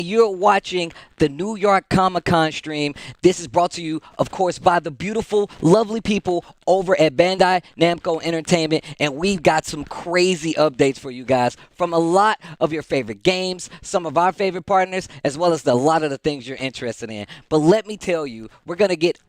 You're watching the New York Comic-Con stream. This is brought to you, of course, by the beautiful, lovely people over at Bandai Namco Entertainment, and we've got some crazy updates for you guys from a lot of your favorite games, some of our favorite partners, as well as a lot of the things you're interested in. But let me tell you, we're going to get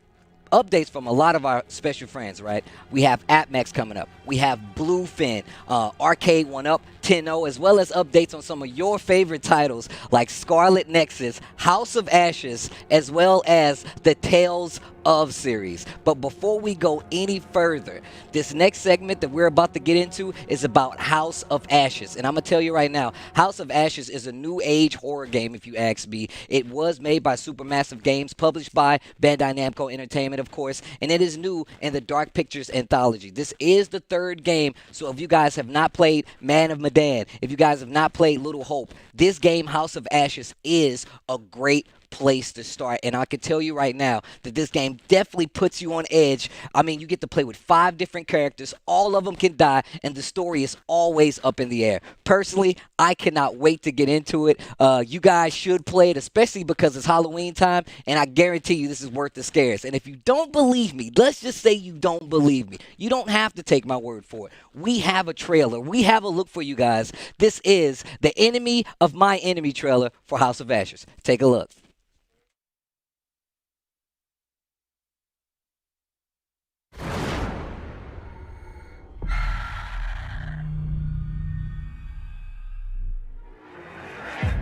updates from a lot of our special friends, right? We have AppMax coming up. We have Bluefin, Arcade 1-Up, 10-0, as well as updates on some of your favorite titles like Scarlet Nexus, House of Ashes, as well as the Tales of series. But before we go any further, this next segment that we're about to get into is about House of Ashes. And I'm going to tell you right now, House of Ashes is a new age horror game, if you ask me. It was made by Supermassive Games, published by Bandai Namco Entertainment, of course, and it is new in the Dark Pictures anthology. This is the third game, so if you guys have not played Man of Medan, if you guys have not played Little Hope, this game, House of Ashes, is a great place to start. And I can tell you right now that this game definitely puts you on edge. I mean, you get to play with 5 different characters. All of them can die, and the story is always up in the air. Personally, I cannot wait to get into it. You guys should play it, especially because it's Halloween time, and I guarantee you this is worth the scares. And if you don't believe me, let's just say you don't believe me. You don't have to take my word for it. We have a trailer. We have a look for you guys. This is the Enemy of My Enemy trailer for House of Ashes. Take a look.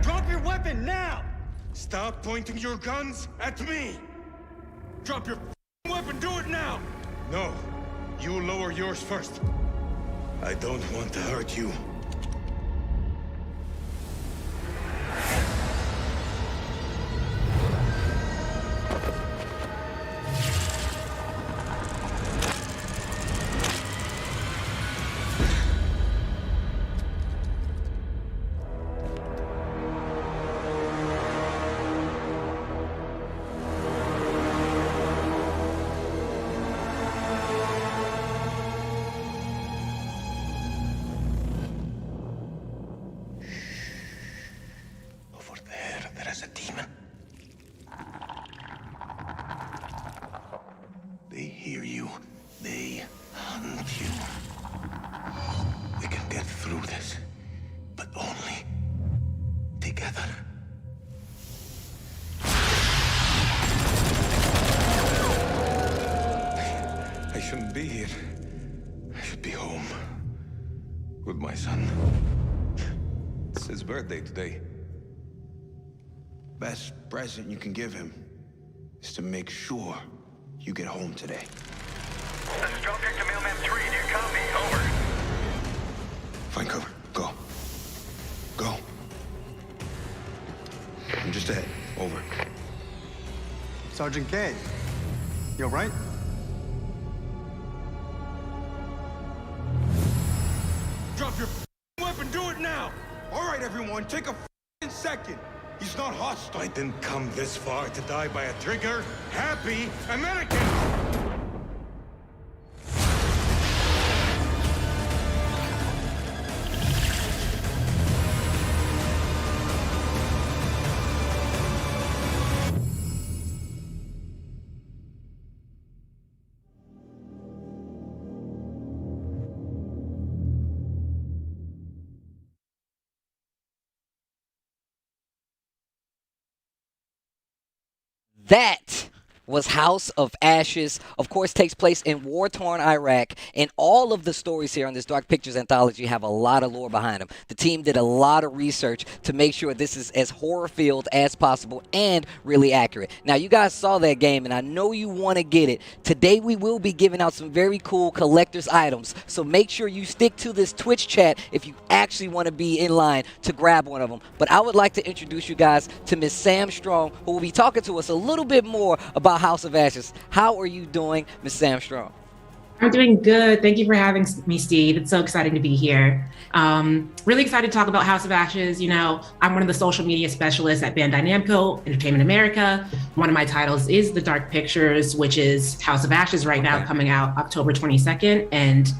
Drop your weapon now! Stop pointing your guns at me! Drop your weapon, do it now! No, you lower yours first. I don't want to hurt you. A demon. They hear you. They hunt you. We can get through this, but only together. I shouldn't be here. I should be home with my son. It's his birthday today. Best present you can give him is to make sure you get home today. This is Drop Kick to Mailman 3. Do you copy? Over. Find cover. Go. Go. I'm just ahead. Over. Sergeant K, you all right? Drop your weapon. Do it now. All right, everyone. Take a second. He's not hostile. I didn't come this far to die by a trigger-happy American! That was House of Ashes. Of course, takes place in war-torn Iraq, and all of the stories here on this Dark Pictures anthology have a lot of lore behind them. The team did a lot of research to make sure this is as horror-filled as possible and really accurate. Now, you guys saw that game, and I know you want to get it. Today, we will be giving out some very cool collector's items, so make sure you stick to this Twitch chat if you actually want to be in line to grab one of them. But I would like to introduce you guys to Miss Sam Strong, who will be talking to us a little bit more about House of Ashes. How are you doing, Miss Sam Strong? I'm doing good. Thank you for having me, Steve. It's so exciting to be here. Really excited to talk about House of Ashes. You know, I'm one of the social media specialists at Bandai Namco Entertainment America. One of my titles is the Dark Pictures, which is House of Ashes right now, coming out October 22nd. And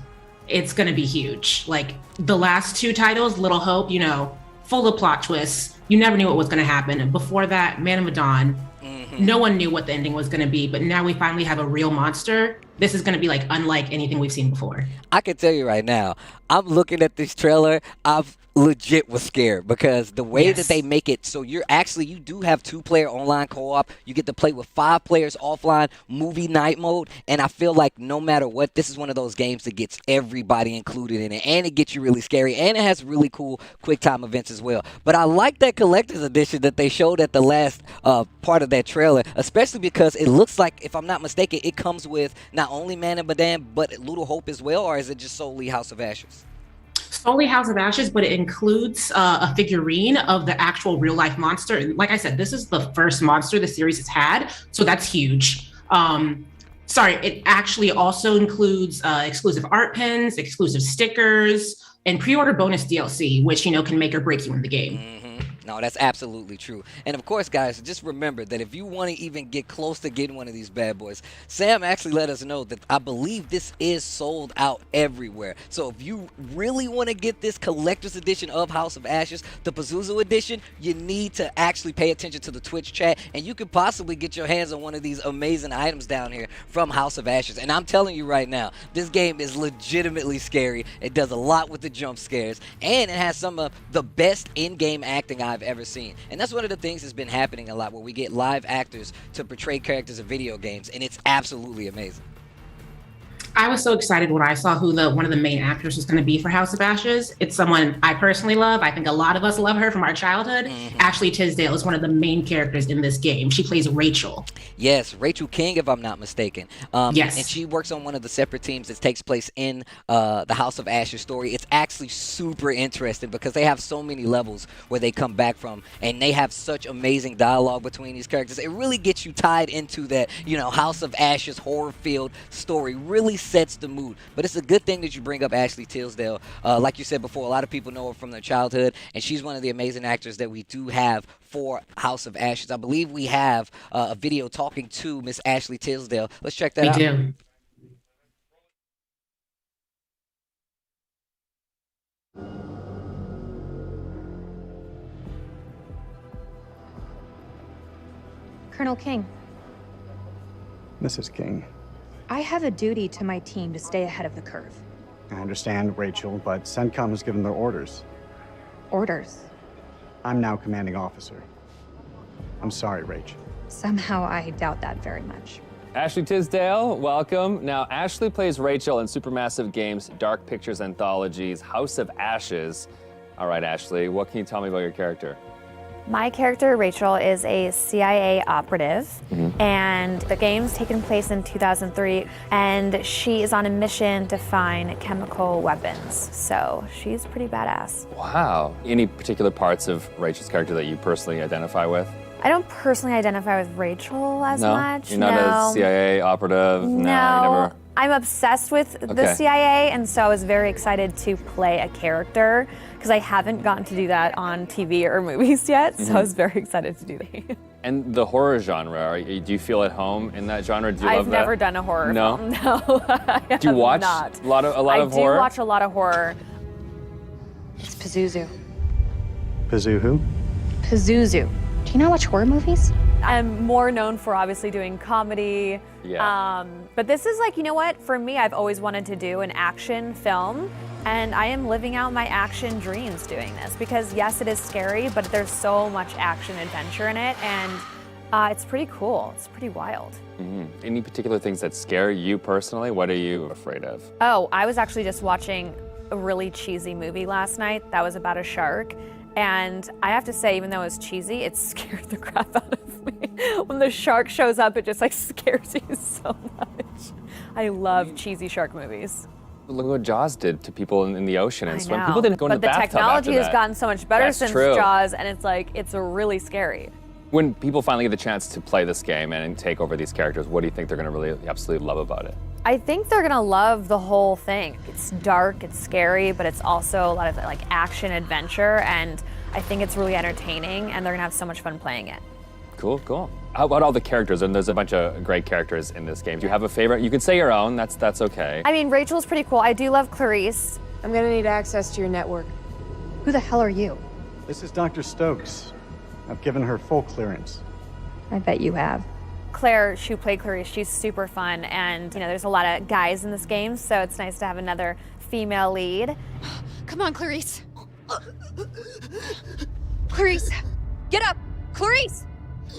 it's going to be huge. Like the last two titles, Little Hope, you know, full of plot twists, you never knew what was going to happen. And before that, Man of Medan, no one knew what the ending was going to be, but now we finally have a real monster. This is going to be like unlike anything we've seen before. I can tell you right now, I'm looking at this trailer. I've legit was scared because the way that they make it, so you do have 2-player online co-op. You get to play with 5 players offline, movie night mode, and I feel like no matter what, this is one of those games that gets everybody included in it, and it gets you really scary, and it has really cool quick time events as well. But I like that collector's edition that they showed at the last part of that trailer, especially because it looks like, if I'm not mistaken, it comes with not only Man of Medan, but Little Hope as well, or is it just solely House of Ashes? Solely House of Ashes, but it includes a figurine of the actual real life monster. And like I said, this is the first monster the series has had, so that's huge. It actually also includes exclusive art pins, exclusive stickers, and pre-order bonus DLC, which, can make or break you in the game. No, that's absolutely true. And of course, guys, just remember that if you want to even get close to getting one of these bad boys, Sam actually let us know that I believe this is sold out everywhere. So if you really want to get this collector's edition of House of Ashes, the Pazuzu edition, you need to actually pay attention to the Twitch chat, and you could possibly get your hands on one of these amazing items down here from House of Ashes. And I'm telling you right now, this game is legitimately scary. It does a lot with the jump scares, and it has some of the best in-game acting I've ever seen. And that's one of the things that's been happening a lot, where we get live actors to portray characters in video games, and it's absolutely amazing. I was so excited when I saw who one of the main actors was going to be for House of Ashes. It's someone I personally love. I think a lot of us love her from our childhood. Ashley Tisdale is one of the main characters in this game. She plays Rachel. Yes, Rachel King, if I'm not mistaken. Yes. And she works on one of the separate teams that takes place in the House of Ashes story. It's actually super interesting because they have so many levels where they come back from, and they have such amazing dialogue between these characters. It really gets you tied into that, House of Ashes horror-filled story. Really sets the mood. But it's a good thing that you bring up Ashley Tisdale. Like you said before, a lot of people know her from their childhood, and she's one of the amazing actors that we do have for House of Ashes. I believe we have a video talking to Miss Ashley Tisdale. Let's check that out. We do. Colonel King, Mrs. King, I have a duty to my team to stay ahead of the curve. I understand, Rachel, but CENTCOM has given their orders. Orders. I'm now commanding officer. I'm sorry, Rach. Somehow I doubt that very much. Ashley Tisdale, welcome. Now, Ashley plays Rachel in Supermassive Games' Dark Pictures Anthologies, House of Ashes. All right, Ashley, what can you tell me about your character? My character, Rachel, is a CIA operative, and the game's taken place in 2003, and she is on a mission to find chemical weapons, so she's pretty badass. Wow. Any particular parts of Rachel's character that you personally identify with? I don't personally identify with Rachel as much. You're not a CIA operative? No, you never... I'm obsessed with the CIA, and so I was very excited to play a character, because I haven't gotten to do that on TV or movies yet, so I was very excited to do that. And the horror genre, do you feel at home in that genre? Do you love that? I've never done a horror film, no. Do you watch a lot of horror? I do watch a lot of horror. It's Pazuzu. Pazu who? Pazuzu. Do you not watch horror movies? I'm more known for obviously doing comedy. Yeah. But this is like, you know what? For me, I've always wanted to do an action film, and I am living out my action dreams doing this, because yes, it is scary, but there's so much action adventure in it, and it's pretty cool. It's pretty wild. Any particular things that scare you personally? What are you afraid of? Oh, I was actually just watching a really cheesy movie last night that was about a shark. And I have to say, even though it was cheesy, it scared the crap out of me. When the shark shows up, it just like scares you so much. I love cheesy shark movies. Look what Jaws did to people in the ocean and I swim. know. People didn't go in the bathtub But the technology after has that. gotten so much better That's since true. Jaws, and it's really scary. When people finally get the chance to play this game and take over these characters, what do you think they're going to really absolutely love about it? I think they're gonna love the whole thing. It's dark, it's scary, but it's also a lot of like action adventure, and I think it's really entertaining, and they're gonna have so much fun playing it. Cool, cool. How about all the characters? And there's a bunch of great characters in this game. Do you have a favorite? You could say your own, that's okay. I mean, Rachel's pretty cool. I do love Clarice. I'm gonna need access to your network. Who the hell are you? This is Dr. Stokes. I've given her full clearance. I bet you have. Claire, who played Clarice, she's super fun, and there's a lot of guys in this game, so it's nice to have another female lead. Come on, Clarice. Clarice, get up! Clarice!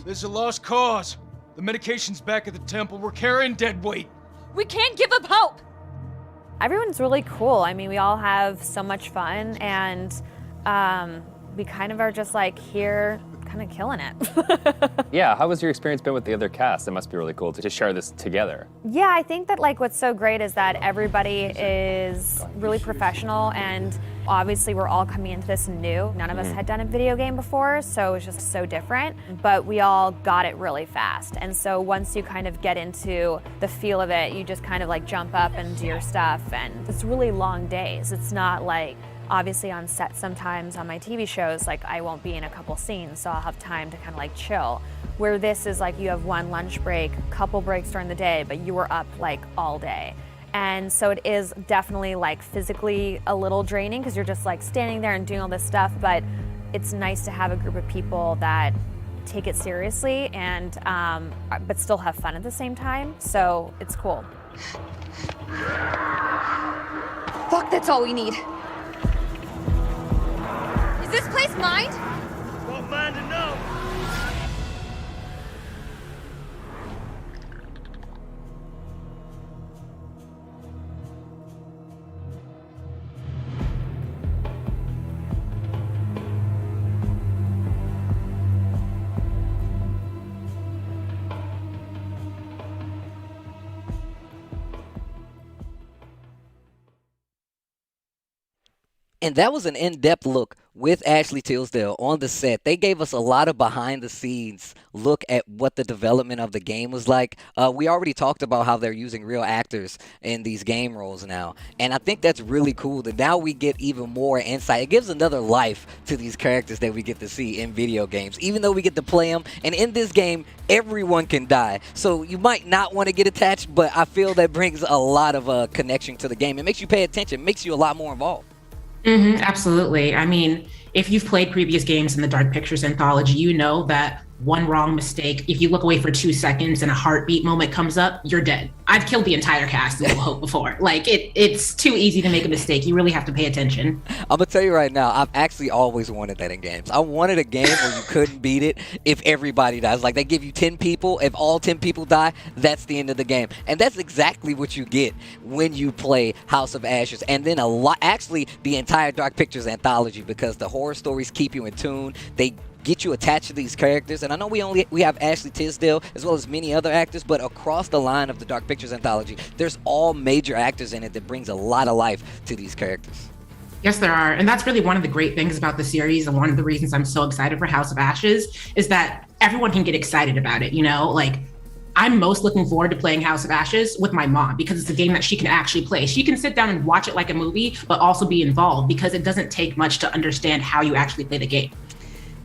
This is a lost cause. The medication's back at the temple. We're carrying dead weight. We can't give up hope! Everyone's really cool. I mean, we all have so much fun, and we kind of are just like here kind of killing it. Yeah, how has your experience been with the other cast? It must be really cool to share this together. Yeah, I think that like what's so great is that everybody is really professional, and obviously we're all coming into this new. None of us had done a video game before, so it was just so different, but we all got it really fast. And so once you kind of get into the feel of it, you just kind of like jump up and do your stuff, and it's really long days. It's not like, obviously on set sometimes on my TV shows, like I won't be in a couple scenes, so I'll have time to kind of like chill. Where this is like you have one lunch break, couple breaks during the day, but you were up like all day. And so it is definitely like physically a little draining because you're just like standing there and doing all this stuff, but it's nice to have a group of people that take it seriously and but still have fun at the same time, so it's cool. Fuck, that's all we need. Is this place mined? Won't mind to know. And that was an in-depth look with Ashley Tisdale on the set. They gave us a lot of behind-the-scenes look at what the development of the game was like. We already talked about how they're using real actors in these game roles now. And I think that's really cool that now we get even more insight. It gives another life to these characters that we get to see in video games, even though we get to play them. And in this game, everyone can die. So you might not want to get attached, but I feel that brings a lot of connection to the game. It makes you pay attention. It makes you a lot more involved. Absolutely. I mean, if you've played previous games in the Dark Pictures anthology, you know that one wrong mistake, if you look away for 2 seconds and a heartbeat moment comes up, you're dead. I've killed the entire cast in Little Hope before. Like, it's too easy to make a mistake. You really have to pay attention. I'm gonna tell you right now, I've actually always wanted that in games. I wanted a game where you couldn't beat it if everybody dies. Like, they give you 10 people. If all 10 people die, that's the end of the game. And that's exactly what you get when you play House of Ashes. And then actually the entire Dark Pictures anthology, because the horror stories keep you in tune. They get you attached to these characters. And I know we have Ashley Tisdale as well as many other actors, but across the line of the Dark Pictures anthology, there's all major actors in it that brings a lot of life to these characters. Yes, there are. And that's really one of the great things about the series. And one of the reasons I'm so excited for House of Ashes is that everyone can get excited about it. You know, like, I'm most looking forward to playing House of Ashes with my mom because it's a game that she can actually play. She can sit down and watch it like a movie, but also be involved because it doesn't take much to understand how you actually play the game.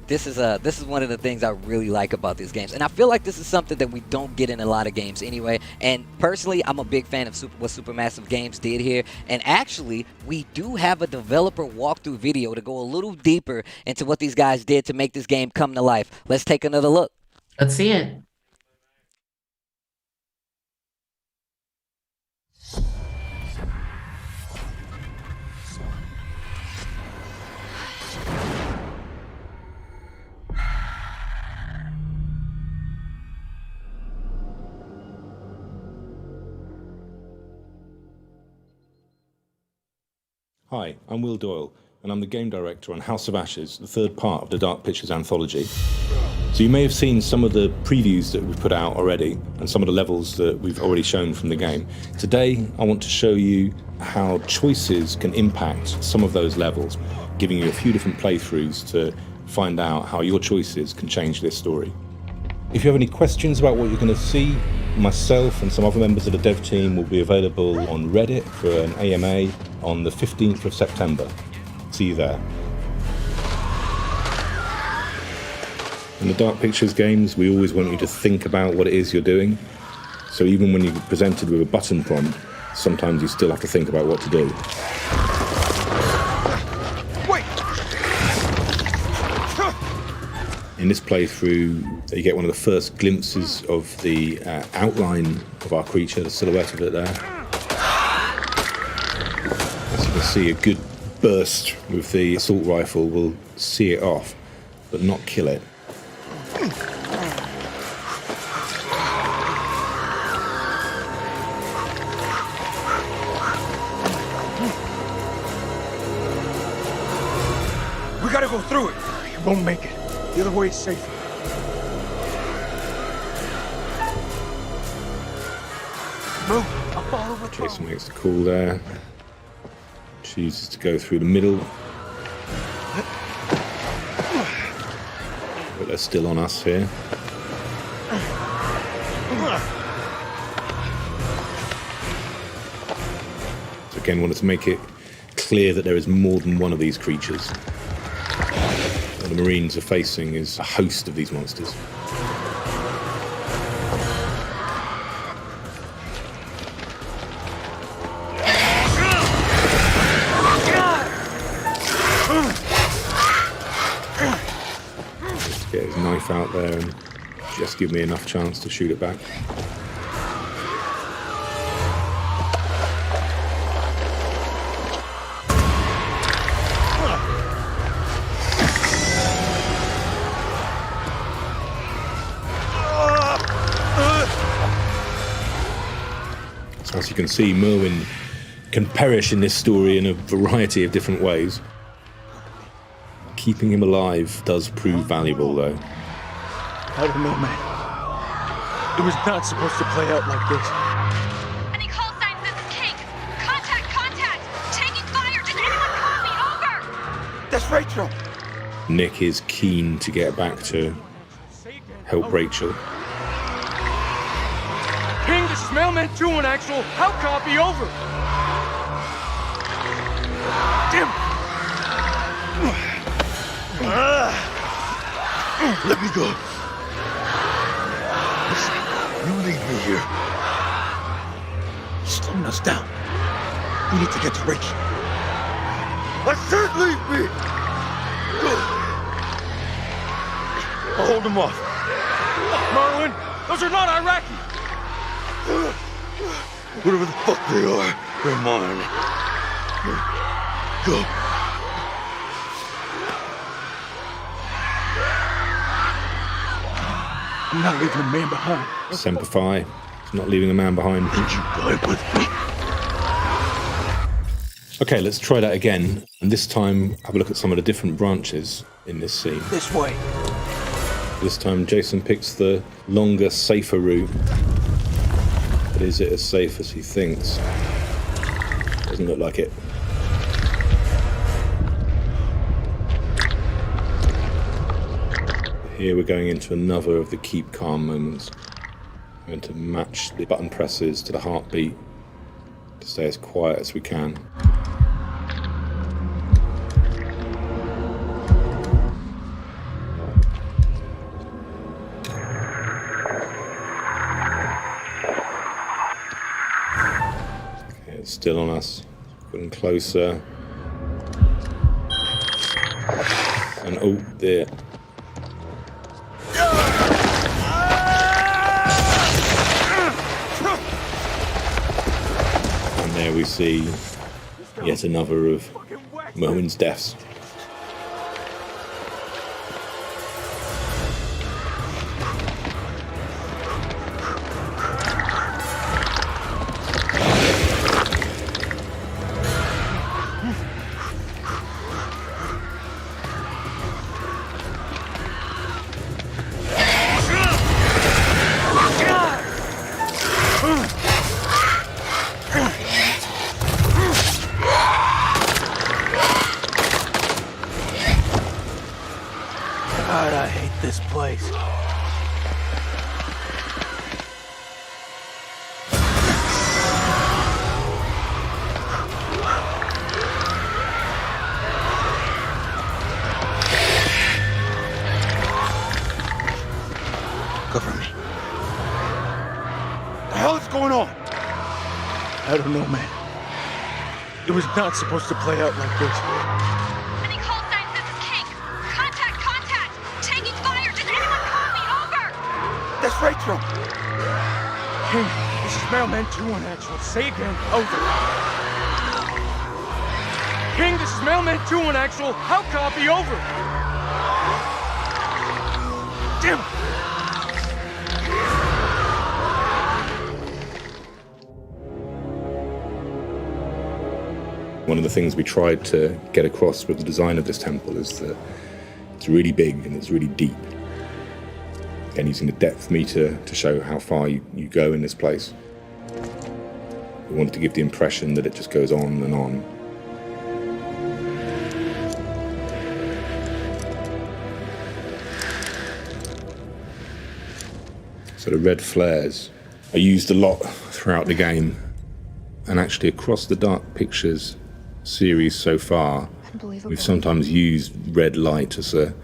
This is one of the things I really like about these games, and I feel like this is something that we don't get in a lot of games anyway. And personally, I'm a big fan of what Supermassive Games did here. And actually, we do have a developer walkthrough video to go a little deeper into what these guys did to make this game come to life. Let's take another look. Let's see it. Hi, I'm Will Doyle, and I'm the game director on House of Ashes, the third part of the Dark Pictures anthology. So you may have seen some of the previews that we've put out already, and some of the levels that we've already shown from the game. Today, I want to show you how choices can impact some of those levels, giving you a few different playthroughs to find out how your choices can change this story. If you have any questions about what you're going to see, myself and some other members of the dev team will be available on Reddit for an AMA on the 15th of September. See you there. In the Dark Pictures games, we always want you to think about what it is you're doing. So even when you're presented with a button prompt, sometimes you still have to think about what to do. Wait! In this playthrough, you get one of the first glimpses of the outline of our creature, the silhouette of it there. As you can see, a good burst with the assault rifle will see it off, but not kill it. We gotta go through it. You won't make it. The other way is safer. Move. I'll follow the Jason makes the call there. Chooses to go through the middle. But they're still on us here. So again, wanted to make it clear that there is more than one of these creatures. What the Marines are facing is a host of these monsters. Just get his knife out there and just give me enough chance to shoot it back. So as you can see, Merwin can perish in this story in a variety of different ways. Keeping him alive does prove valuable, though. I don't know, man. It was not supposed to play out like this. Any call signs, this is King. Contact! Taking fire! Does anyone call me? Over! That's Rachel. Nick is keen to get back to help Rachel. King, this is Mailman 2 on actual. How copy? Over. Damn. Let me go. Listen, you leave me here. He's slowing us down. We need to get to Rachel. I said leave me! I'll hold him off. Merwin, those are not Iraqi. Whatever the fuck they are, they're mine. Go. I'm not leaving a man behind. Semper Fi, he's not leaving a man behind. You die with me. Okay, let's try that again. And this time, have a look at some of the different branches in this scene. This way. This time, Jason picks the longer, safer route. But is it as safe as he thinks? Doesn't look like it. Here we're going into another of the keep calm moments. We're going to match the button presses to the heartbeat to stay as quiet as we can. Okay, it's still on us. Getting closer. And oh, there. There we see yet another of Merwin's deaths. God, I hate this place. Cover me. The hell is going on? I don't know, man. It was not supposed to play out like this. Any call signs, this is King. Contact! Taking fire! That's Rachel! King, this is Mailman 2-1 actual. Say again. Over. King, this is Mailman 2-1 actual. How copy? Over. Damn it! One of the things we tried to get across with the design of this temple is that it's really big and it's really deep. Again, using the depth meter to show how far you go in this place. We wanted to give the impression that it just goes on and on. So the red flares are used a lot throughout the game, and actually across the Dark Pictures series so far, we've sometimes used red light as a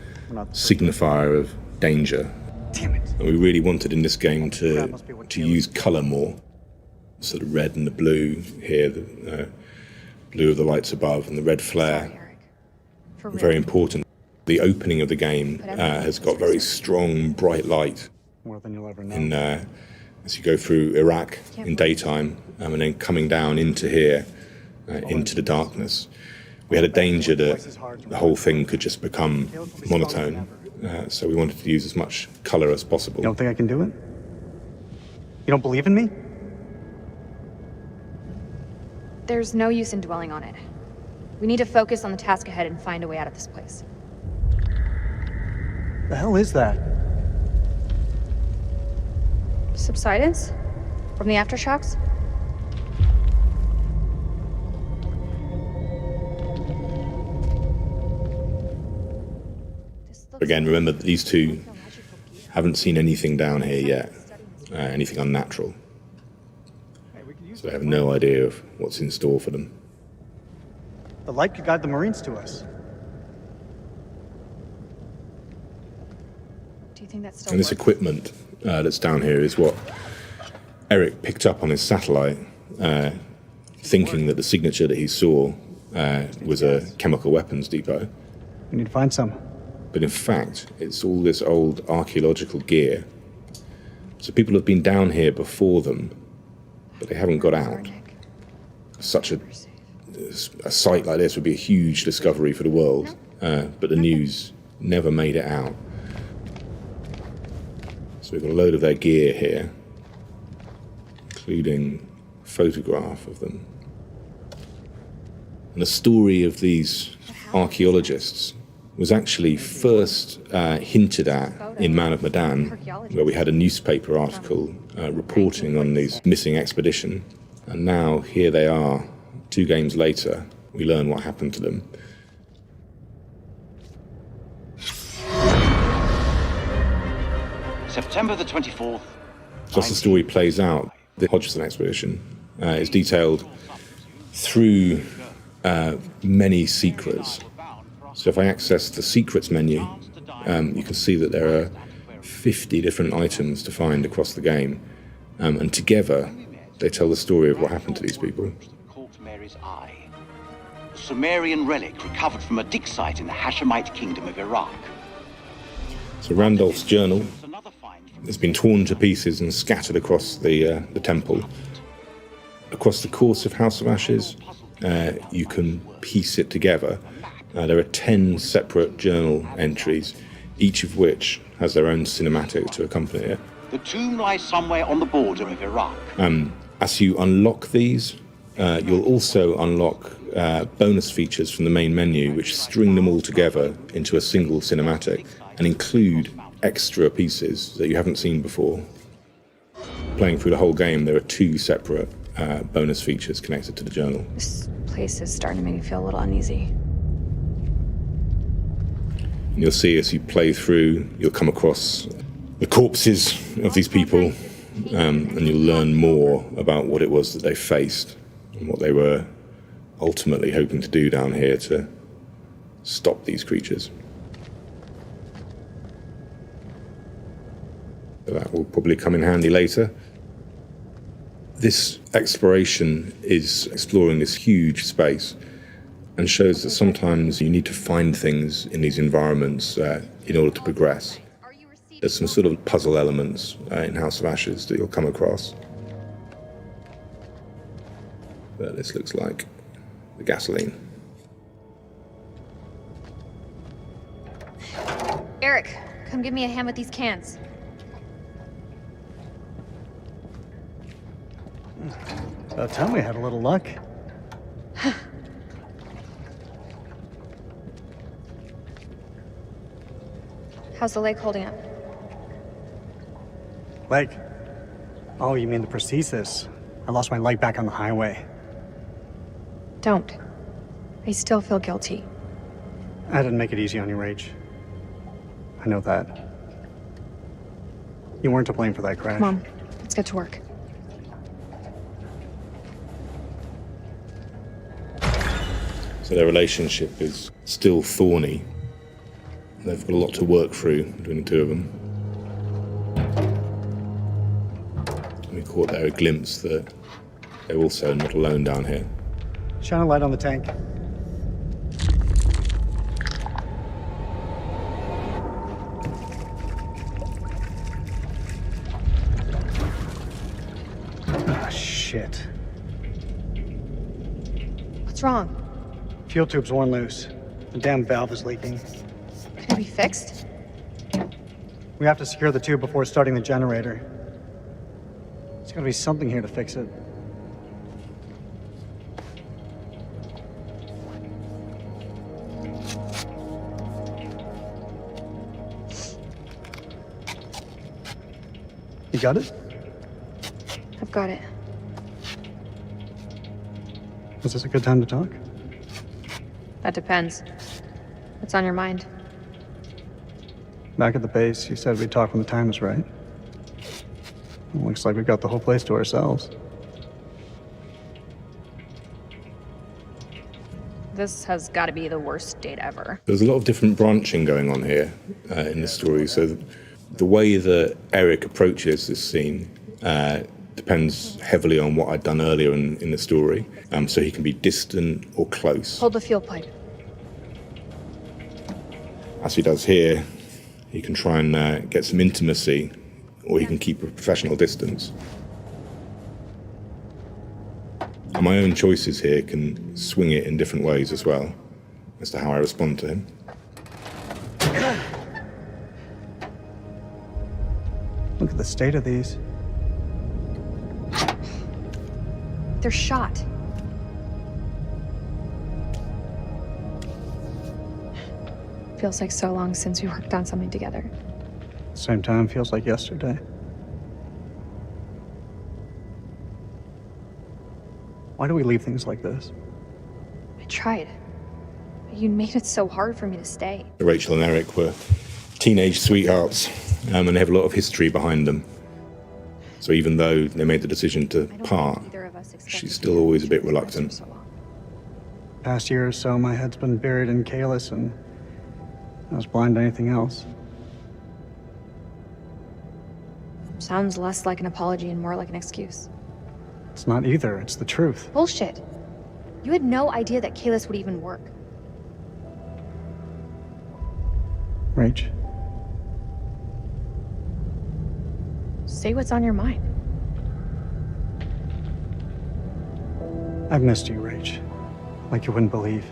signifier of danger. Damn it. And we really wanted in this game to use colour more. So the red and the blue here, the blue of the lights above and the red flare, very important. The opening of the game has got very strong, bright light More than you'll ever know. in, as you go through Iraq in daytime, and then coming down into here, into the darkness. We had a danger that the whole thing could just become monotone, so we wanted to use as much colour as possible. You don't think I can do it? You don't believe in me? There's no use in dwelling on it. We need to focus on the task ahead and find a way out of this place. The hell is that? Subsidence? From the aftershocks? Again, remember that these two haven't seen anything down here yet, anything unnatural. So they have no idea of what's in store for them. The light could guide the Marines to us. Do you think that's still And this equipment that's down here is what Eric picked up on his satellite, thinking that the signature that he saw was a chemical weapons depot. We need to find some. But in fact, it's all this old archaeological gear. So people have been down here before them, but they haven't got out. Such a site like this would be a huge discovery for the world, but the news never made it out. So we've got a load of their gear here, including a photograph of them. And the story of these archaeologists was actually first hinted at in Man of Medan, where we had a newspaper article reporting on this missing expedition. And now here they are, 2 games later, we learn what happened to them. September the 24th. So as the story plays out, the Hodgson expedition is detailed through many secrets. So if I access the secrets menu, you can see that there are 50 different items to find across the game. And together, they tell the story of what happened to these people. A Sumerian relic recovered from a dig site in the Hashemite kingdom of Iraq. So Randolph's journal has been torn to pieces and scattered across the temple. Across the course of House of Ashes, you can piece it together. There are 10 separate journal entries, each of which has their own cinematic to accompany it. The tomb lies somewhere on the border of Iraq. As you unlock these, you'll also unlock bonus features from the main menu, which string them all together into a single cinematic and include extra pieces that you haven't seen before. Playing through the whole game, there are 2 separate bonus features connected to the journal. This place is starting to make me feel a little uneasy. And you'll see as you play through, you'll come across the corpses of these people, and you'll learn more about what it was that they faced and what they were ultimately hoping to do down here to stop these creatures. So that will probably come in handy later. This exploration is exploring this huge space and shows that sometimes you need to find things in these environments in order to progress. There's some sort of puzzle elements in House of Ashes that you'll come across. But this looks like the gasoline. Eric, come give me a hand with these cans. About time we had a little luck. How's the lake holding up? Leg? Oh, you mean the prosthesis? I lost my leg back on the highway. Don't. I still feel guilty. I didn't make it easy on you, Rach. I know that. You weren't to blame for that crash. Come on, let's get to work. So their relationship is still thorny. They've got a lot to work through between the two of them. We caught there a glimpse that they're also not alone down here. Shine a light on the tank. Ah, shit. What's wrong? Fuel tube's worn loose. The damn valve is leaking. Can it be fixed? We have to secure the tube before starting the generator. There's gotta be something here to fix it. You got it? I've got it. Is this a good time to talk? That depends. What's on your mind? Back at the base, you said we'd talk when the time is right. Well, looks like we've got the whole place to ourselves. This has got to be the worst date ever. There's a lot of different branching going on here in this story. So the way that Eric approaches this scene depends heavily on what I'd done earlier in the story. So he can be distant or close. Hold the fuel pipe. As he does here, he can try and get some intimacy, or he can keep a professional distance. And my own choices here can swing it in different ways as well, as to how I respond to him. Look at the state of these. They're shot. Feels like so long since we worked on something together. Same time, feels like yesterday. Why do we leave things like this? I tried. But you made it so hard for me to stay. Rachel and Eric were teenage sweethearts, and they have a lot of history behind them. So even though they made the decision to part, she's still always a bit reluctant. Past year or so, my head's been buried in Kalis, and I was blind to anything else. Sounds less like an apology and more like an excuse. It's not either, it's the truth. Bullshit. You had no idea that Kalis would even work. Rach, Say what's on your mind. I've missed you, Rach. Like you wouldn't believe.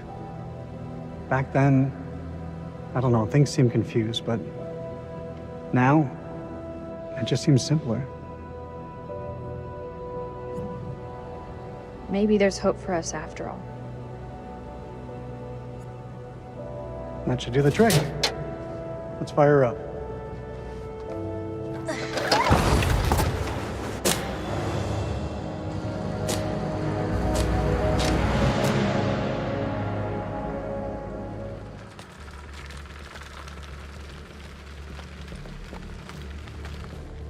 Back then, I don't know, things seemed confused, but now, it just seems simpler. Maybe there's hope for us after all. That should do the trick. Let's fire her up.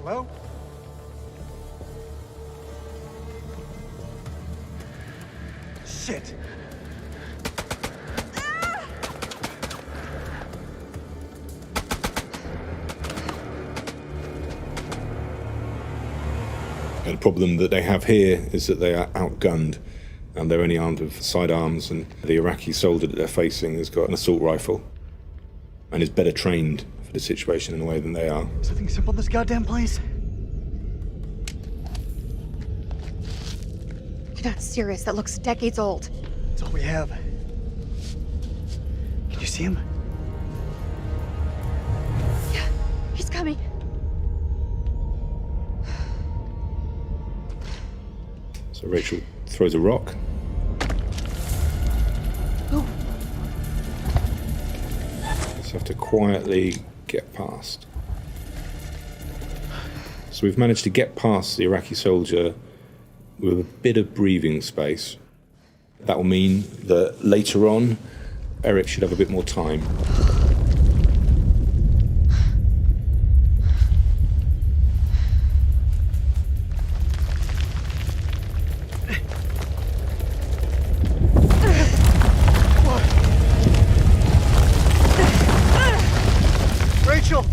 Hello? Shit. And the problem that they have here is that they are outgunned, and they're only armed with sidearms, and the Iraqi soldier that they're facing has got an assault rifle and is better trained for for the situation in a way than they are. Something simple in this goddamn place? You're not serious. That looks decades old. It's all we have. Can you see him? Yeah, he's coming. So Rachel throws a rock. Oh. Just have to quietly get past. So we've managed to get past the Iraqi soldier with a bit of breathing space. That will mean that later on, Eric should have a bit more time. Rachel!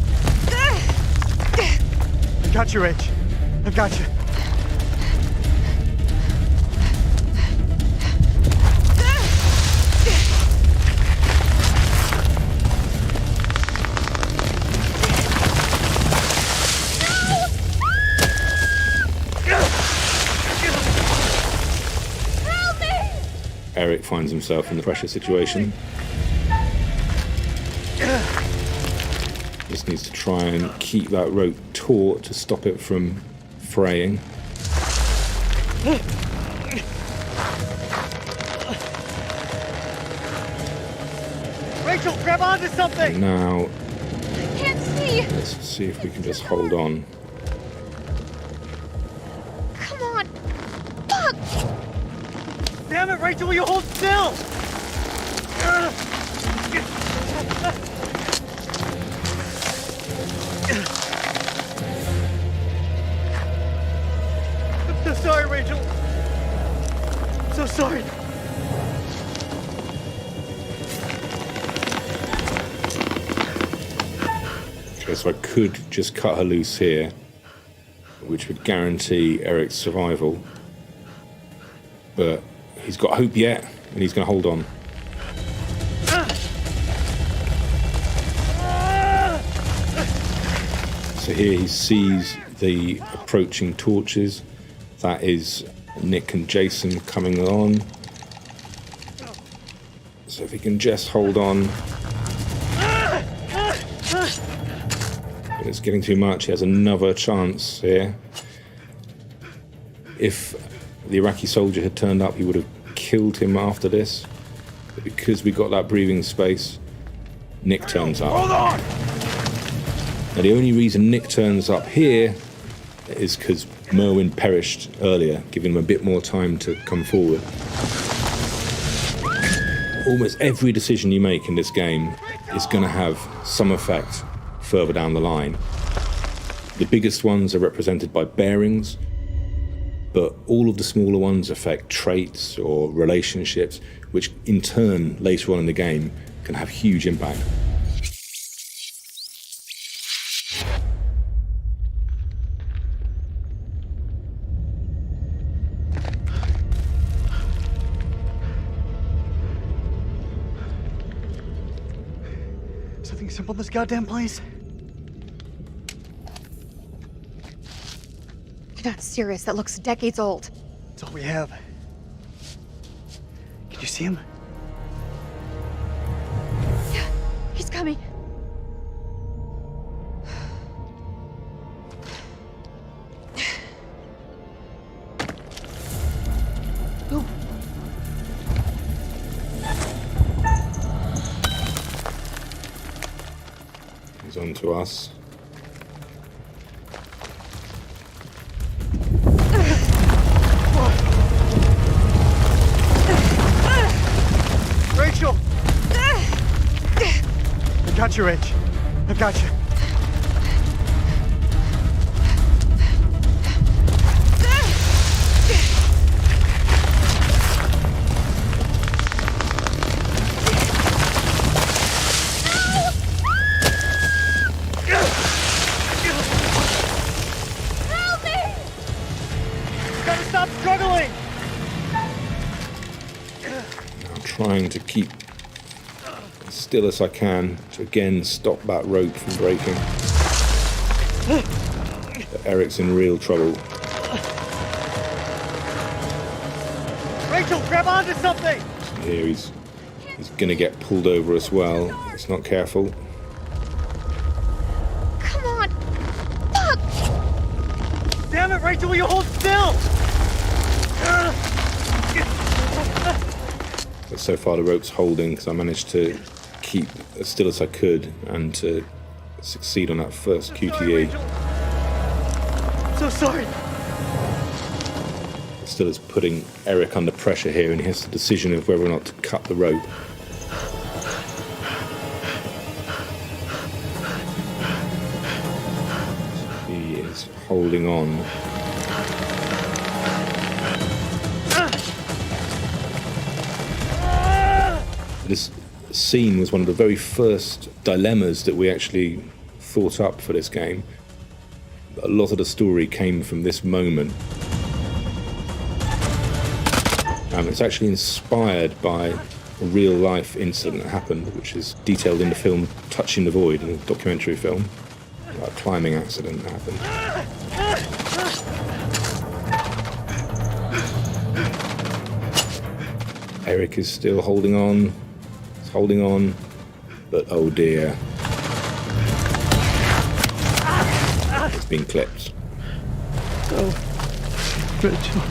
I got you, Rach. I got you. Eric finds himself in the pressure situation. Just needs to try and keep that rope taut to stop it from fraying. Rachel, grab onto something! And now, I can't see. let's see if we can just hold on. Come on. Fuck. Damn it, Rachel, will you hold still? I'm so sorry, Rachel. I'm so sorry. Okay, so I could just cut her loose here, which would guarantee Eric's survival. But he's got hope yet, and he's going to hold on. So here he sees the approaching torches. That is Nick and Jason coming on. So if he can just hold on. But it's getting too much. He has another chance here. If the Iraqi soldier had turned up, he would have killed him after this. But because we got that breathing space, Nick turns up. Hold on! Now, the only reason Nick turns up here is because Merwin perished earlier, giving him a bit more time to come forward. Almost every decision you make in this game is going to have some effect further down the line. The biggest ones are represented by bearings, but all of the smaller ones affect traits or relationships, which in turn, later on in the game, can have huge impact. Something simple in this goddamn place? You're not serious. That looks decades old. It's all we have. Can you see him? Yeah, he's coming. Oh. He's on to us. Rachel! I got you, Rach. I got you. Help me! You gotta stop struggling! I'm trying to keep as still as I can to again stop that rope from breaking. But Eric's in real trouble. Rachel, grab onto something! Here he's gonna get pulled over as well. He's not careful. Come on! Fuck! Damn it, Rachel, will you hold still? But so far the rope's holding because I managed to keep as still as I could and to succeed on that first QTE. So sorry. Still is putting Eric under pressure here, and he has the decision of whether or not to cut the rope. He is holding on. This scene was one of the very first dilemmas that we actually thought up for this game. A lot of the story came from this moment. It's actually inspired by a real-life incident that happened, which is detailed in the film Touching the Void, a documentary film. A climbing accident that happened. Eric is still holding on. He's holding on, but oh dear. It's been clipped. Oh, Rachel.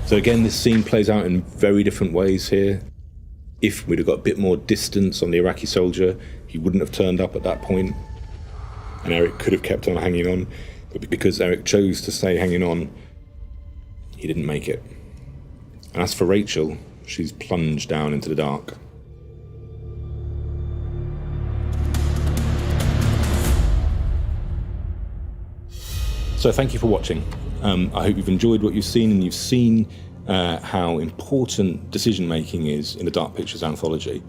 So again, this scene plays out in very different ways here. If we'd have got a bit more distance on the Iraqi soldier, he wouldn't have turned up at that point, and Eric could have kept on hanging on. But because Eric chose to stay hanging on, he didn't make it. And as for Rachel, she's plunged down into the dark. So thank you for watching. I hope you've enjoyed what you've seen, and you've seen how important decision-making is in the Dark Pictures anthology.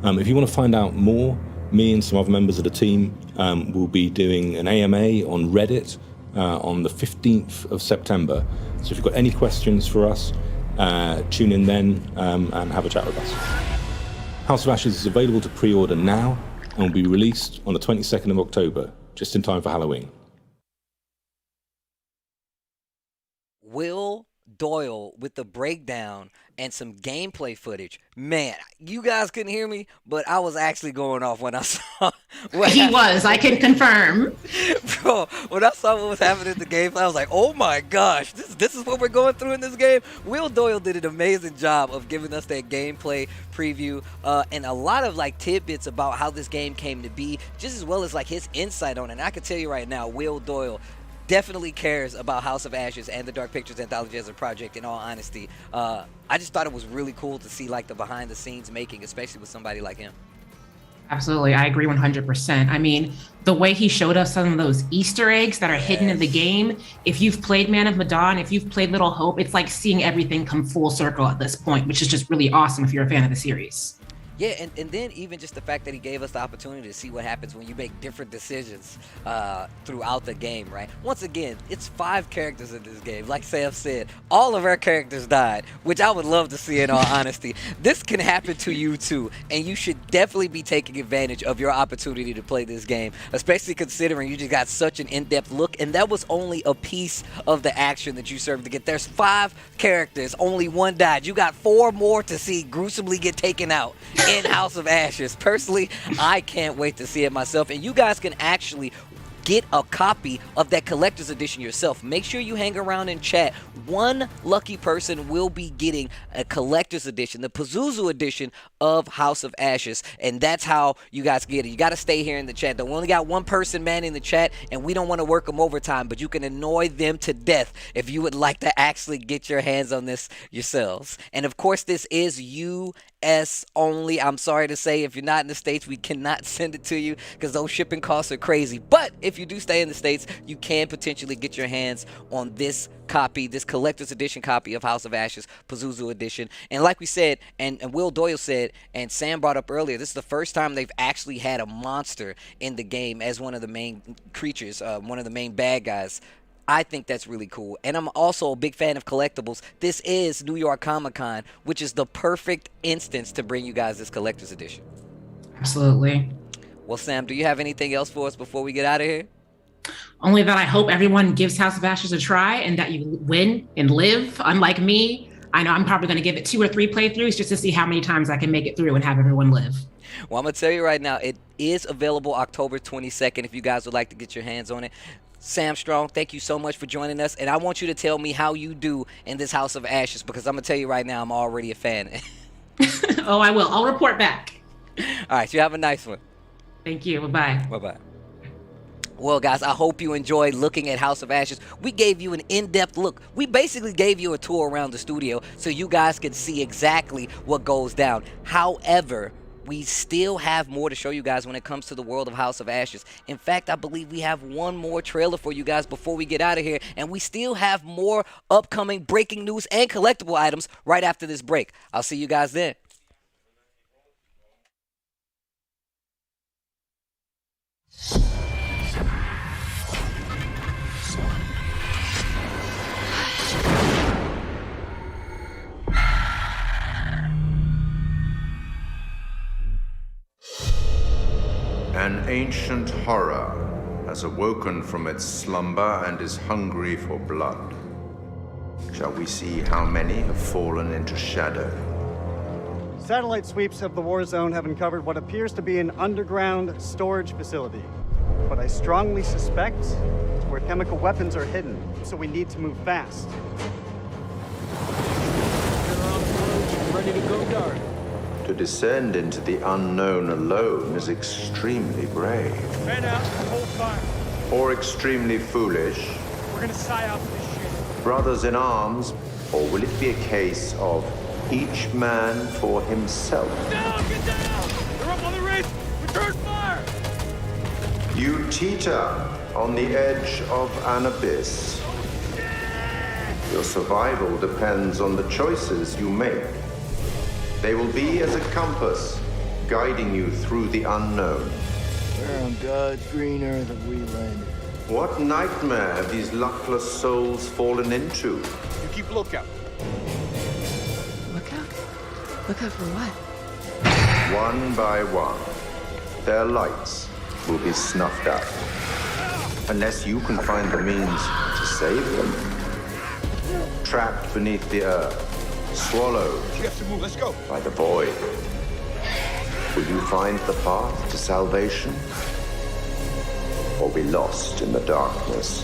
If you want to find out more, me and some other members of the team will be doing an AMA on Reddit on the 15th of September. So if you've got any questions for us, tune in then and have a chat with us. House of Ashes is available to pre-order now and will be released on the 22nd of October, just in time for Halloween. Will Doyle with the breakdown and some gameplay footage. Man, you guys couldn't hear me, but I was actually going off when I saw I can confirm. Bro, when I saw what was happening in the gameplay, I was like, oh my gosh, this is what we're going through in this game. Will Doyle did an amazing job of giving us that gameplay preview and a lot of like tidbits about how this game came to be, just as well as like his insight on it. And I can tell you right now, Will Doyle definitely cares about House of Ashes and the Dark Pictures Anthology as a project, in all honesty. I just thought it was really cool to see like the behind the scenes making, especially with somebody like him. Absolutely. I agree 100%. I mean, the way he showed us some of those Easter eggs that are hidden in the game, if you've played Man of Medan, if you've played Little Hope, it's like seeing everything come full circle at this point, which is just really awesome if you're a fan of the series. Yeah, and then even just the fact that he gave us the opportunity to see what happens when you make different decisions throughout the game, right? Once again, it's 5 characters in this game. Like Sam said, all of our characters died, which I would love to see in all honesty. This can happen to you too, and you should definitely be taking advantage of your opportunity to play this game, especially considering you just got such an in-depth look, and that was only a piece of the action that you served to get. There's 5 characters, only 1 died. You got 4 more to see gruesomely get taken out in House of Ashes. Personally, I can't wait to see it myself, and you guys can actually get a copy of that collector's edition yourself. Make sure you hang around in chat. 1 lucky person will be getting a collector's edition, the Pazuzu edition of House of Ashes, and that's how you guys get it. You got to stay here in the chat. We only got 1 person manning the chat, and we don't want to work them overtime, but you can annoy them to death if you would like to actually get your hands on this yourselves. And of course, this is US only. I'm sorry to say, if you're not in the States, we cannot send it to you because those shipping costs are crazy. But if you do stay in the States, you can potentially get your hands on this copy, this collector's edition copy of House of Ashes, Pazuzu edition. And like we said, and Will Doyle said, and Sam brought up earlier, this is the first time they've actually had a monster in the game as one of the main creatures, one of the main bad guys. I think that's really cool. And I'm also a big fan of collectibles. This is New York Comic Con, which is the perfect instance to bring you guys this collector's edition. Absolutely. Well, Sam, do you have anything else for us before we get out of here? Only that I hope everyone gives House of Ashes a try and that you win and live, unlike me. I know I'm probably going to give it 2 or 3 playthroughs just to see how many times I can make it through and have everyone live. Well, I'm going to tell you right now, it is available October 22nd if you guys would like to get your hands on it. Sam Strong, thank you so much for joining us. And I want you to tell me how you do in this House of Ashes, because I'm going to tell you right now, I'm already a fan. Oh, I will. I'll report back. All right, you have a nice one. Thank you. Bye-bye. Bye-bye. Well, guys, I hope you enjoyed looking at House of Ashes. We gave you an in-depth look. We basically gave you a tour around the studio so you guys could see exactly what goes down. However, we still have more to show you guys when it comes to the world of House of Ashes. In fact, I believe we have one more trailer for you guys before we get out of here, and we still have more upcoming breaking news and collectible items right after this break. I'll see you guys then. An ancient horror has awoken from its slumber and is hungry for blood. Shall we see how many have fallen into shadow? Satellite sweeps of the war zone have uncovered what appears to be an underground storage facility. But I strongly suspect it's where chemical weapons are hidden, so we need to move fast. Ready to go dark. To descend into the unknown alone is extremely brave. Man out, hold fire. Or extremely foolish. We're gonna psyop this shit. Brothers in arms, or will it be a case of each man for himself? Down, get down! They're up on the ridge! Return fire! You teeter on the edge of an abyss. Your survival depends on the choices you make. They will be as a compass, guiding you through the unknown. Where on God's green earth have we landed? What nightmare have these luckless souls fallen into? You keep lookout. Lookout? Lookout for what? One by one, their lights will be snuffed out. Unless you can find the means to save them. Trapped beneath the earth. Swallowed We have to move, let's go. by the void. Will you find the path to salvation? Or be lost in the darkness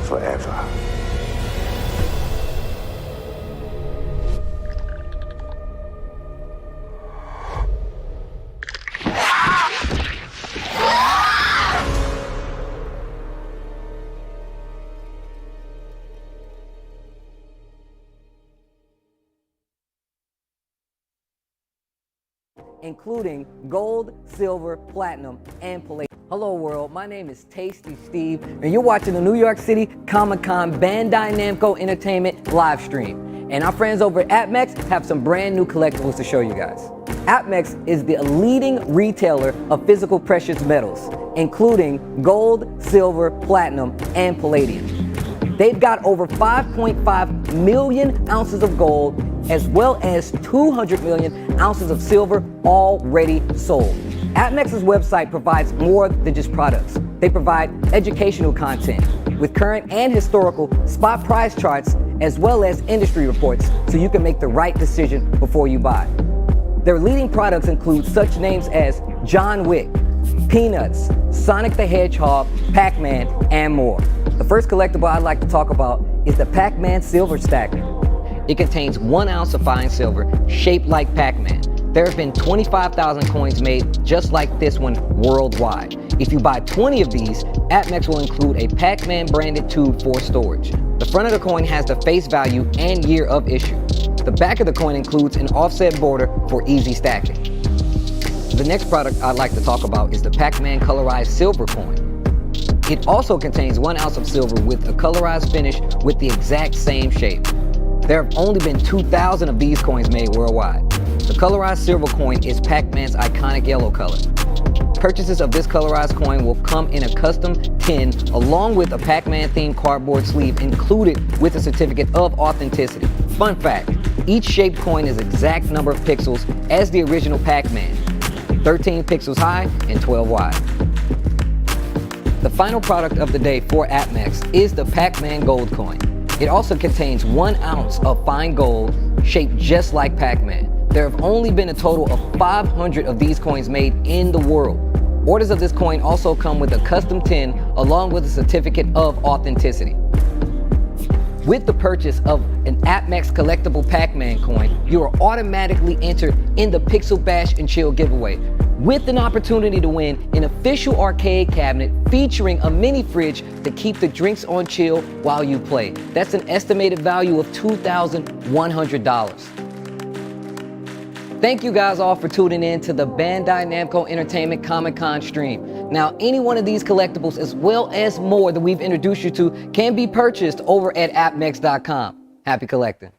forever? Including gold, silver, platinum, and palladium. Hello world, my name is Tasty Steve, and you're watching the New York City Comic Con Bandai Namco Entertainment live stream. And our friends over at AppMex have some brand new collectibles to show you guys. AppMex is the leading retailer of physical precious metals, including gold, silver, platinum, and palladium. They've got over 5.5 million ounces of gold, as well as 200 million ounces of silver already sold. AppMex's website provides more than just products. They provide educational content with current and historical spot price charts, as well as industry reports, so you can make the right decision before you buy. Their leading products include such names as John Wick, Peanuts, Sonic the Hedgehog, Pac-Man, and more. The first collectible I'd like to talk about is the Pac-Man Silver Stacker. It contains 1 ounce of fine silver shaped like Pac-Man. There have been 25,000 coins made just like this one worldwide. If you buy 20 of these, AppMex will include a Pac-Man branded tube for storage. The front of the coin has the face value and year of issue. The back of the coin includes an offset border for easy stacking. The next product I'd like to talk about is the Pac-Man colorized silver coin. It also contains 1 ounce of silver with a colorized finish with the exact same shape. There have only been 2,000 of these coins made worldwide. The colorized silver coin is Pac-Man's iconic yellow color. Purchases of this colorized coin will come in a custom tin along with a Pac-Man themed cardboard sleeve included with a certificate of authenticity. Fun fact, each shaped coin is exact number of pixels as the original Pac-Man, 13 pixels high and 12 wide. The final product of the day for AppMex is the Pac-Man gold coin. It also contains 1 ounce of fine gold shaped just like Pac-Man. There have only been a total of 500 of these coins made in the world. Orders of this coin also come with a custom tin along with a certificate of authenticity. With the purchase of an AppMex collectible Pac-Man coin, you are automatically entered in the Pixel Bash and Chill giveaway with an opportunity to win an official arcade cabinet featuring a mini fridge to keep the drinks on chill while you play. That's an estimated value of $2,100. Thank you guys all for tuning in to the Bandai Namco Entertainment Comic-Con stream. Now, any one of these collectibles, as well as more that we've introduced you to, can be purchased over at appmex.com. Happy collecting.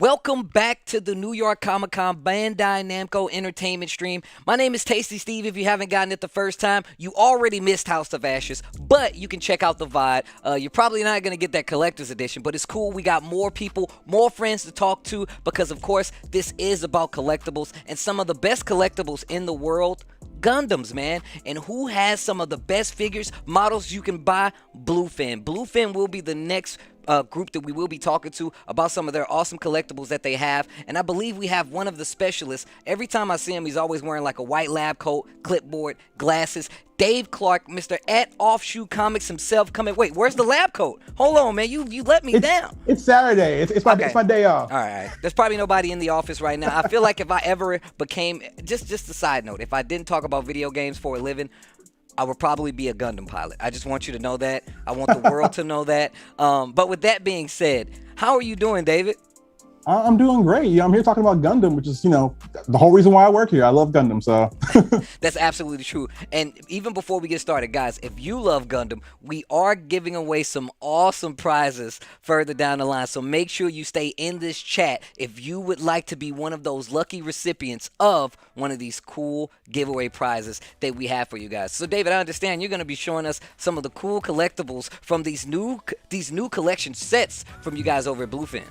Welcome back to the New York Comic Con Bandai Namco Entertainment stream. My name is Tasty Steve. If you haven't gotten it the first time, you already missed House of Ashes, but you can check out the VOD. You're probably not going to get that collector's edition, but it's cool. We got more people, more friends to talk to because, of course, this is about collectibles and some of the best collectibles in the world. Gundams, man. And who has some of the best figures, models you can buy? Bluefin. Bluefin will be the next group that we will be talking to about some of their awesome collectibles that they have. And I believe we have one of the specialists. Every time I see him, he's always wearing like a white lab coat, clipboard, glasses. Dave Clark, Mr. at Offshoot Comics himself, coming. Wait, where's the lab coat? Hold on, man. You let me down. It's Saturday. It's my day off. All right. There's probably nobody in the office right now. I feel like if I ever became, just a side note, if I didn't talk about video games for a living, I would probably be a Gundam pilot. I just want you to know that. I want the world to know that. But with that being said, how are you doing, David? I'm doing great. Yeah, I'm here talking about Gundam, which is, the whole reason why I work here. I love Gundam, so. That's absolutely true. And even before we get started, guys, if you love Gundam, we are giving away some awesome prizes further down the line. So make sure you stay in this chat if you would like to be one of those lucky recipients of one of these cool giveaway prizes that we have for you guys. So, David, I understand you're going to be showing us some of the cool collectibles from these new collection sets from you guys over at Bluefin.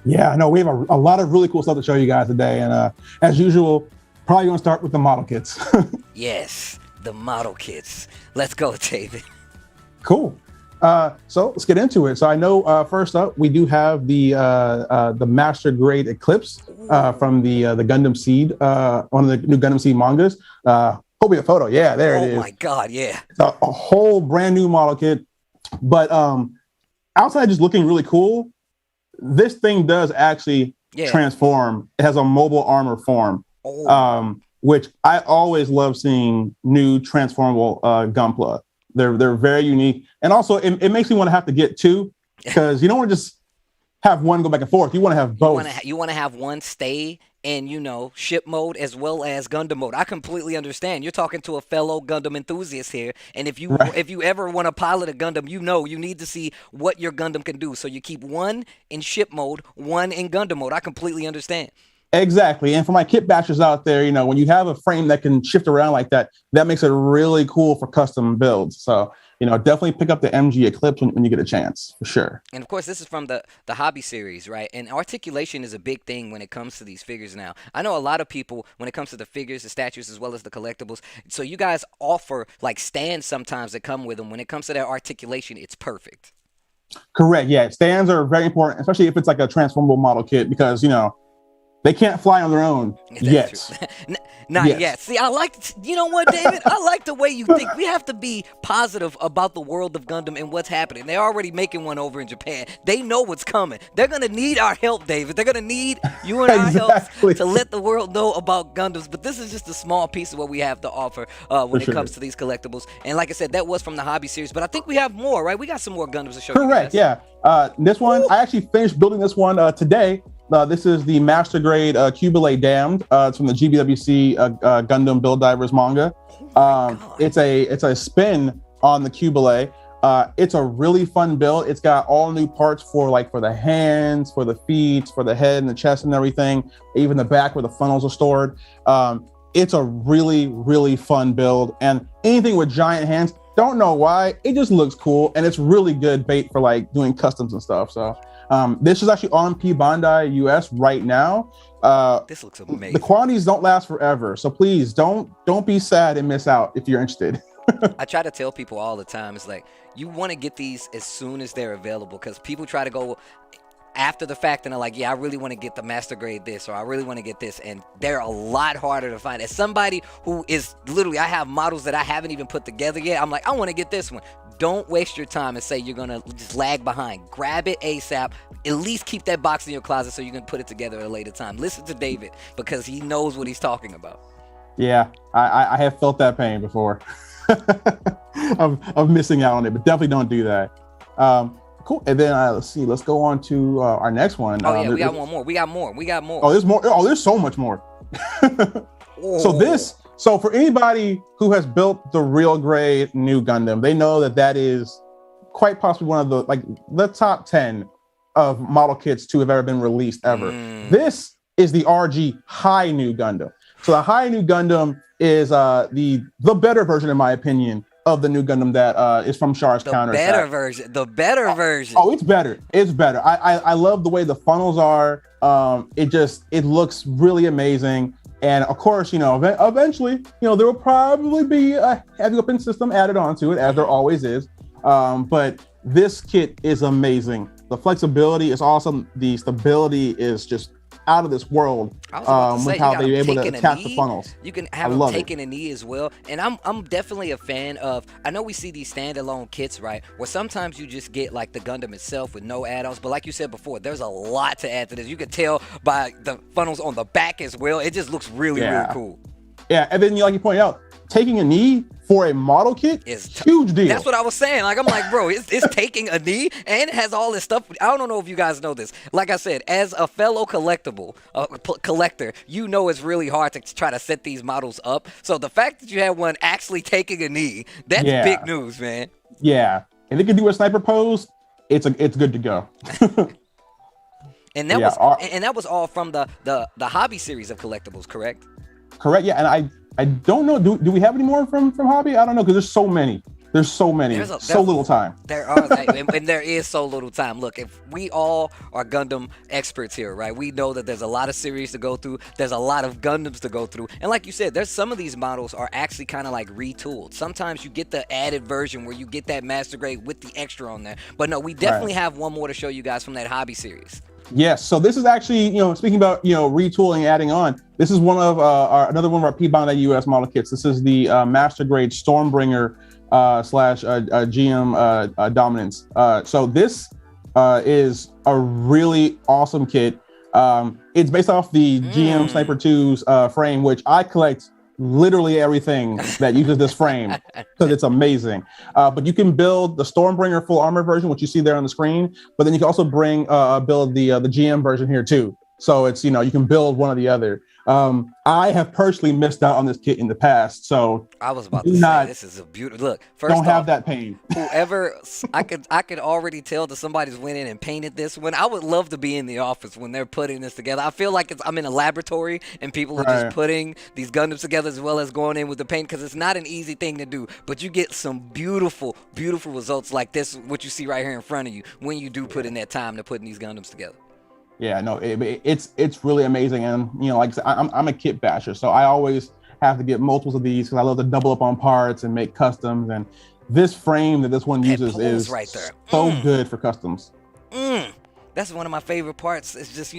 Yeah, no, we have a lot of really cool stuff to show you guys today. And as usual, probably going to start with the model kits. Yes, the model kits. Let's go, David. Cool. So let's get into it. So I know first up, we do have the Master Grade Eclipse from the Gundam Seed, one of the new Gundam Seed mangas. Hope we have a photo. Yeah, there it is. Oh my God, yeah. It's a whole brand new model kit. But outside just looking really cool, this thing does actually transform. It has a mobile armor form, which I always love seeing new transformable Gunpla. They're very unique. And also, it makes me want to have to get two, because you don't want to just have one go back and forth. You want to have both. You want to have one stay in, ship mode as well as Gundam mode. I completely understand. You're talking to a fellow Gundam enthusiast here, and if you ever want to pilot a Gundam, you need to see what your Gundam can do. So you keep one in ship mode, one in Gundam mode. I completely understand. Exactly. And for my kit bashers out there, when you have a frame that can shift around like that, that makes it really cool for custom builds. So, definitely pick up the MG Eclipse when you get a chance, for sure. And of course, this is from the hobby series, right? And articulation is a big thing when it comes to these figures now. I know a lot of people, when it comes to the figures, the statues, as well as the collectibles, so you guys offer like stands sometimes that come with them. When it comes to their articulation, it's perfect. Correct. Yeah. Stands are very important, especially if it's like a transformable model kit, because, they can't fly on their own yet. Not yet. See, you know what, David? I like the way you think. We have to be positive about the world of Gundam and what's happening. They're already making one over in Japan. They know what's coming. They're going to need our help, David. They're going to need you and our help to let the world know about Gundams. But this is just a small piece of what we have to offer when it comes to these collectibles. And like I said, that was from the hobby series. But I think we have more, right? We got some more Gundams to show you guys. Correct, yeah. This one, I actually finished building this one today. This is the Master Grade Cubile Damned. It's from the GBWC Gundam Build Divers manga. It's a spin on the Cubile. It's a really fun build. It's got all new parts for the hands, for the feet, for the head and the chest and everything, even the back where the funnels are stored. It's a really, really fun build. And anything with giant hands, don't know why, it just looks cool. And it's really good bait for doing customs and stuff. So this is actually on P Bandai US right now. This looks amazing. The quantities don't last forever, so please don't be sad and miss out if you're interested. I try to tell people all the time, it's like, you want to get these as soon as they're available, because people try to go after the fact and they're like, yeah, I really want to get the Master Grade this, or I really want to get this, and they're a lot harder to find. As somebody who is literally, I have models that I haven't even put together yet, I'm like, I want to get this one. Don't waste your time and say you're going to just lag behind. Grab it ASAP. At least keep that box in your closet so you can put it together at a later time. Listen to David, because he knows what he's talking about. Yeah, I have felt that pain before of missing out on it, but definitely don't do that. Cool. And then let's see. Let's go on to our next one. Oh yeah, we got one more. We got more. Oh, there's more. Oh, there's so much more. So for anybody who has built the real grade new Gundam, they know that is quite possibly one of the top 10 of model kits to have ever been released ever. This is the RG High New Gundam. So the High New Gundam is the better version, in my opinion, of the new Gundam that is from Char's Counter. The better version. Oh, it's better. It's better. I love the way the funnels are. It looks really amazing. And of course, eventually, there will probably be a heavy weapon system added onto it, as there always is. But this kit is amazing. The flexibility is awesome. The stability is just out of this world. With how they're able to attach the funnels. You can have them taking a knee as well. And I'm definitely a fan of, I know we see these standalone kits, right, where sometimes you just get like the Gundam itself with no add-ons, but like you said before, there's a lot to add to this. You can tell by the funnels on the back as well. It just looks really cool. Yeah, and then like you pointed out, taking a knee for a model kit is huge deal. That's what I was saying. Like, I'm like, bro, it's taking a knee and it has all this stuff. I don't know if you guys know this. Like I said, as a fellow collector, you know it's really hard to try to set these models up. So the fact that you have one actually taking a knee, that's big news, man. Yeah, if it can do a sniper pose, it's good to go. And that was all from the hobby series of collectibles, correct? Correct. Yeah, and I don't know. Do we have any more from Hobby? I don't know, because there's so many. So little time. There are, and there is so little time. Look, if we all are Gundam experts here, right? We know that there's a lot of series to go through. There's a lot of Gundams to go through. And like you said, there's some of these models are actually kind of like retooled. Sometimes you get the added version where you get that master grade with the extra on there. But no, we definitely have one more to show you guys from that Hobby series. Yes, so this is actually, speaking about, retooling, adding on, this is one of another one of our P-Bandai US model kits. This is the Master Grade Stormbringer / GM Dominance. So this is a really awesome kit. It's based off the GM Sniper 2's frame, which I collect literally everything that uses this frame because it's amazing. But you can build the Stormbringer full armor version, which you see there on the screen, but then you can also build the GM version here too. So it's, you can build one or the other. I have personally missed out on this kit in the past, so I was about to say, this is a beautiful look. First don't have that pain. Whoever, I could already tell that somebody's went in and painted this one. I would love to be in the office when they're putting this together. I feel like I'm in a laboratory and people are just putting these Gundams together as well as going in with the paint, because it's not an easy thing to do. But you get some beautiful, beautiful results like this, what you see right here in front of you, when you do put in that time to putting these Gundams together. Yeah, no, it's really amazing, and like I said, I'm a kit basher, so I always have to get multiples of these because I love to double up on parts and make customs. And this frame that this one uses is right there. So good for customs. That's one of my favorite parts. It's just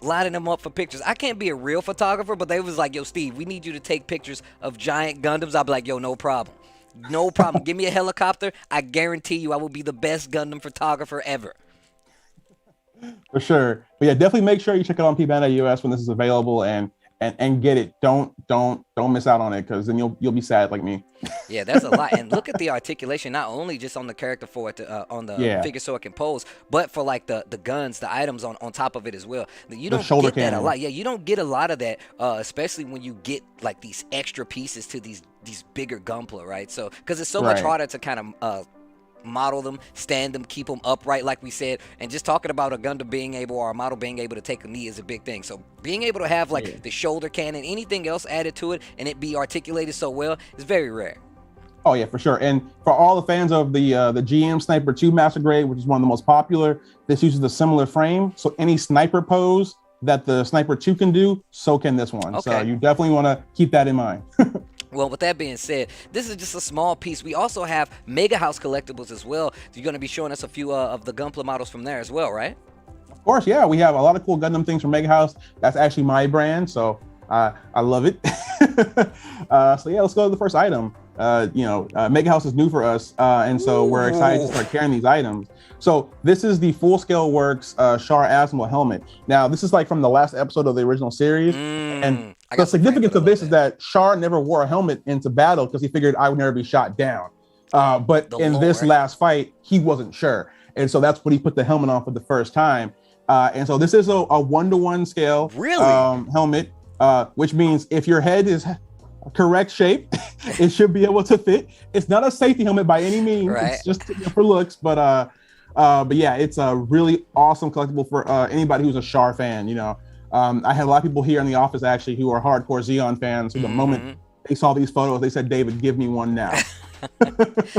lining them up for pictures. I can't be a real photographer, but they was like, yo, Steve, we need you to take pictures of giant Gundams. I'll be like, yo, no problem. No problem. Give me a helicopter. I guarantee you I will be the best Gundam photographer ever. For sure. But yeah, definitely make sure you check it out on P-Bandai US when this is available and get it. Don't miss out on it, because then you'll be sad like me. Yeah, that's a lot. And look at the articulation, not only just on the character for it on the figure so it can pose, but for like the guns, the items on top of it as well. You don't get that a lot. Yeah, you don't get a lot of that, especially when you get like these extra pieces to these bigger Gunpla, right? So because it's so much harder to kind of model them, stand them, keep them upright, like we said. And just talking about a Gundam being able, or a model being able to take a knee, is a big thing. So being able to have like the shoulder cannon, anything else added to it, and it be articulated so well is very rare. Oh yeah, for sure. And for all the fans of the GM Sniper 2 Master Grade, which is one of the most popular, this uses a similar frame. So any sniper pose that the Sniper 2 can do, so can this one. Okay. So you definitely want to keep that in mind. Well, with that being said, this is just a small piece. We also have Mega House collectibles as well. You're going to be showing us a few of the Gunpla models from there as well, right? Of course, yeah. We have a lot of cool Gundam things from Mega House. That's actually my brand, so I love it. So yeah, let's go to the first item. Mega House is new for us, and so we're excited to start carrying these items. So this is the Full Scale Works Char Azimuth helmet. Now, this is like from the last episode of the original series, and the significance of this is that Char never wore a helmet into battle because he figured I would never be shot down. But in this last fight, he wasn't sure, and so that's what he put the helmet on for the first time. And so this is a 1-to-1 scale helmet, which means if your head is correct shape, it should be able to fit. It's not a safety helmet by any means. It's just for looks, but But yeah, it's a really awesome collectible for anybody who's a Char fan. You know, I had a lot of people here in the office actually who are hardcore Xeon fans. Who the moment they saw these photos, they said, "David, give me one now."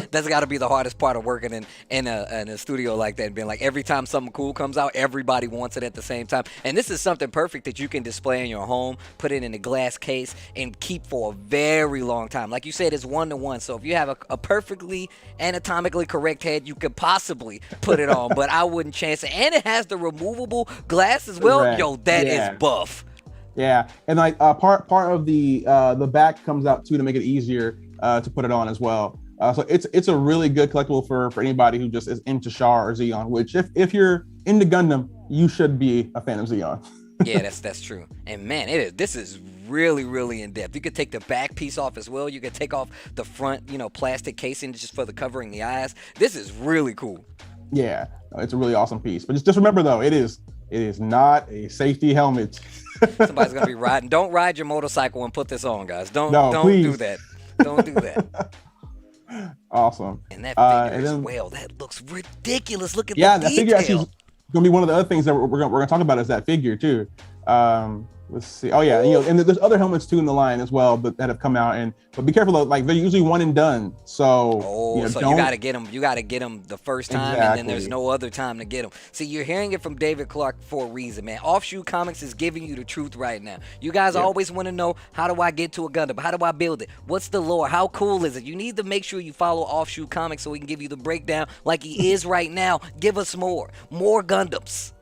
That's got to be the hardest part of working in a studio like that and being like, every time something cool comes out, everybody wants it at the same time. And this is something perfect that you can display in your home, put it in a glass case, and keep for a very long time. Like you said, it's 1-to-1. So if you have a perfectly anatomically correct head, you could possibly put it on, but I wouldn't chance it. And it has the removable glass as well. Correct. Yo, that is buff. Yeah, and like part of the back comes out too to make it easier to put it on as well. So it's a really good collectible for anybody who just is into Char or Xeon. Which if you're into Gundam, you should be a fan of Xeon. Yeah, that's true. And man, this is really, really in depth. You could take the back piece off as well. You could take off the front, plastic casing just for the covering the eyes. This is really cool. Yeah, it's a really awesome piece. But just remember though, it is not a safety helmet. Somebody's gonna be riding. Don't ride your motorcycle and put this on, guys. Don't please. do that. Don't do that. Awesome. And that figure as well. That looks ridiculous. Look at the that detail. figure actually is gonna be one of the other things that we're gonna talk about is that figure too. Let's see. Oh yeah, and there's other helmets too in the line as well, but that have come out. But be careful though, like they're usually one and done. So you gotta get them. You gotta get them the first time, and then there's no other time to get them. See, you're hearing it from David Clark for a reason, man. Offshoot Comics is giving you the truth right now. You guys always want to know, how do I get to a Gundam? How do I build it? What's the lore? How cool is it? You need to make sure you follow Offshoot Comics so we can give you the breakdown like he is right now. Give us more Gundams.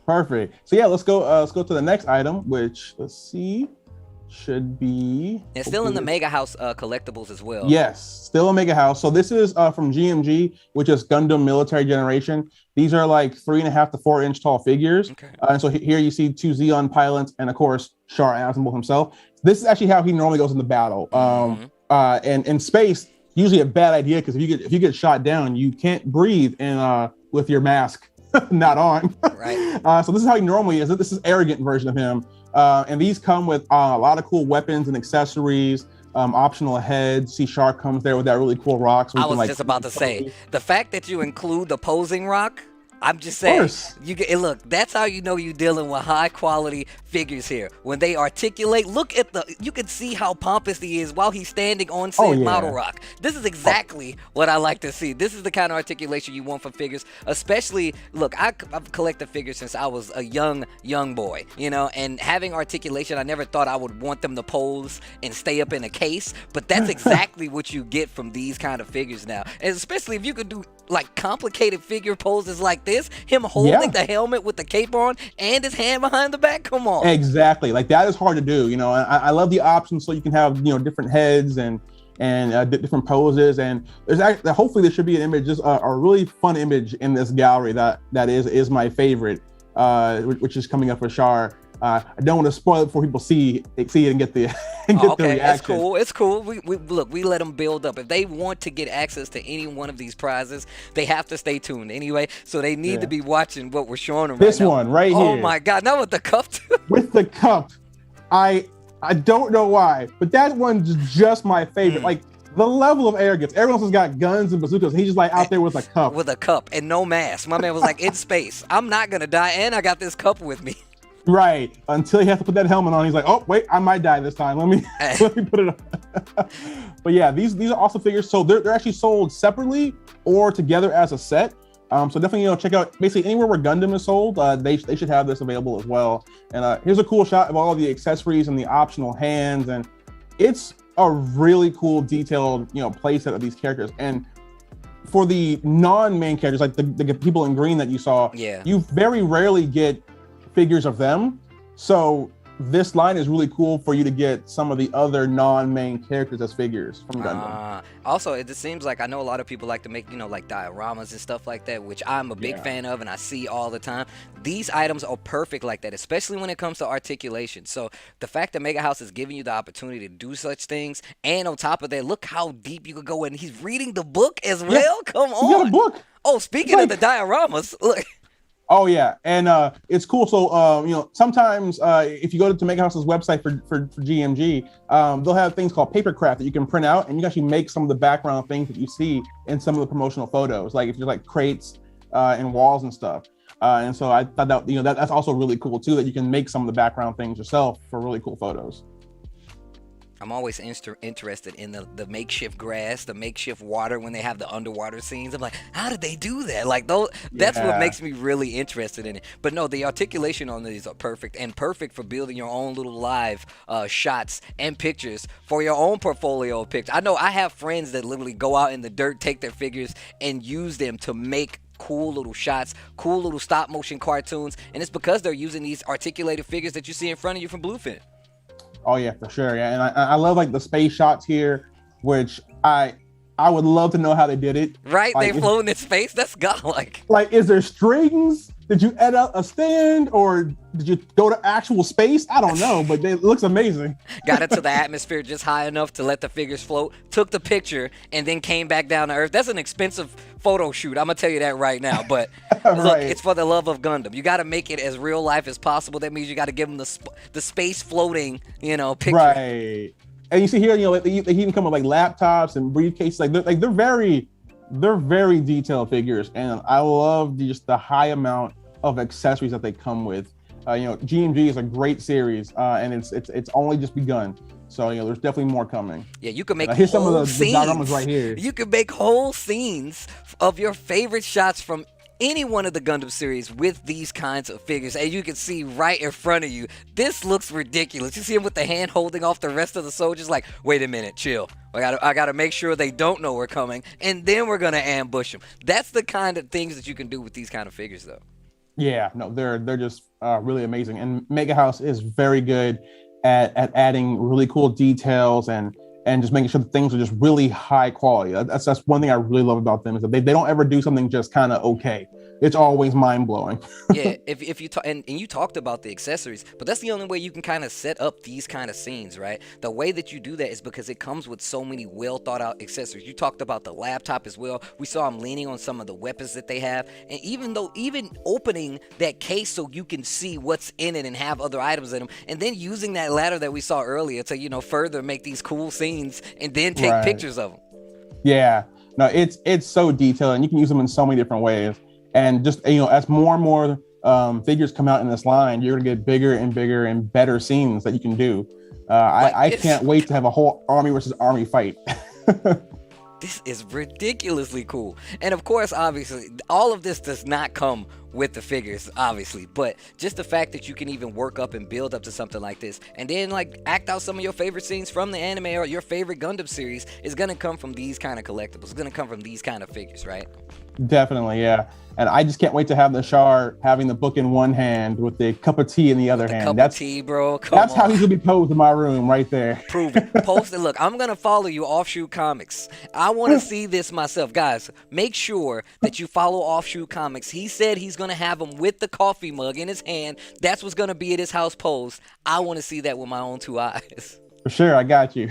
Perfect. So yeah, let's go to the next item, which let's see, should be. It's still in the Mega House collectibles as well. Yes, still a Mega House. So this is from GMG, which is Gundam Military Generation. These are like 3.5 to 4 inch tall figures. Okay. And so here you see 2 Xeon pilots and of course Char Asimov himself. This is actually how he normally goes into battle. And in space, usually a bad idea because if you get shot down, you can't breathe with your mask not on. Right. So this is how he normally is. This is arrogant version of him. And these come with a lot of cool weapons and accessories, optional heads. See, Char comes there with that really cool rock. So I was just about to say, the fact that you include the posing rock, I'm just saying, look, that's how you know you're dealing with high quality figures here. When they articulate, you can see how pompous he is while he's standing on said model rock. This is exactly what I like to see. This is the kind of articulation you want for figures, especially, look, I've collected figures since I was a young boy, and having articulation, I never thought I would want them to pose and stay up in a case, but that's exactly what you get from these kind of figures now. And especially if you could do like complicated figure poses like this, him holding the helmet with the cape on and his hand behind the back. Come on. Exactly. Like that is hard to do. I love the options so you can have different heads and different poses. And there's actually, hopefully there should be an image, just a really fun image in this gallery that is my favorite, which is coming up for Char. I don't want to spoil it before people see it and get the the reaction. It's cool. We let them build up. If they want to get access to any one of these prizes, they have to stay tuned anyway. So they need to be watching what we're showing them. This right now. one right here. Oh my God! Now with the cup too. With the cup, I don't know why, but that one's just my favorite. Like the level of arrogance. Everyone else has got guns and bazookas. He's just like out there with a cup. With a cup and no mask. My man was like, in space, I'm not gonna die, and I got this cup with me. Right, until he has to put that helmet on. He's like, oh wait, I might die this time. Let me put it on. But yeah, these are awesome figures. So they're actually sold separately or together as a set. So definitely check out basically anywhere where Gundam is sold. They should have this available as well. And here's a cool shot of all of the accessories and the optional hands, and it's a really cool detailed playset of these characters. And for the non-main characters, like the people in green that you saw, you very rarely get figures of them. So this line is really cool for you to get some of the other non-main characters as figures from Gundam. Also, it just seems like I know a lot of people like to make, like dioramas and stuff like that, which I'm a big fan of and I see all the time. These items are perfect like that, especially when it comes to articulation. So the fact that Mega House is giving you the opportunity to do such things, and on top of that, look how deep you could go, and he's reading the book as well. Come on. He got a book. Oh, speaking of the dioramas, look. Oh yeah, and it's cool. So sometimes if you go to Mega House's website for GMG, they'll have things called papercraft that you can print out, and you can actually make some of the background things that you see in some of the promotional photos. Like if you're like crates in walls and stuff. And so I thought that, that's also really cool too, that you can make some of the background things yourself for really cool photos. I'm always interested in the makeshift grass, the makeshift water when they have the underwater scenes. I'm like, how did they do that? Like, that's what makes me really interested in it. But no, the articulation on these are perfect, and perfect for building your own little live shots and pictures for your own portfolio of pictures. I know I have friends that literally go out in the dirt, take their figures, and use them to make cool little shots, cool little stop motion cartoons, and it's because they're using these articulated figures that you see in front of you from Bluefin. Oh yeah, for sure. Yeah, and I love like the space shots here, which I would love to know how they did it. Right, like, they floating in space. That's godlike. Like, is there strings? Did you edit out a stand, or did you go to actual space? I don't know, but it looks amazing. Got into the atmosphere just high enough to let the figures float, took the picture, and then came back down to Earth. That's an expensive photo shoot. I'm going to tell you that right now. But look, it's for the love of Gundam. You got to make it as real life as possible. That means you got to give them the space floating, picture. Right. And you see here, they even come with like laptops and briefcases. They're very detailed figures, and I love just the high amount of accessories that they come with. GMG is a great series, and it's only just begun. So there's definitely more coming. Yeah, you can make here's whole some of the scenes dioramas right here. You can make whole scenes of your favorite shots from any one of the Gundam series with these kinds of figures, and you can see right in front of you. This looks ridiculous. You see him with the hand holding off the rest of the soldiers. Like, wait a minute, chill. I gotta make sure they don't know we're coming, and then we're gonna ambush them. That's the kind of things that you can do with these kind of figures, though. Yeah, no, they're just really amazing, and Mega House is very good at adding really cool details and just making sure that things are just really high quality. That's one thing I really love about them, is that they don't ever do something just kind of okay. It's always mind blowing. Yeah, if you talk, and you talked about the accessories, but that's the only way you can kind of set up these kind of scenes, right? The way that you do that is because it comes with so many well thought out accessories. You talked about the laptop as well. We saw him leaning on some of the weapons that they have, and even opening that case so you can see what's in it and have other items in them, and then using that ladder that we saw earlier to further make these cool scenes and then take pictures of them. Yeah, no, it's so detailed, and you can use them in so many different ways. And just, as more and more figures come out in this line, you're gonna get bigger and bigger and better scenes that you can do. I can't wait to have a whole army versus army fight. This is ridiculously cool. And of course, obviously, all of this does not come with the figures, obviously, but just the fact that you can even work up and build up to something like this, and then act out some of your favorite scenes from the anime or your favorite Gundam series, is gonna come from these kind of collectibles. It's gonna come from these kind of figures, right? Definitely, yeah. And I just can't wait to have the Char having the book in one hand with the cup of tea in the other hand. That's tea, bro. That's how he's gonna be posed in my room right there. Prove it. Post it. Look, I'm gonna follow you, Offshoot Comics. I want to see this myself, guys. Make sure that you follow Offshoot Comics. He said he's gonna have him with the coffee mug in his hand. That's what's gonna be at his house post. I want to see that with my own two eyes. For sure, I got you.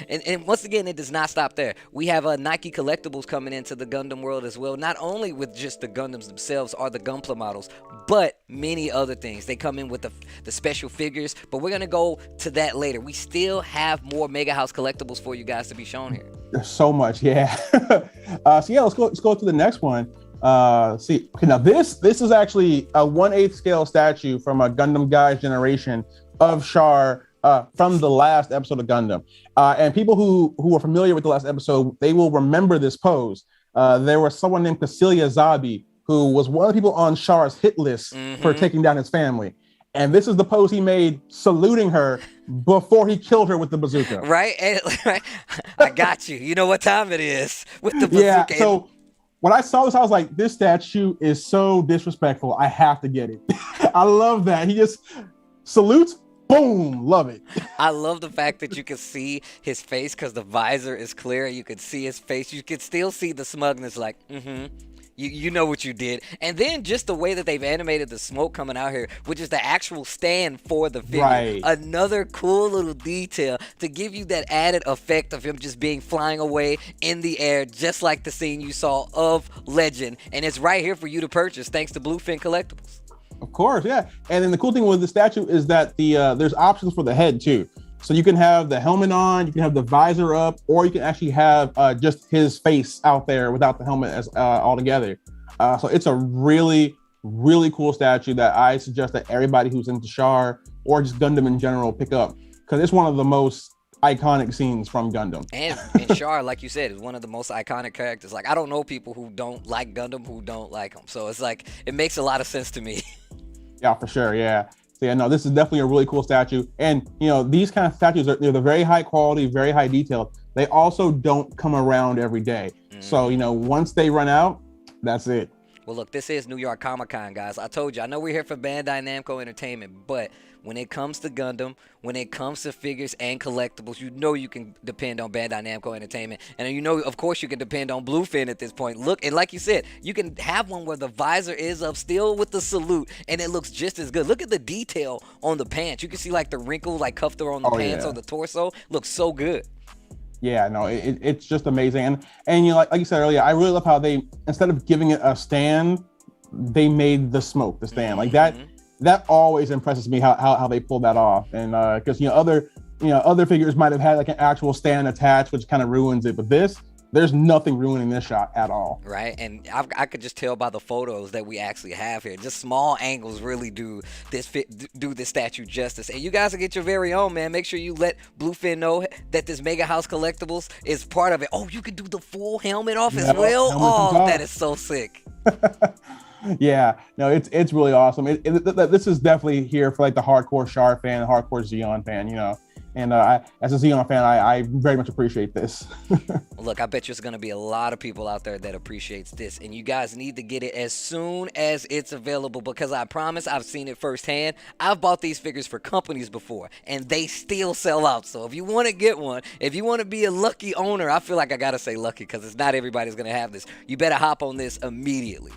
and once again, it does not stop there. We have Nike collectibles coming into the Gundam world as well, not only with just the Gundams themselves or the Gunpla models, but many other things. They come in with the special figures, but we're going to go to that later. We still have more Mega House collectibles for you guys to be shown here. There's so much, yeah. So yeah, let's go to the next one. Okay, now this is actually a 1/8 scale statue from a Gundam Guys generation of Char, from the last episode of Gundam. And people who are familiar with the last episode, they will remember this pose. There was someone named Cecilia Zabi, who was one of the people on Char's hit list for taking down his family. And this is the pose he made saluting her before he killed her with the bazooka. Right? I got you. You know what time it is with the bazooka. Yeah, so when I saw this, I was like, this statue is so disrespectful. I have to get it. I love that. He just salutes. Boom, love it. I love the fact that you can see his face because the visor is clear. You can see his face. You can still see the smugness, like, you know what you did. And then just the way that they've animated the smoke coming out here, which is the actual stand for the figure. Right. Another cool little detail to give you that added effect of him just being flying away in the air, just like the scene you saw of Legend. And it's right here for you to purchase thanks to Bluefin Collectibles. Of course, yeah. And then the cool thing with the statue is that there's options for the head too. So you can have the helmet on, you can have the visor up, or you can actually have just his face out there without the helmet as altogether. So it's a really, really cool statue that I suggest that everybody who's into Char or just Gundam in general pick up, because it's one of the most iconic scenes from Gundam. And Char, like you said, is one of the most iconic characters. Like, I don't know people who don't like Gundam who don't like him. So it's like, it makes a lot of sense to me. Yeah, for sure. Yeah. So yeah, no, this is definitely a really cool statue. And, you know, these kind of statues they're very high quality, very high detail. They also don't come around every day. So, you know, once they run out, that's it. Well, look, this is New York Comic-Con, guys. I told you, I know we're here for Bandai Namco Entertainment, but when it comes to Gundam, when it comes to figures and collectibles, you know you can depend on Bandai Namco Entertainment. And you know, of course, you can depend on Bluefin at this point. Look, and like you said, you can have one where the visor is up still with the salute, and it looks just as good. Look at the detail on the pants. You can see, like, the wrinkle, like, Kufter on the pants on the torso. Looks so good. Yeah, no, it's just amazing. And you know, like you said earlier, I really love how they, instead of giving it a stand, they made the smoke the stand. Like that always impresses me how they pulled that off. And because other figures might have had like an actual stand attached, which kind of ruins it. But there's nothing ruining this shot at all. Right, and I could just tell by the photos that we actually have here. Just small angles really do this statue justice. And you guys will get your very own, man. Make sure you let Bluefin know that this Mega House Collectibles is part of it. Oh, you can do the full helmet off as well? Oh, that is so sick. Yeah, no, it's really awesome. This is definitely here for like the hardcore Char fan, the hardcore Zeon fan, you know. And as a Zeon fan, I very much appreciate this. Look, I bet there's going to be a lot of people out there that appreciates this. And you guys need to get it as soon as it's available, because I promise I've seen it firsthand. I've bought these figures for companies before, and they still sell out. So if you want to get one, if you want to be a lucky owner, I feel like I got to say lucky, because it's not everybody's going to have this. You better hop on this immediately.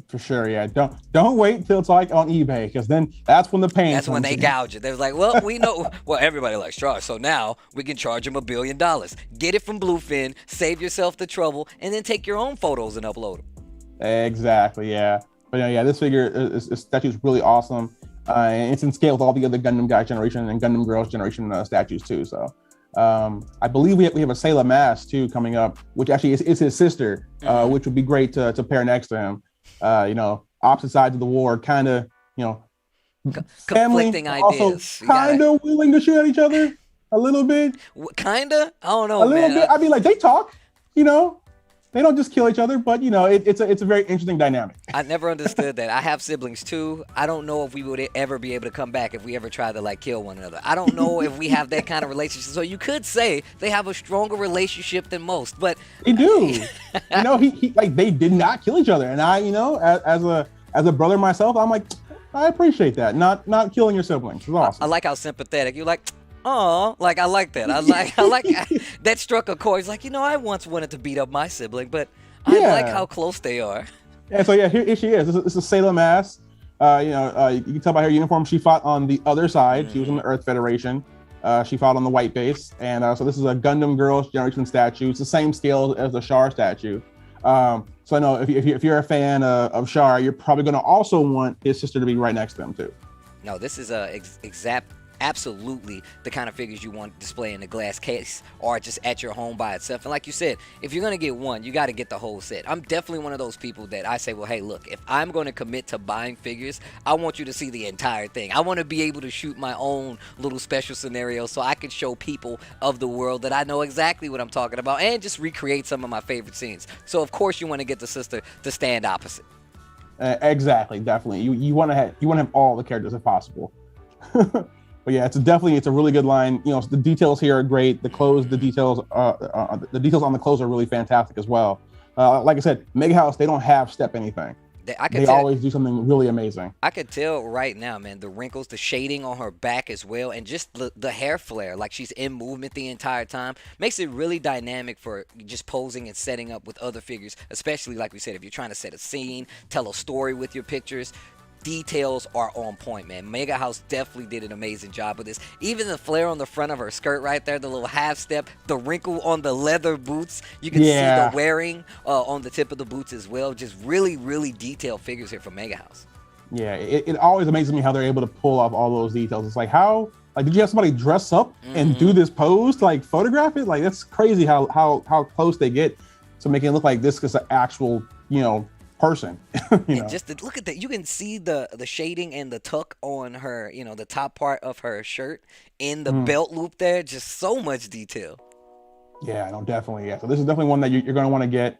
For sure, yeah. Don't wait till it's like on eBay, because then that's when the pain. That's when they gouge it. They're like, well, we know. Well, everybody likes Char, so now we can charge them $1 billion. Get it from Bluefin, save yourself the trouble, and then take your own photos and upload them. Exactly, yeah. But yeah, this figure, this statue is really awesome. And it's in scale with all the other Gundam Guy generation and Gundam Girls generation statues too. So I believe we have a Sailor Mass too coming up, which actually is his sister, which would be great to pair next to him. You know, opposite sides of the war, kind of, you know, conflicting ideas. Kind of willing to shoot at each other a little bit. Kinda? I don't know, a little bit. I mean, like, they talk, you know, they don't just kill each other, but you know, it's a very interesting dynamic. I never understood that. I have siblings too. I don't know if we would ever be able to come back if we ever tried to like kill one another. I don't know if we have that kind of relationship. So you could say they have a stronger relationship than most, but they do. You know, he like, they did not kill each other, and I, you know, as a brother myself, I'm like, I appreciate that. Not killing your siblings. It's awesome. I like how sympathetic you're. Like, oh, like I like that. I like that struck a chord. It's like, you know, I once wanted to beat up my sibling, but I like how close they are. Yeah, so yeah, here she is. This is Sailor Mass. You know, you can tell by her uniform she fought on the other side. She was in the Earth Federation. She fought on the white base, and so this is a Gundam Girls Generation statue. It's the same scale as the Char statue. So I know if you're a fan of Char, you're probably going to also want his sister to be right next to him too. No, this is absolutely the kind of figures you want to display in a glass case or just at your home by itself. And like you said, if you're going to get one, you got to get the whole set. I'm definitely one of those people that I say, well, hey, look, if I'm going to commit to buying figures, I want you to see the entire thing. I want to be able to shoot my own little special scenario so I can show people of the world that I know exactly what I'm talking about and just recreate some of my favorite scenes. So of course you want to get the sister to stand opposite. Exactly, definitely. You want to have all the characters if possible. But yeah, it's a really good line. You know, the details here are great. The details on the clothes are really fantastic as well. Like I said, Mega House, they don't half step anything. They always do something really amazing. I could tell right now, man, the wrinkles, the shading on her back as well, and just the hair flare, like she's in movement the entire time, makes it really dynamic for just posing and setting up with other figures, especially, like we said, if you're trying to set a scene, tell a story with your pictures. Details are on point, man. Mega House definitely did an amazing job with this. Even the flare on the front of her skirt right there, the little half step, the wrinkle on the leather boots. You can see the wearing on the tip of the boots as well. Just really, really detailed figures here from Mega House. Yeah, it always amazes me how they're able to pull off all those details. It's like, how, like, did you have somebody dress up and do this pose to like photograph it? Like, that's crazy how close they get to making it look like this is an actual, you know, person. And just look at that. You can see the shading and the tuck on her, the top part of her shirt in the belt loop there. Just so much detail. Yeah, no, definitely. Yeah. So this is definitely one that you're going to want to get.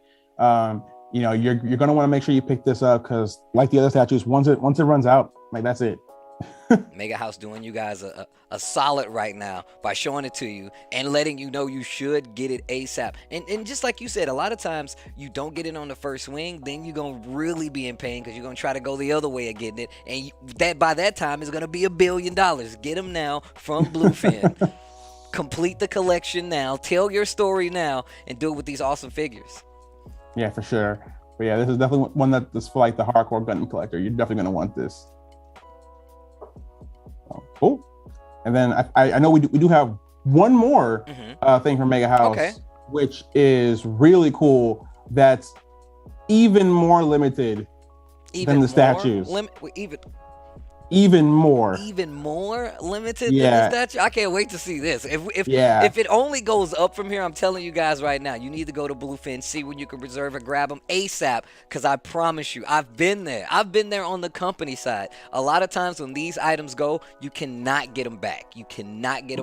You're going to want to make sure you pick this up because, like the other statues, once it runs out, like that's it. Mega House doing you guys a solid right now by showing it to you and letting you know you should get it ASAP. And just like you said, a lot of times you don't get it on the first swing, then you're going to really be in pain because you're going to try to go the other way of getting it. And that by that time is going to be $1 billion. Get them now from Bluefin. Complete the collection now. Tell your story now and do it with these awesome figures. Yeah, for sure. But yeah, this is definitely one that's for like the hardcore Gundam collector. You're definitely going to want this. Cool. And then I know we do have one more thing from Mega House, which is really cool. That's even more limited than the statues. Even more limited than the statue. I can't wait to see this. If it only goes up from here, I'm telling you guys right now, you need to go to Bluefin, see when you can reserve and grab them ASAP, because I promise you, I've been there on the company side. A lot of times when these items go, you cannot get them back.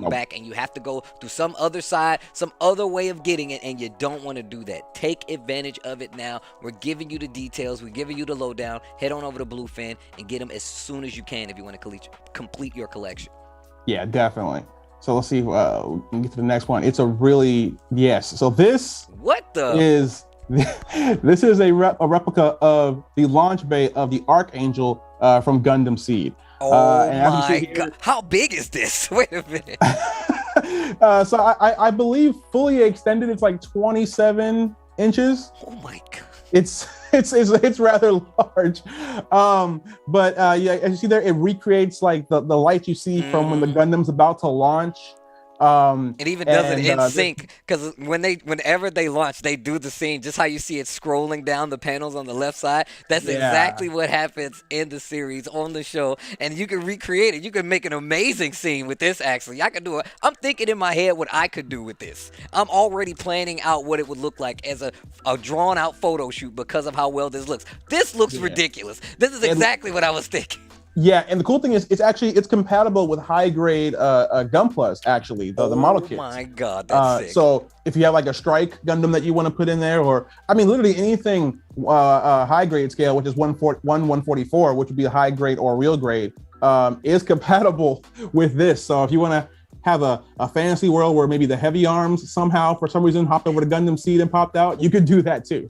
Back, and you have to go through some other side, some other way of getting it, and you don't want to do that. Take advantage of it now. We're giving you the details, we're giving you the lowdown. Head on over to Bluefin and get them as soon as you can if you want to complete your collection. Yeah, definitely. So let's see. We can get to the next one. It's a really So this is a replica of the launch bay of the Archangel from Gundam Seed. Oh my god! How big is this? Wait a minute. So I believe fully extended, it's like 27 inches. Oh my god! It's rather large, but as you see there, it recreates like the light you see from when the Gundam's about to launch. It even does it in sync, because whenever they launch, they do the scene just how you see it scrolling down the panels on the left side. That's exactly what happens in the series on the show, and you can recreate it. You can make an amazing scene with this. Actually, I can do it. I'm thinking in my head what I could do with this. I'm already planning out what it would look like as a drawn out photo shoot because of how well this looks. This looks ridiculous. This is exactly what I was thinking. Yeah, and the cool thing is it's compatible with high grade Gunplas, actually, the model kits. Oh my god, that's sick. So if you have like a Strike Gundam that you want to put in there, or I mean literally anything high grade scale, which is 144, which would be a high grade or real grade, is compatible with this. So if you want to have a fantasy world where maybe the heavy arms somehow for some reason hopped over to Gundam Seed and popped out, you could do that too.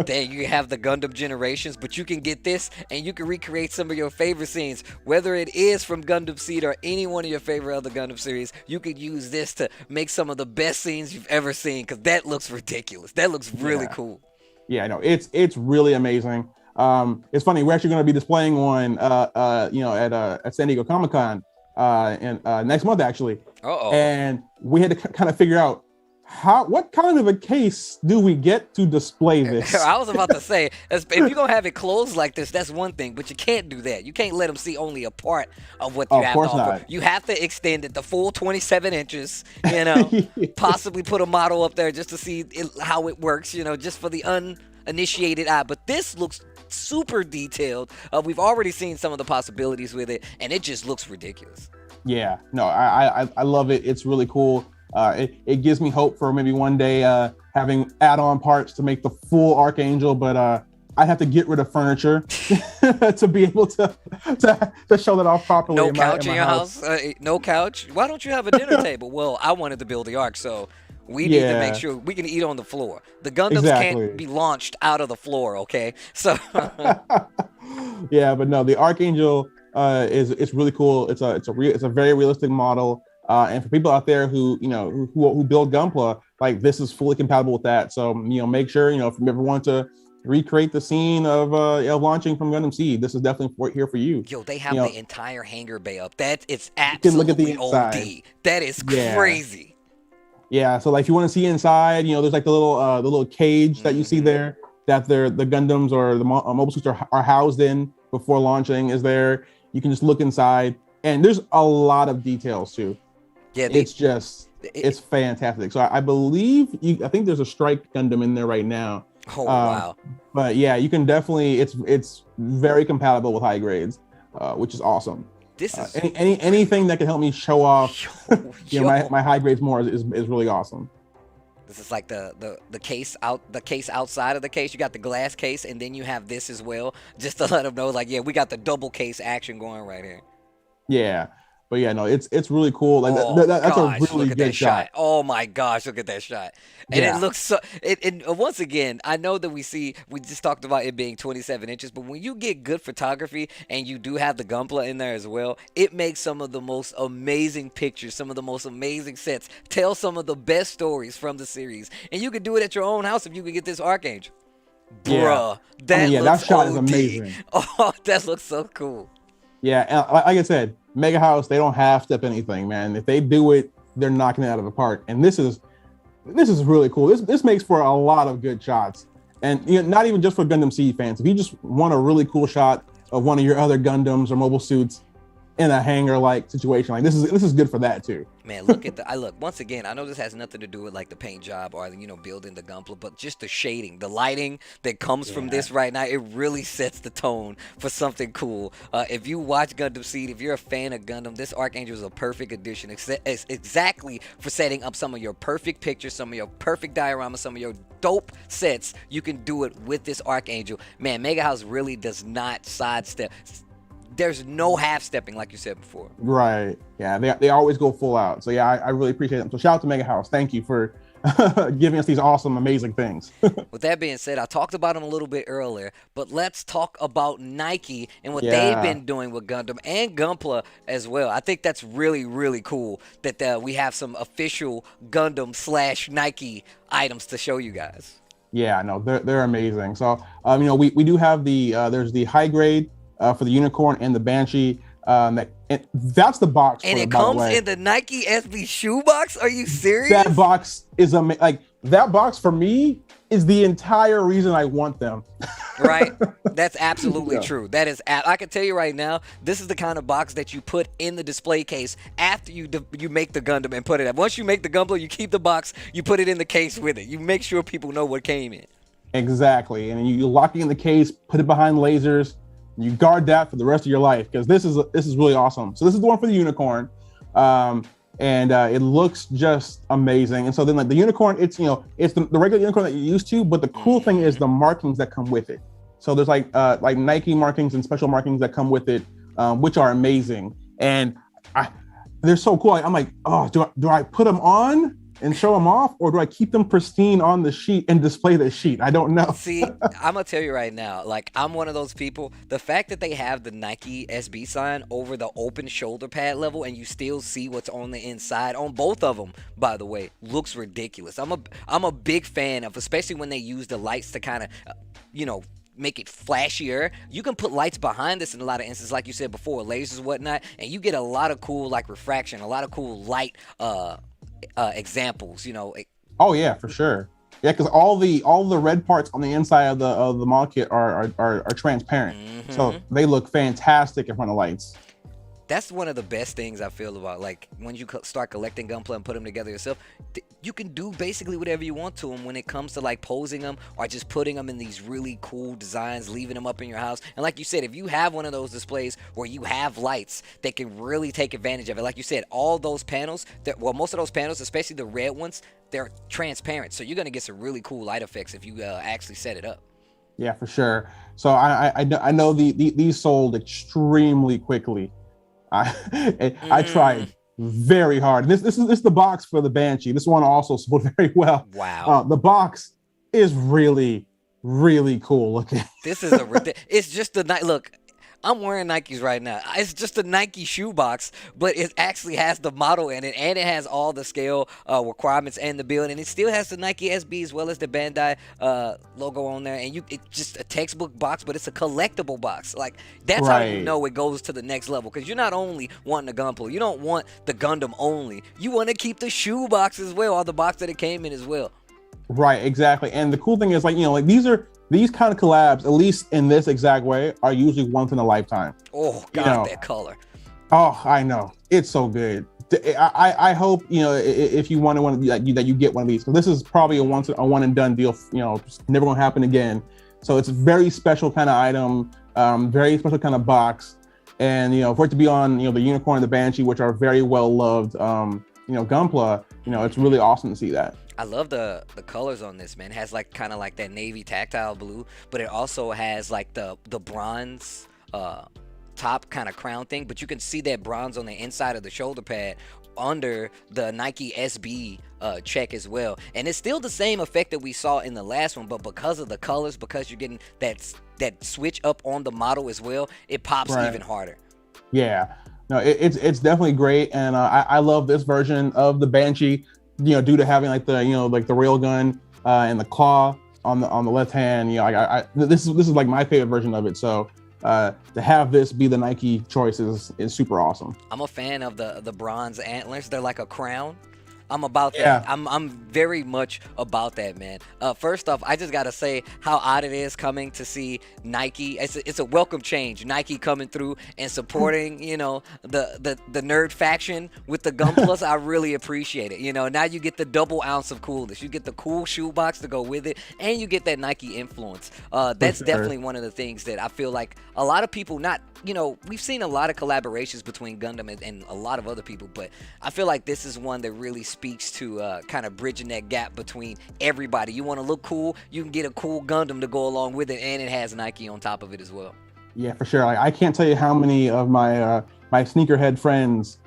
Then you have the Gundam Generations, but you can get this and you can recreate some of your favorite scenes, whether it is from Gundam Seed or any one of your favorite other Gundam series. You could use this to make some of the best scenes you've ever seen, because that looks ridiculous. That looks really cool. Yeah, I know, it's really amazing. It's funny, we're actually going to be displaying one at San Diego Comic-Con next month actually. And we had to kind of figure out what kind of a case do we get to display this. I was about to say, if you're gonna have it closed like this, that's one thing, but you can't do that. You can't let them see only a part of what you have to offer. Not. You have to extend it the full 27 inches, possibly put a model up there just to see how it works, just for the uninitiated eye. But this looks super detailed. We've already seen some of the possibilities with it, and it just looks ridiculous. Yeah, no, I love it. It's really cool. It gives me hope for maybe one day having add-on parts to make the full Archangel, but I'd have to get rid of furniture to be able to show that off properly. No couch in your house? No couch? Why don't you have a dinner table? Well, I wanted to build the Ark, so we need to make sure we can eat on the floor. The Gundams can't be launched out of the floor, okay? So yeah, but no, the Archangel it's really cool. It's a very realistic model, and for people out there who build Gunpla, like this is fully compatible with that. So make sure if you ever want to recreate the scene of launching from Gundam Seed, this is definitely here for you. Yo, they have the entire hangar bay up. It's absolutely OD. That is crazy. Yeah, so like if you want to see inside, there's like the little cage that you see there that the Gundams or the mobile suits are housed in before launching is there. You can just look inside, and there's a lot of details too. Yeah, it's fantastic. So I believe I think there's a Strike Gundam in there right now. Oh, wow. But yeah, you can definitely, it's very compatible with high grades, which is awesome. This is anything that can help me show off my high grades more is really awesome. This is like the case outside of the case. You got the glass case, and then you have this as well, just to let them know, like, yeah, we got the double case action going right here. Yeah, but yeah, no, it's really cool. Like that's a really good shot. Oh my gosh, look at that shot! And it looks so. Once again, I know that we just talked about it being 27 inches, but when you get good photography and you do have the Gunpla in there as well, it makes some of the most amazing pictures, some of the most amazing sets, tell some of the best stories from the series, and you can do it at your own house if you can get this Archangel. Bruh, that shot is amazing. Oh, that looks so cool. Yeah, and like I said, Mega House, they don't half step anything, man. If they do it, they're knocking it out of the park. And this is really cool. This makes for a lot of good shots. And not even just for Gundam Seed fans. If you just want a really cool shot of one of your other Gundams or mobile suits in a hangar-like situation, like this is good for that too. Man, look at look, once again, I know this has nothing to do with like the paint job or building the Gunpla, but just the shading, the lighting that comes from this right now, it really sets the tone for something cool. If you watch Gundam Seed, if you're a fan of Gundam, this Archangel is a perfect addition. It's exactly for setting up some of your perfect pictures, some of your perfect dioramas, some of your dope sets. You can do it with this Archangel. Man, Mega House really does not sidestep. There's no half stepping, like you said before. Right. Yeah, they always go full out. So yeah, I really appreciate them. So shout out to Mega House. Thank you for giving us these awesome, amazing things. With that being said, I talked about them a little bit earlier, but let's talk about Nike and what they've been doing with Gundam and Gunpla as well. I think that's really, really cool that we have some official Gundam / Nike items to show you guys. Yeah, no, they're amazing. So we do have there's the high grade for the Unicorn and the Banshee. That's the box. And it comes in the Nike SB shoebox? Are you serious? That box is that box for me is the entire reason I want them. Right? That's absolutely true. That is, I can tell you right now, this is the kind of box that you put in the display case after you make the Gundam and put it up. Once you make the Gunpla, you keep the box, you put it in the case with it. You make sure people know what came in. Exactly. And you lock it in the case, put it behind lasers. You guard that for the rest of your life because this is really awesome. So this is the one for the Unicorn, and it looks just amazing. And so then like the Unicorn, it's it's the regular Unicorn that you're used to, but the cool thing is the markings that come with it. So there's like Nike markings and special markings that come with it, which are amazing, and they're so cool. I'm like, oh, do I put them on and show them off, or do I keep them pristine on the sheet and display the sheet? I don't know. See, I'm gonna tell you right now, like I'm one of those people. The fact that they have the Nike SB sign over the open shoulder pad level, and you still see what's on the inside on both of them, by the way, looks ridiculous. I'm a big fan of, especially when they use the lights to kind of, make it flashier. You can put lights behind this in a lot of instances, like you said before, lasers and whatnot, and you get a lot of cool like refraction, a lot of cool light examples. Oh yeah, for sure. Yeah, because all the red parts on the inside of the model kit are transparent, so they look fantastic in front of lights. That's one of the best things I feel about, like, when you start collecting Gunpla and put them together yourself, you can do basically whatever you want to them when it comes to like posing them or just putting them in these really cool designs, leaving them up in your house. And like you said, if you have one of those displays where you have lights that can really take advantage of it, like you said, all those panels, most of those panels, especially the red ones, they're transparent. So you're going to get some really cool light effects if you actually set it up. Yeah, for sure. So I know these sold extremely quickly. I tried very hard. This is the box for the Banshee. This one also sold very well. Wow. The box is really, really cool looking. This is it's just the night. Look, I'm wearing Nikes right now. It's just a Nike shoebox, but it actually has the model in it, and it has all the scale requirements and the build, and it still has the Nike SB as well as the Bandai logo on there. And it's just a textbook box, but it's a collectible box. Like, that's how you know it goes to the next level, because you're not only wanting the Gunpla, you don't want the Gundam only. You want to keep the shoebox as well, or the box that it came in as well. Right, exactly. And the cool thing is, like, these kind of collabs, at least in this exact way, are usually once in a lifetime. Oh, God, that color. Oh, I know. It's so good. I hope if you want to that you get one of these, because this is probably a one and done deal. Never gonna happen again. So it's a very special kind of item, very special kind of box, and for it to be on the Unicorn and the Banshee, which are very well loved, Gunpla. It's really awesome to see that. I love the colors on this, man. It has kind of like that navy tactile blue, but it also has like the bronze top kind of crown thing, but you can see that bronze on the inside of the shoulder pad under the Nike SB check as well. And it's still the same effect that we saw in the last one, but because of the colors, because you're getting that switch up on the model as well, it pops even harder. Yeah, no, it's definitely great, and I love this version of the Banshee, due to having like the like the rail gun and the claw on the left hand. This is like my favorite version of it. So to have this be the Nike choice is super awesome. I'm a fan of the bronze antlers. They're like a crown. I'm about that. Yeah. I'm very much about that, man. First off, I just gotta say how odd it is coming to see Nike. It's a welcome change. Nike coming through and supporting, the nerd faction with the Gunplas. I really appreciate it. Now you get the double ounce of coolness. You get the cool shoebox to go with it, and you get that Nike influence. That's definitely one of the things that I feel like a lot of people we've seen a lot of collaborations between Gundam and a lot of other people, but I feel like this is one that really speaks to kind of bridging that gap between everybody. You want to look cool, you can get a cool Gundam to go along with it, and it has Nike on top of it as well. Yeah, for sure. I can't tell you how many of my my sneakerhead friends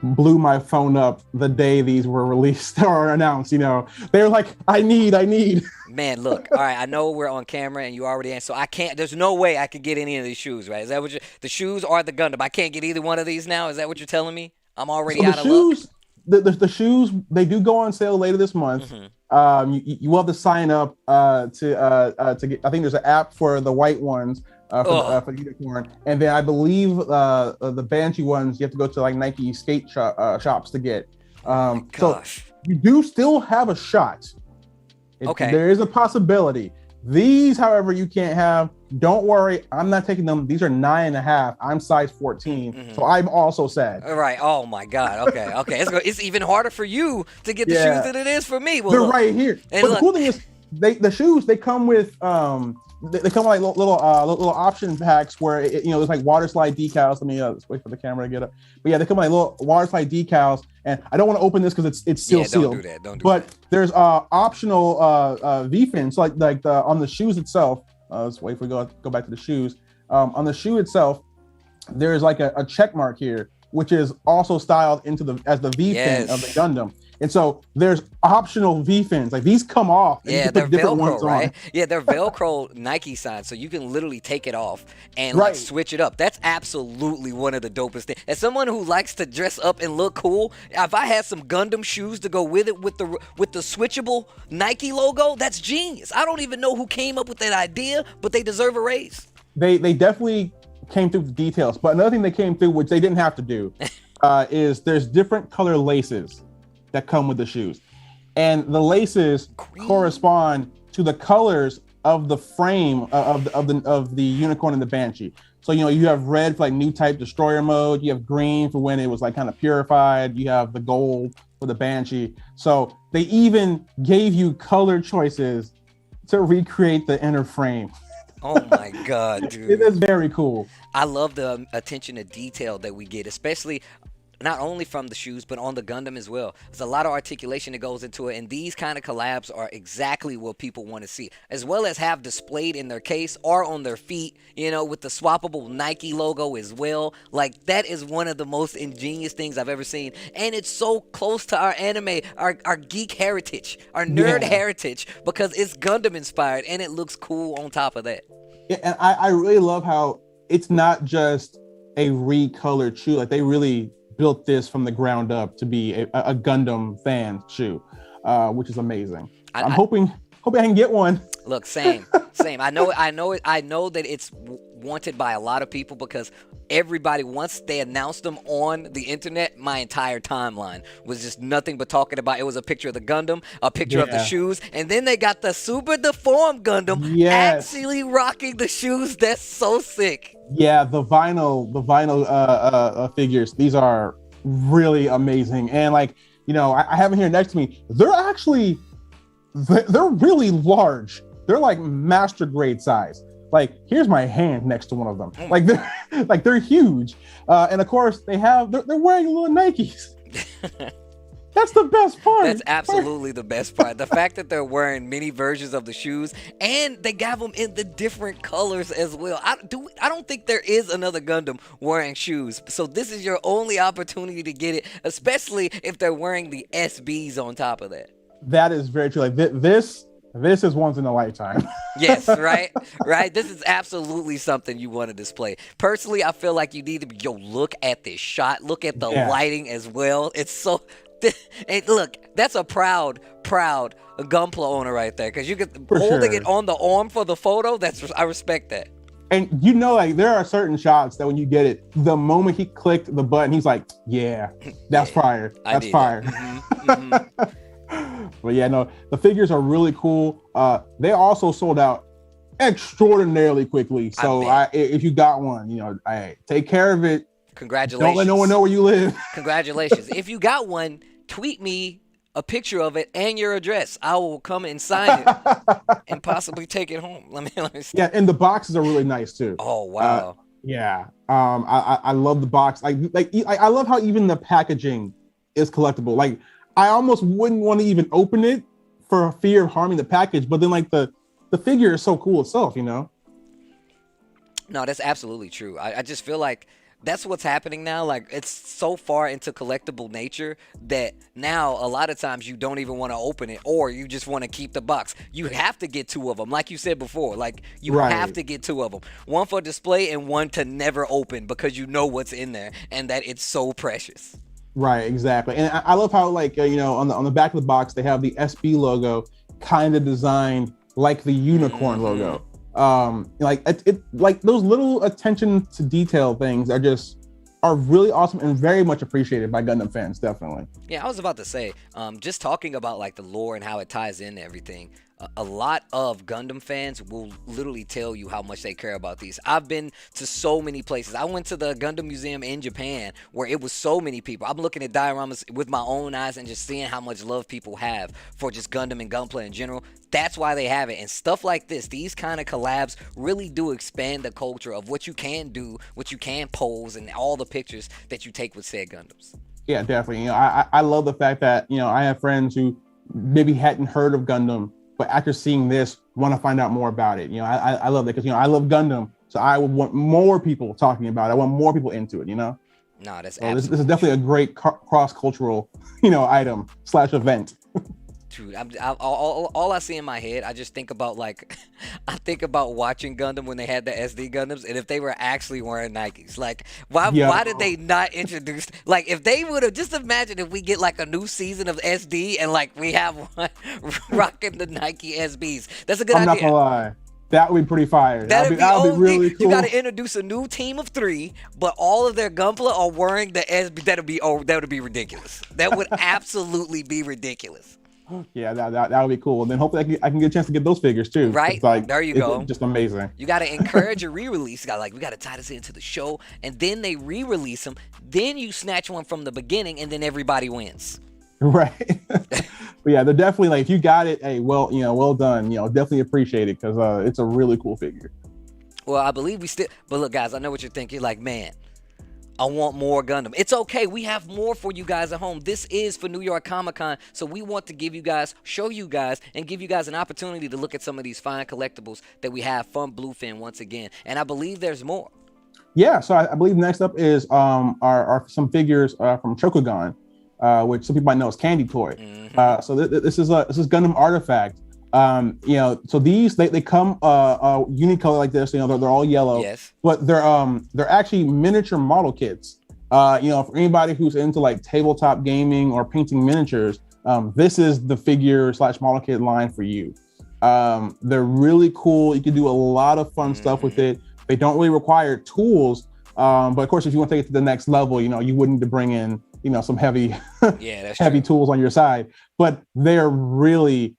blew my phone up the day these were released or announced. They were like, I need. Man, look, all right, I know we're on camera and you already answered, so I can't, there's no way I could get any of these shoes, right? Is that what the shoes are the Gundam? I can't get either one of these now? Is that what you're telling me? I'm already out of luck? The shoes, they do go on sale later this month. Mm-hmm. You will have to sign up to get, I think there's an app for the white ones, for the Unicorn, and then I believe the Banshee ones you have to go to like Nike skate shops to get. So you do still have a shot. Okay. There is a possibility. These, however, you can't have. Don't worry, I'm not taking them. These are 9.5. I'm size 14, so I'm also sad. All right. Oh my God. Okay. It's even harder for you to get the shoes than it is for me. Well, they're right here. But the cool thing is, the shoes they come with they come with like little option packs where there's like water slide decals. Let me let's wait for the camera to get up. But yeah, they come with like little water slide decals. And I don't want to open this because it's still sealed. Don't do but that. There's optional V-fins, so like on the shoes itself. Let's wait if we go back to the shoes. On the shoe itself, there's like a check mark here, which is also styled as the V-fin of the Gundam. And so there's optional V-fins. Like these come off. Yeah, they're Velcro, right? Yeah, they're Velcro Nike signs, so you can literally take it off and like switch it up. That's absolutely one of the dopest things. As someone who likes to dress up and look cool, if I had some Gundam shoes to go with it with the switchable Nike logo, that's genius. I don't even know who came up with that idea, but they deserve a raise. They definitely came through the details. But another thing they came through, which they didn't have to do, is there's different color laces that come with the shoes, and the laces correspond to the colors of the frame of the Unicorn and the Banshee. So you have red for like new type destroyer mode, you have green for when it was like kind of purified, you have the gold for the Banshee. So they even gave you color choices to recreate the inner frame. Oh my God, dude. It is very cool. I love the attention to detail that we get, especially not only from the shoes, but on the Gundam as well. There's a lot of articulation that goes into it, and these kind of collabs are exactly what people want to see, as well as have displayed in their case or on their feet, with the swappable Nike logo as well. Like, that is one of the most ingenious things I've ever seen, and it's so close to our anime, our geek heritage, our nerd heritage, because it's Gundam inspired, and it looks cool on top of that. Yeah, and I really love how it's not just a recolored shoe. Like, they really built this from the ground up to be a Gundam fan shoe, which is amazing. I'm hoping I can get one. Look, same. I know that it's wanted by a lot of people because everybody, once they announced them on the internet, my entire timeline was just nothing but talking about. It was a picture of the Gundam, a picture of the shoes, and then they got the super deformed Gundam actually rocking the shoes. That's so sick. Yeah, the vinyl figures. These are really amazing. And like, you know, I have them here next to me. They're really large. They're like master grade size. Like, here's my hand next to one of them. Like they're huge. And of course they're wearing little Nikes. That's the best part. That's absolutely the best part. The fact that they're wearing many versions of the shoes, and they got them in the different colors as well. I don't think there is another Gundam wearing shoes. So this is your only opportunity to get it, especially if they're wearing the SBs on top of that. That is very true. Like this is once in a lifetime. Yes, right? Right? This is absolutely something you want to display. Personally, I feel like you need to look at this shot. Look at the lighting as well. It's so... And look, that's a proud Gunpla owner right there, because you could holding it on the arm for the photo. I respect that. And you know, like there are certain shots that when you get it, the moment he clicked the button, he's like, "Yeah, that's fire. That's fire." But yeah, no, the figures are really cool. They also sold out extraordinarily quickly. So if you got one, you know, take care of it. Congratulations. Don't let no one know where you live. Congratulations. If you got one, tweet me a picture of it and your address. I will come and sign it and possibly take it home. Let me see. Yeah, and the boxes are really nice too. Oh wow. Yeah. I love the box. I love how even the packaging is collectible. Like, I almost wouldn't want to even open it for fear of harming the package, but then like the figure is so cool itself, you know? No, that's absolutely true. I just feel like that's what's happening now. Like, it's so far into collectible nature that now a lot of times you don't even want to open it, or you just want to keep the box. You have to get two of them, like you said before. Like, you have to get two of them, one for display and one to never open, because you know what's in there and that it's so precious. Right, exactly. And I love how, like, you know, on the back of the box they have the SB logo kind of designed like the unicorn logo. Like it like those little attention to detail things are really awesome and very much appreciated by Gundam fans, definitely. Yeah, I was about to say, just talking about like the lore and how it ties into everything, a lot of Gundam fans will literally tell you how much they care about these. I've been to so many places. I went to the Gundam Museum in Japan where it was so many people. I'm looking at dioramas with my own eyes and just seeing how much love people have for just Gundam and Gunpla in general. That's why they have it. And stuff like this, these kind of collabs really do expand the culture of what you can do, what you can pose, and all the pictures that you take with said Gundams. Yeah, definitely. You know, I love the fact that, you know, I have friends who maybe hadn't heard of Gundam, but after seeing this, want to find out more about it. You know, I love that, because, you know, I love Gundam, so I would want more people talking about it. I want more people into it, you know? No, that's so this is definitely a great cross-cultural, you know, item / event. Dude, all I see in my head, I just think about I think about watching Gundam when they had the SD Gundams, and if they were actually wearing Nikes, like why did they not introduce, like if they would have, just imagine if we get like a new season of SD and like we have one rocking the Nike SBs. That's a good idea. I'm not gonna lie. That would be pretty fire. That would be really cool. You got to introduce a new team of 3, but all of their Gunpla are wearing the SB. That would be ridiculous. That would absolutely be ridiculous. Yeah, that would be cool. And then hopefully I can get a chance to get those figures too. Right? Like, there you go. Just amazing. You got to encourage a re-release. We got to tie this into the show, and then they re-release them. Then you snatch one from the beginning, and then everybody wins. Right. But yeah, they're definitely, like, if you got it, hey, well done. You know, definitely appreciate it, because it's a really cool figure. Well, I believe but look, guys, I know what you're thinking. Like, man, I want more Gundam. It's okay. We have more for you guys at home. This is for New York Comic-Con, so we want to give you guys, show you guys, and give you guys an opportunity to look at some of these fine collectibles that we have from Bluefin once again. And I believe there's more. Yeah, so I believe next up is are some figures from Chokugan, which some people might know as Candy Toy. Mm-hmm. So this is Gundam Artifact. You know, so these they come unicolor like this. You know, they're all yellow. Yes. But they're actually miniature model kits. You know, for anybody who's into like tabletop gaming or painting miniatures, this is the figure / model kit line for you. They're really cool. You can do a lot of fun stuff with it. They don't really require tools, but of course, if you want to take it to the next level, you know, you would need to bring in, you know, some heavy heavy tools on your side. But they're really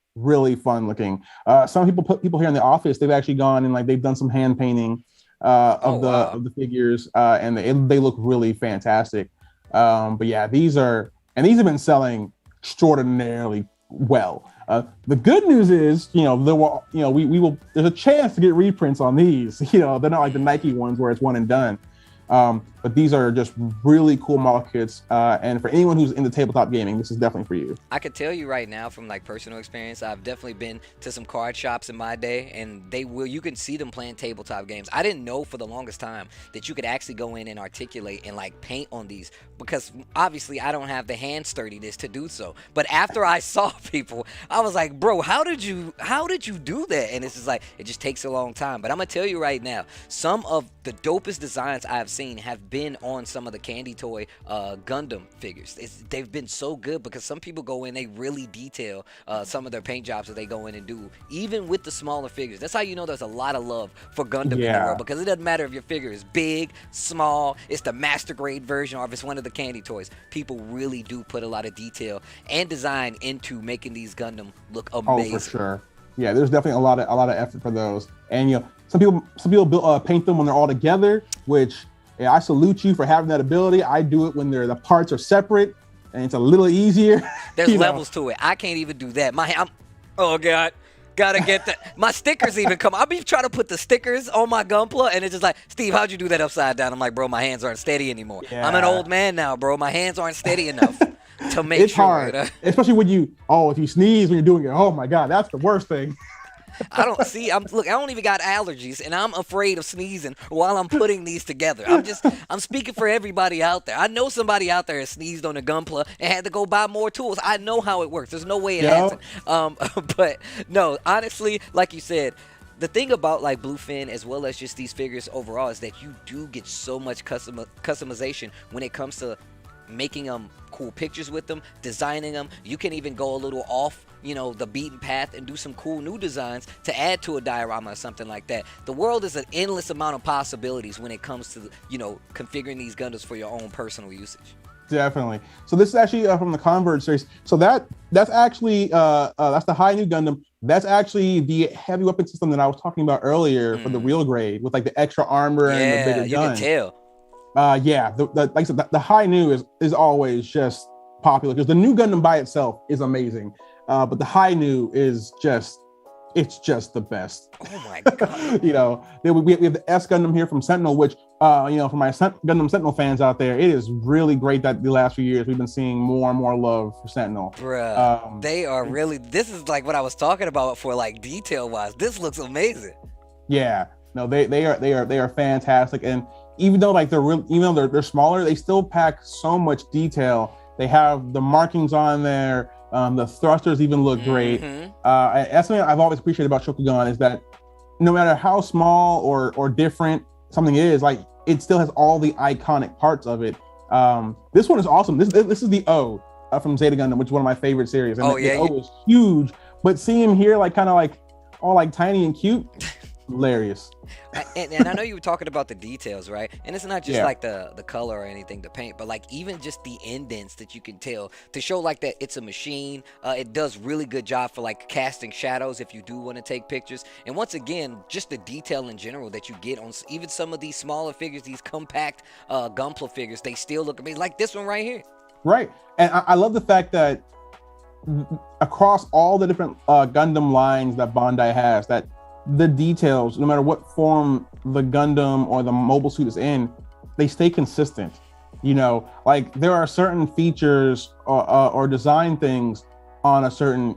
fun looking. Some people here in the office, they've actually gone and like they've done some hand painting of the figures, and they look really fantastic. But yeah, these have been selling extraordinarily well. The good news is, we will. There's a chance to get reprints on these. They're not like the Nike ones where it's one and done. But these are just really cool model kits. And for anyone who's into tabletop gaming, this is definitely for you. I could tell you right now from like personal experience, I've definitely been to some card shops in my day, and you can see them playing tabletop games. I didn't know for the longest time that you could actually go in and articulate and like paint on these, because obviously I don't have the hand sturdiness to do so. But after I saw people, I was like, bro, how did you do that? And it's just like, it just takes a long time. But I'm gonna tell you right now, some of the dopest designs I've seen have been on some of the Candy Toy Gundam figures. They've been so good because some people go in, they really detail some of their paint jobs that they go in and do, even with the smaller figures. That's how you know there's a lot of love for Gundam in the world, because it doesn't matter if your figure is big, small, it's the master grade version, or if it's one of the Candy Toys. People really do put a lot of detail and design into making these Gundam look amazing. Oh, for sure. Yeah, there's definitely a lot of effort for those. And some people paint them when they're all together, which I salute you for having that ability. I do it when the parts are separate, and it's a little easier. There's levels to it. I can't even do that. Oh God, gotta get that. My stickers even come. I'll be trying to put the stickers on my Gunpla, and it's just like, Steve, how'd you do that upside down? I'm like, bro, my hands aren't steady anymore. Yeah. I'm an old man now, bro. My hands aren't steady enough to make it's sure. Hard, especially when if you sneeze when you're doing it. Oh my God, that's the worst thing. I don't even got allergies, and I'm afraid of sneezing while I'm putting these together. I'm speaking for everybody out there. I know somebody out there has sneezed on a Gunpla and had to go buy more tools. I know how it works. There's no way it hasn't. But no, honestly, like you said, the thing about like Bluefin as well as just these figures overall is that you do get so much customization when it comes to making them cool pictures with them, designing them. You can even go a little off the beaten path and do some cool new designs to add to a diorama or something like that. The world is an endless amount of possibilities when it comes to configuring these Gundams for your own personal usage. Definitely. So this is actually from the Converge series. So that's actually that's the high new Gundam. That's actually the heavy weapon system that I was talking about earlier for the real grade, with like the extra armor and the bigger gun. You can tell. Like I said, the high new is always just popular because the new Gundam by itself is amazing, but the high new is just the best. Oh my God. We have the S Gundam here from Sentinel, which for my Gundam Sentinel fans out there, it is really great that the last few years we've been seeing more and more love for Sentinel. Bruh, they are really. This is like what I was talking about for like detail wise. This looks amazing. Yeah, no, they are fantastic, and even though they're smaller, they still pack so much detail. They have the markings on there. The thrusters even look great. That's something I've always appreciated about Shokugan, is that no matter how small or different something is, like it still has all the iconic parts of it. This one is awesome. This is the O from Zeta Gundam, which is one of my favorite series. And the O is huge, but seeing him here kind of all like tiny and cute, hilarious. And I know you were talking about the details, right? And it's not just like the color or anything to paint, but like even just the indents that you can tell to show like that it's a machine. It does really good job for like casting shadows if you do want to take pictures. And once again, just the detail in general that you get on even some of these smaller figures, these compact Gunpla figures, they still look amazing. Like this one right here. Right. And I love the fact that across all the different Gundam lines that Bandai has, that the details, no matter what form the Gundam or the mobile suit is in, they stay consistent. Like there are certain features or design things on a certain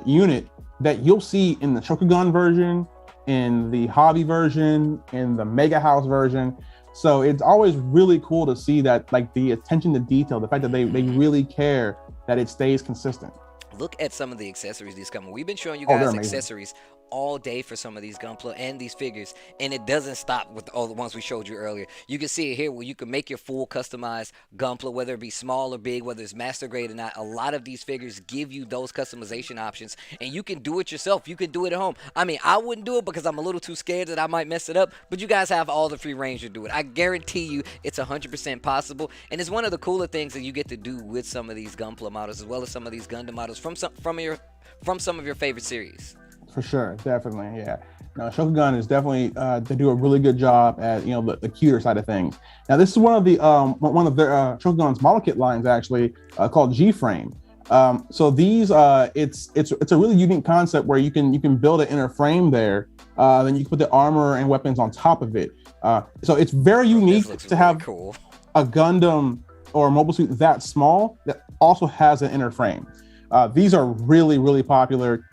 unit that you'll see in the Shokugan version, in the Hobby version, in the Mega House version. So it's always really cool to see that, like the attention to detail, the fact that they really care that it stays consistent. Look at some of the accessories these come with. We've been showing you guys accessories all day for some of these Gunpla and these figures, and it doesn't stop with all the ones we showed you earlier. You can see it here where you can make your full customized Gunpla, whether it be small or big, whether it's master grade or not. A lot of these figures give you those customization options, and you can do it yourself. You can do it at home. I mean, I wouldn't do it because I'm a little too scared that I might mess it up, but you guys have all the free range to do it. I guarantee you it's 100% possible, and it's one of the cooler things that you get to do with some of these Gunpla models as well as some of these Gundam models from some of your favorite series. For sure, definitely, yeah. Now, Shokugun is definitely they do a really good job at the cuter side of things. Now, this is one of their Shokugun's model kit lines actually called G-Frame. So these it's a really unique concept where you can build an inner frame there, then you can put the armor and weapons on top of it. So it's very unique to have cool. a Gundam or a mobile suit that small that also has an inner frame. These are really, really popular.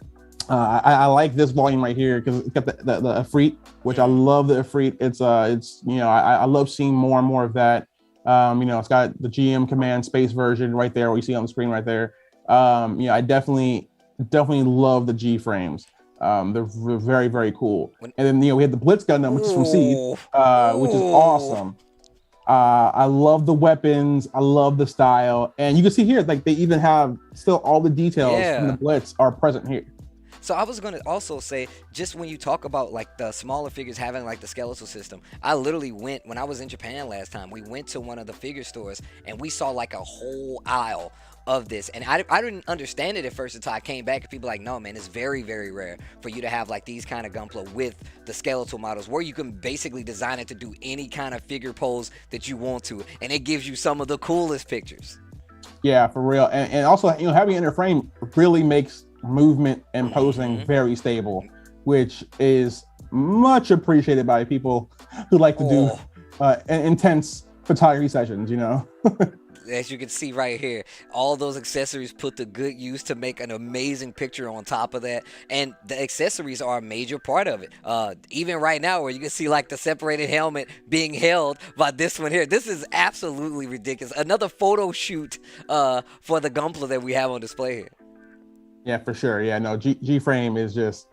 I like this volume right here because it's got the Ifrit, which I love the Ifrit. It's I love seeing more and more of that. It's got the GM Command Space version right there, what you see on the screen right there. I definitely love the G frames. They're very, very cool. And then we had the Blitz Gundam, which is from Seed, which is awesome. I love the weapons. I love the style, and you can see here like they even have still all the details from the Blitz are present here. So I was going to also say, just when you talk about like the smaller figures having like the skeletal system, I literally went, when I was in Japan last time, we went to one of the figure stores and we saw like a whole aisle of this. And I didn't understand it at first until I came back and people were like, no, man, it's very, very rare for you to have like these kind of Gunpla with the skeletal models where you can basically design it to do any kind of figure pose that you want to. And it gives you some of the coolest pictures. Yeah, for real. And also, having an inner frame really makes movement and posing very stable, which is much appreciated by people who like to do intense photography sessions, As you can see right here, all those accessories put to good use to make an amazing picture on top of that. And the accessories are a major part of it. Even right now where you can see like the separated helmet being held by this one here. This is absolutely ridiculous. Another photo shoot for the Gunpla that we have on display here. Yeah, for sure. Yeah, no, G-Frame is just,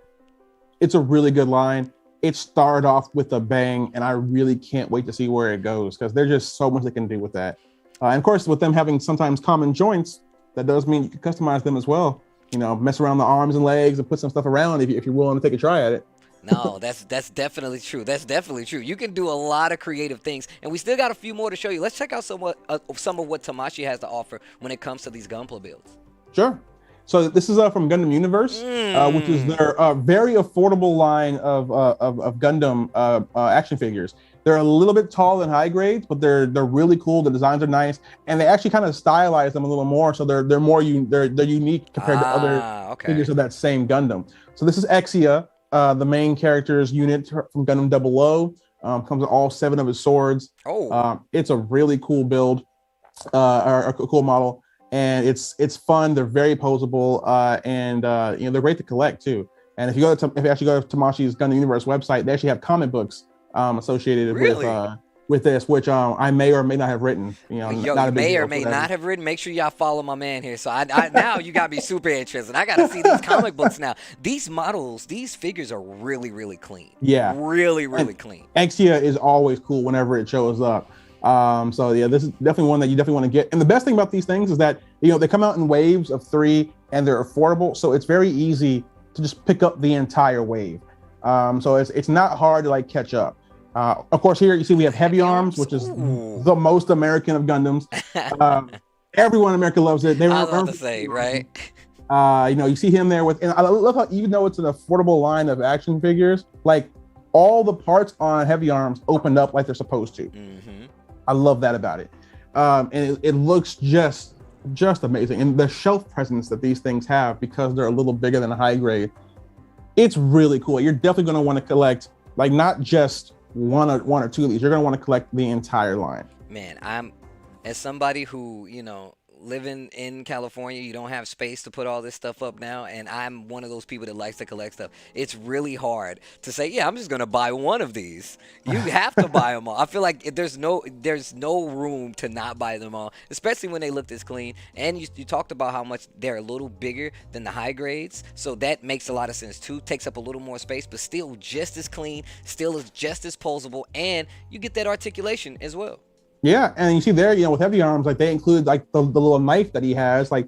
it's a really good line. It started off with a bang, and I really can't wait to see where it goes because there's just so much they can do with that. And of course, with them having sometimes common joints, that does mean you can customize them as well. Mess around the arms and legs and put some stuff around if you're willing to take a try at it. No, that's definitely true. That's definitely true. You can do a lot of creative things, and we still got a few more to show you. Let's check out some of what Tamashii has to offer when it comes to these Gunpla builds. Sure. So this is from Gundam Universe, which is their very affordable line of Gundam action figures. They're a little bit tall and high grades, but they're really cool. The designs are nice, and they actually kind of stylize them a little more, so they're more they're unique compared to other figures of that same Gundam. So this is Exia, the main character's unit from Gundam 00. Comes with all 7 of his swords. It's a really cool build, or a cool model. And it's fun. They're very posable, and they're great to collect too. And if you actually go to Tamashii's Gundam Universe website, they actually have comic books associated with this, which I may or may not have written. May or may not have written. Make sure y'all follow my man here. So I now you got me super interested. I got to see these comic books now. These models, these figures are really, really clean. Yeah, really, really clean. Exia is always cool whenever it shows up. So yeah, this is definitely one that you definitely want to get. And the best thing about these things is that, they come out in waves of 3 and they're affordable. So it's very easy to just pick up the entire wave. So it's not hard to like catch up. Of course, here you see we have Heavy Arms, which is the most American of Gundams. Everyone in America loves it. I was about to say, right? You see him there and I love how even though it's an affordable line of action figures, like all the parts on Heavy Arms opened up like they're supposed to. I love that about it. And it looks just amazing. And the shelf presence that these things have, because they're a little bigger than a high grade, it's really cool. You're definitely going to want to collect, like, not just one or two of these. You're going to want to collect the entire line. Man, as somebody who, living in California, you don't have space to put all this stuff up now, and I'm one of those people that likes to collect stuff. It's really hard to say, yeah, I'm just gonna buy one of these. You have to buy them all. I feel like there's no room to not buy them all, especially when they look this clean. And you talked about how much they're a little bigger than the high grades, so that makes a lot of sense too. Takes up a little more space, but still just as clean, still is just as posable, and you get that articulation as well. Yeah, and you see there, with Heavy Arms, like they include like the little knife that he has. Like,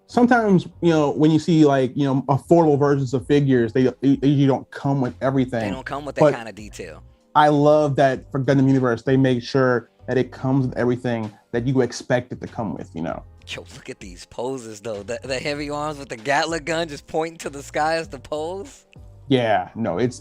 sometimes, when you see like, affordable versions of figures, they usually don't come with everything. They don't come with that kind of detail. I love that for Gundam Universe, they make sure that it comes with everything that you expect it to come with, Yo, look at these poses though. The Heavy Arms with the Gatling gun just pointing to the sky as the pose. Yeah, no, it's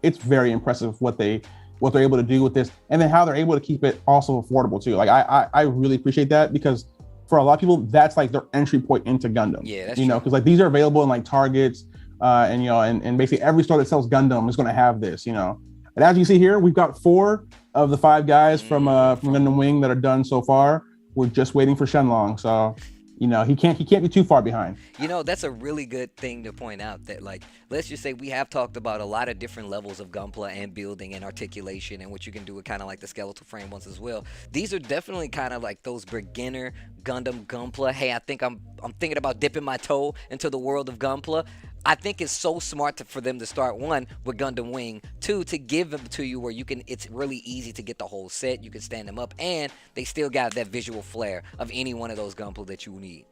very impressive what they're able to do with this, and then how they're able to keep it also affordable too. Like I really appreciate that, because for a lot of people that's like their entry point into Gundam. Yeah, that's you know, true. because like these are available in like Targets, and you know, and basically every store that sells Gundam is going to have this. You know, and as you see here, we've got 4 of the 5 guys from Gundam Wing that are done so far. We're just waiting for Shenlong, so you know he can't be too far behind. You know, that's a really good thing to point out, that like, let's just say we have talked about a lot of different levels of Gunpla and building and articulation and what you can do with kind of like the skeletal frame ones as well. These are definitely kind of like those beginner Gundam Gunpla. Hey, I think I'm thinking about dipping my toe into the world of Gunpla. I think it's so smart for them to start, 1, with Gundam Wing, 2, to give them to you where you can, it's really easy to get the whole set, you can stand them up, and they still got that visual flair of any one of those Gunpla that you need.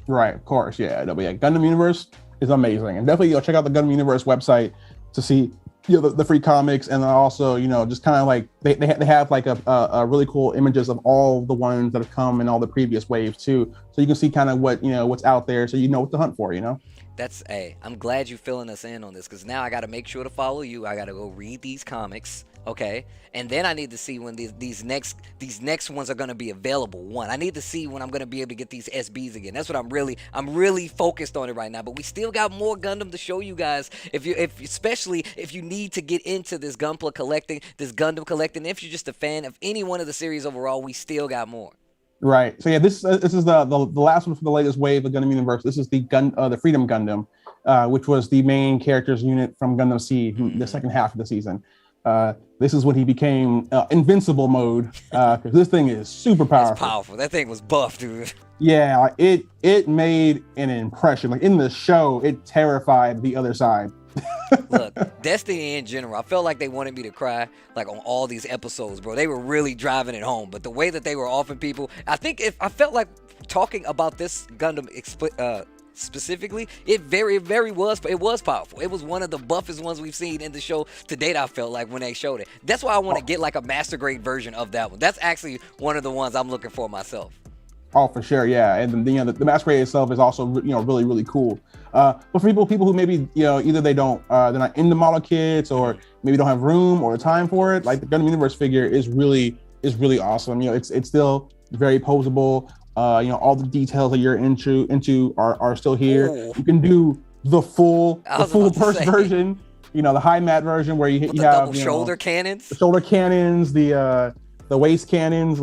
Right, of course, yeah. No, but yeah, Gundam Universe is amazing, and definitely check out the Gundam Universe website to see the free comics, and then also just kind of like they have like a really cool images of all the ones that have come in all the previous waves too, so you can see kind of what what's out there, so you know what to hunt for. That's, hey, I'm glad you filling us in on this, because now I got to make sure to follow you. I got to go read these comics, okay? And then I need to see when these next ones are going to be available. 1, I need to see when I'm going to be able to get these SBs again. That's what I'm really focused on it right now. But we still got more Gundam to show you guys. Especially if you need to get into this Gunpla collecting, this Gundam collecting, if you're just a fan of any one of the series overall, we still got more. Right. So yeah, this is the last one for the latest wave of Gundam Universe. This is the Freedom Gundam, which was the main character's unit from Gundam Seed, the second half of the season. This is when he became invincible mode, because this thing is super powerful. It's powerful. That thing was buff, dude. Yeah, it made an impression. Like in the show, it terrified the other side. Look, Destiny in general, I felt like they wanted me to cry like on all these episodes, bro. They were really driving it home, but the way that they were offering people, I felt like talking about this Gundam specifically, it was powerful. It was one of the buffest ones we've seen in the show to date. I felt like when they showed it. That's why I want to get like a master grade version of that one. That's actually one of the ones I'm looking for myself. Oh, for sure, yeah, and the masquerade itself is also really really cool. But for people who maybe either they're not into model kits, or maybe don't have room or time for it, like the Gundam Universe figure is really awesome. It's still very posable. All the details that you're into are still here. Ooh. You can do the full purse version. The high mat version where you have double shoulder cannons, the shoulder cannons, the waist cannons.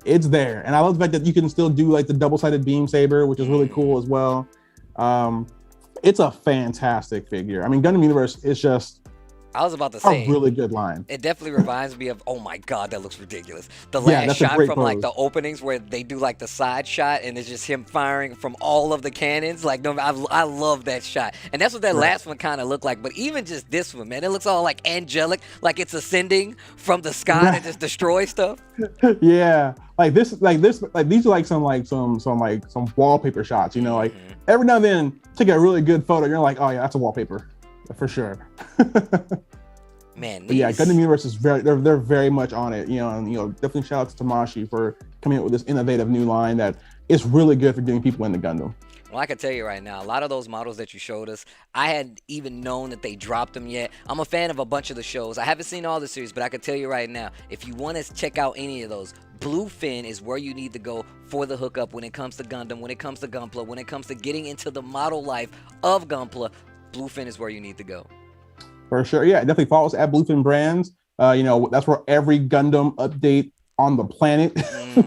It's there, and I love the fact that you can still do like the double-sided beam saber, which is really cool as well. It's a fantastic figure. I mean, Gundam Universe is just I was about to say a really good line. It definitely reminds me of, oh my god, that looks ridiculous. The last shot from like the openings where they do like the side shot and it's just him firing from all of the cannons. Like, no, I love that shot. And that's what that last one kind of looked like. But even just this one, man, it looks all like angelic, like it's ascending from the sky to just destroy stuff. Yeah. These are like some wallpaper shots, like every now and then take a really good photo. You're like, oh yeah, that's a wallpaper for sure. Man, yeah, Gundam Universe is they're very much on it, and definitely shout out to Tamashi for coming up with this innovative new line that is really good for getting people into Gundam. Well, I can tell you right now, a lot of those models that you showed us, I hadn't even known that they dropped them yet. I'm a fan of a bunch of the shows. I haven't seen all the series, but I can tell you right now, if you want to check out any of those, Bluefin is where you need to go for the hookup when it comes to Gundam, when it comes to Gunpla, when it comes to getting into the model life of Gunpla. Bluefin is where you need to go. For sure, yeah, definitely follow us at Bluefin Brands. That's where every Gundam update on the planet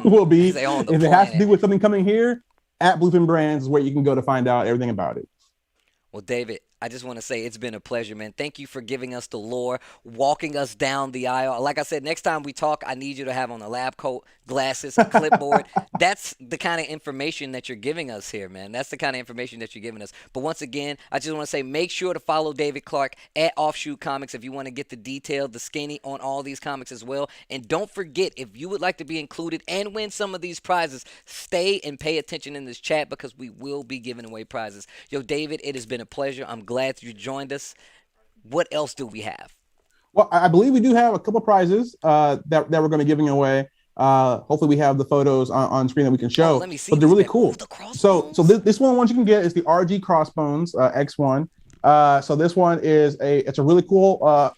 will be. If it has to do with something coming here, at Bluefin Brands is where you can go to find out everything about it. Well, David, I just want to say it's been a pleasure, man. Thank you for giving us the lore, walking us down the aisle. Like I said, next time we talk, I need you to have on a lab coat, glasses, a clipboard. That's the kind of information that you're giving us here, man. That's the kind of information that you're giving us. But once again, I just want to say make sure to follow David Clark at Offshoot Comics if you want to get the detail, the skinny on all these comics as well. And don't forget, if you would like to be included and win some of these prizes, stay and pay attention in this chat because we will be giving away prizes. Yo, David, it has been a pleasure. I'm glad you joined us. What else do we have? Well, I believe we do have a couple prizes that we're going to be giving away. Hopefully we have the photos on screen that we can show. Let me see. But they're really cool. So this one you can get is the RG Crossbones X1. So this one is it's a really cool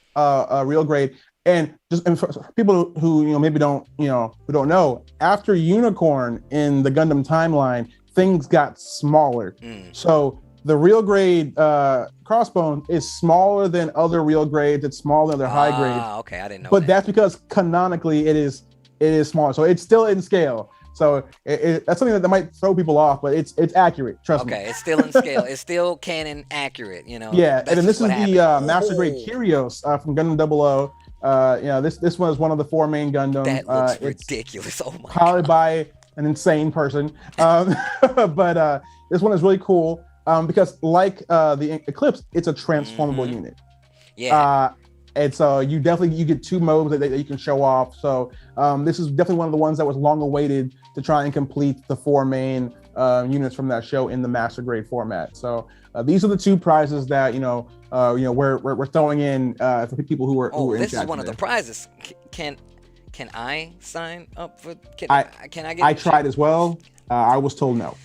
real grade. And for people who maybe don't who don't know, after Unicorn in the Gundam timeline, things got smaller. So the real grade Crossbone is smaller than other real grades. It's smaller than other high grades. Okay, I didn't know. But that's because canonically it is smaller. So it's still in scale. So that's something that might throw people off, but it's accurate. Trust me. Okay, it's still in scale. It's still canon accurate. Yeah, and then this is the Master Grade Kyrios from Gundam 00. This one is one of the 4 main Gundam. That looks ridiculous. Oh my piloted by an insane person. But this one is really cool because like the Eclipse, it's a transformable unit. Yeah. And so you get 2 modes that you can show off. So this is definitely one of the ones that was long awaited to try and complete the 4 main units from that show in the Master Grade format. So these are the 2 prizes that we're throwing in for people who are in this chat is one today. of the prizes. Can I sign up for? Can I get? I tried as well. I was told no.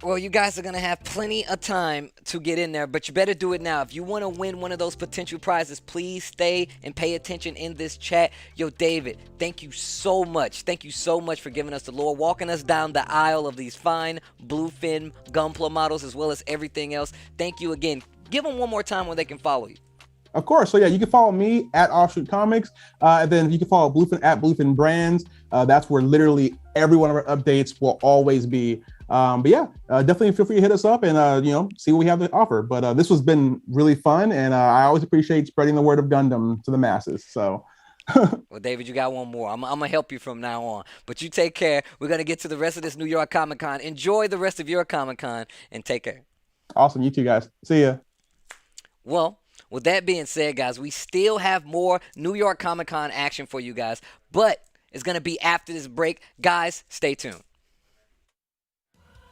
Well, you guys are gonna have plenty of time to get in there, but you better do it now. If you want to win one of those potential prizes, please stay and pay attention in this chat. Yo, David, thank you so much. Thank you so much for giving us the lore, walking us down the aisle of these fine bluefin Gunpla models, as well as everything else. Thank you again. Give them one more time where they can follow you. Of course. So yeah, you can follow me at Offshoot Comics, and then you can follow Bluefin at Bluefin Brands. That's where literally every one of our updates will always be. But yeah, definitely feel free to hit us up and see what we have to offer. But this has been really fun, and I always appreciate spreading the word of Gundam to the masses. So. Well, David, you got one more. I'm gonna help you from now on. But you take care. We're gonna get to the rest of this New York Comic Con. Enjoy the rest of your Comic Con and take care. Awesome. You too, guys. See ya. Well, with that being said, guys, we still have more New York Comic Con action for you guys, but it's going to be after this break. Guys, stay tuned.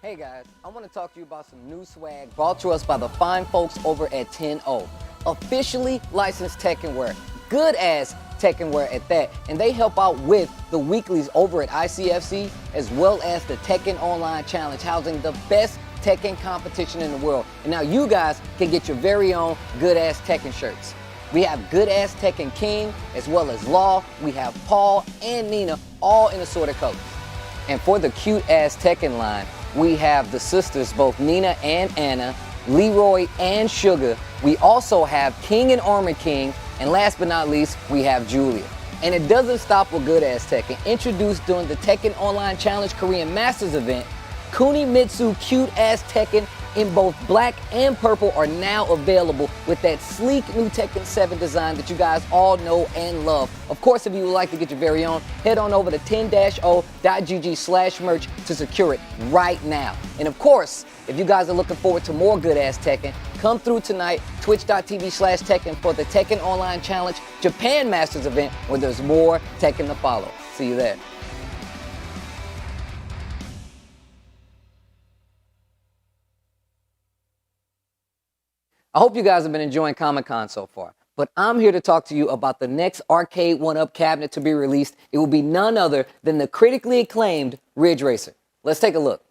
Hey, guys, I want to talk to you about some new swag brought to us by the fine folks over at 10O. Officially licensed Tekken wear. Good ass Tekken wear at that. And they help out with the weeklies over at ICFC, as well as the Tekken Online Challenge, housing the best Tekken competition in the world. And now you guys can get your very own good-ass Tekken shirts. We have good-ass Tekken King, as well as Law. We have Paul and Nina, all in assorted colors. And for the cute-ass Tekken line, we have the sisters, both Nina and Anna, Leroy and Sugar. We also have King and Armored King, and last but not least, we have Julia. And it doesn't stop with good-ass Tekken. Introduced during the Tekken Online Challenge Korean Masters event, Kunimitsu cute-ass Tekken in both black and purple are now available with that sleek new Tekken 7 design that you guys all know and love. Of course, if you would like to get your very own, head on over to 10-o.gg/merch to secure it right now. And of course, if you guys are looking forward to more good-ass Tekken, come through tonight, twitch.tv/Tekken for the Tekken Online Challenge Japan Masters event, where there's more Tekken to follow. See you there. I hope you guys have been enjoying Comic-Con so far, but I'm here to talk to you about the next Arcade 1-Up cabinet to be released. It will be none other than the critically acclaimed Ridge Racer. Let's take a look.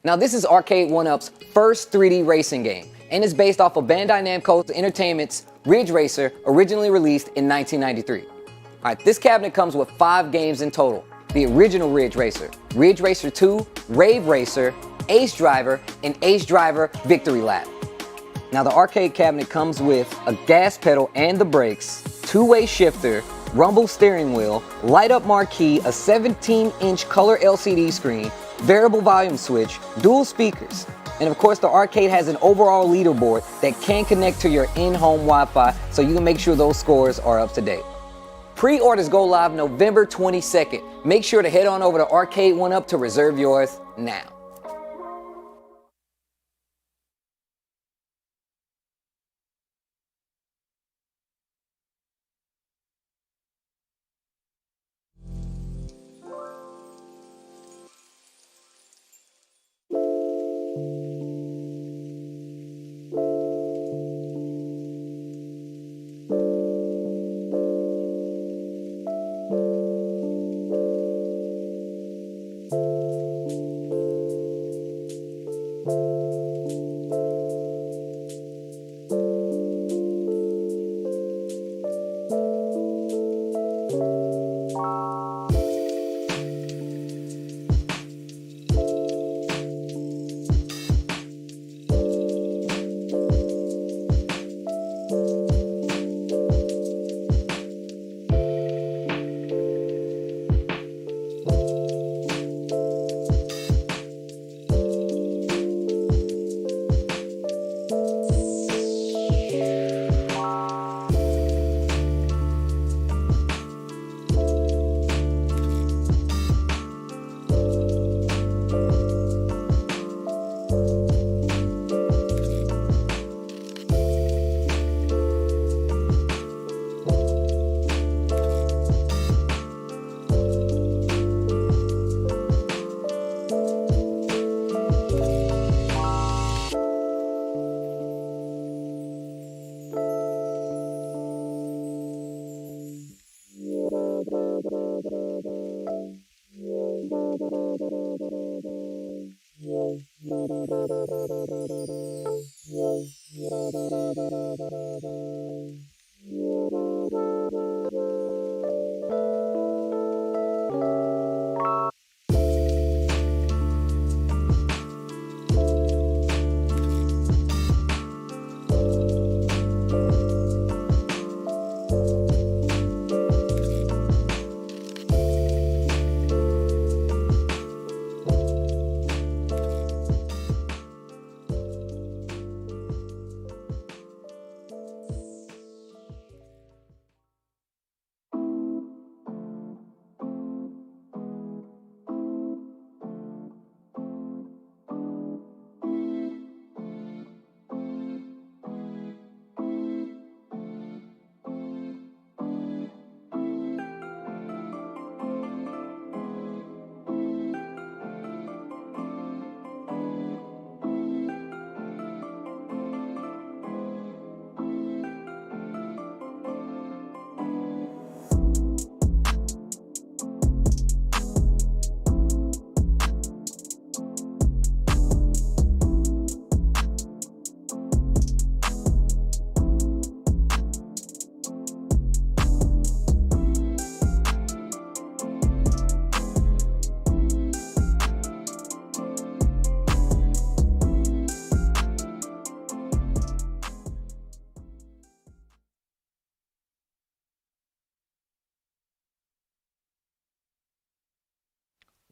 Now, this is Arcade 1-Up's first 3D racing game, and it's based off of Bandai Namco Entertainment's Ridge Racer, originally released in 1993. All right, this cabinet comes with 5 games in total: the original Ridge Racer, Ridge Racer 2, Rave Racer, Ace Driver, and Ace Driver Victory Lap. Now, the arcade cabinet comes with a gas pedal and the brakes, 2-way shifter, rumble steering wheel, light-up marquee, a 17-inch color LCD screen, variable volume switch, dual speakers. And of course, the arcade has an overall leaderboard that can connect to your in-home Wi-Fi, so you can make sure those scores are up to date. Pre-orders go live November 22nd. Make sure to head on over to Arcade One Up to reserve yours now.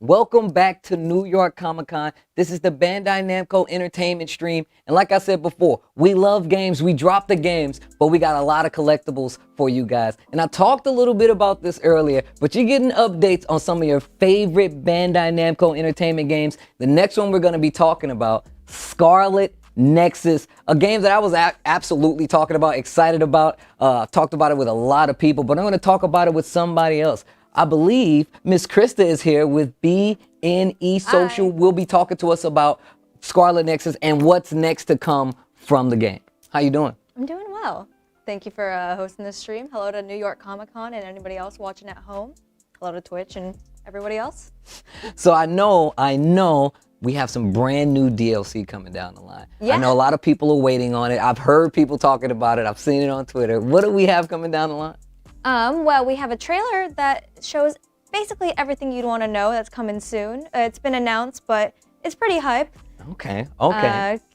Welcome back to New York Comic Con. This is the Bandai Namco Entertainment stream. And like I said before, we love games. We drop the games, but we got a lot of collectibles for you guys. And I talked a little bit about this earlier, but you're getting updates on some of your favorite Bandai Namco Entertainment games. The next one we're going to be talking about, Scarlet Nexus, a game that I was absolutely talking about, excited about. Talked about it with a lot of people, but I'm going to talk about it with somebody else. I believe Miss Krista is here with BNE Social. Hi. Will be talking to us about Scarlet Nexus and what's next to come from the game. How you doing? I'm doing well. Thank you for hosting this stream. Hello to New York Comic Con and anybody else watching at home. Hello to Twitch and everybody else. So I know we have some brand new DLC coming down the line. Yeah. I know a lot of people are waiting on it. I've heard people talking about it. I've seen it on Twitter. What do we have coming down the line? Well, we have a trailer that shows basically everything you'd want to know that's coming soon. It's been announced, but it's pretty hype. Okay.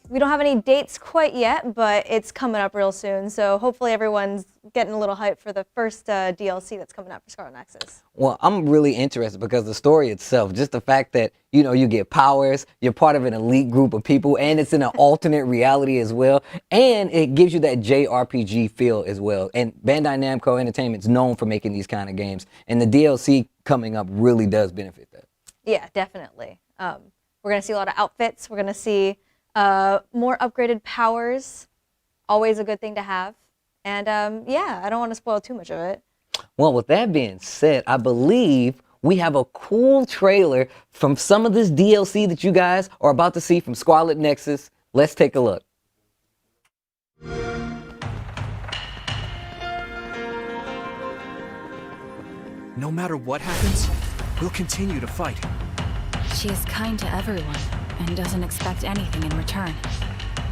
we don't have any dates quite yet, but it's coming up real soon. So hopefully everyone's getting a little hype for the first DLC that's coming up for Scarlet Nexus. Well, I'm really interested because the story itself, just the fact that, you know, you get powers, you're part of an elite group of people, and it's in an alternate reality as well. And it gives you that JRPG feel as well. And Bandai Namco Entertainment's known for making these kind of games. And the DLC coming up really does benefit that. Yeah, definitely. We're going to see a lot of outfits. We're going to see more upgraded powers. Always a good thing to have. And yeah, I don't want to spoil too much of it. Well, with that being said, I believe we have a cool trailer from some of this DLC that you guys are about to see from Scarlet Nexus. Let's take a look. No matter what happens, we'll continue to fight. She is kind to everyone and doesn't expect anything in return.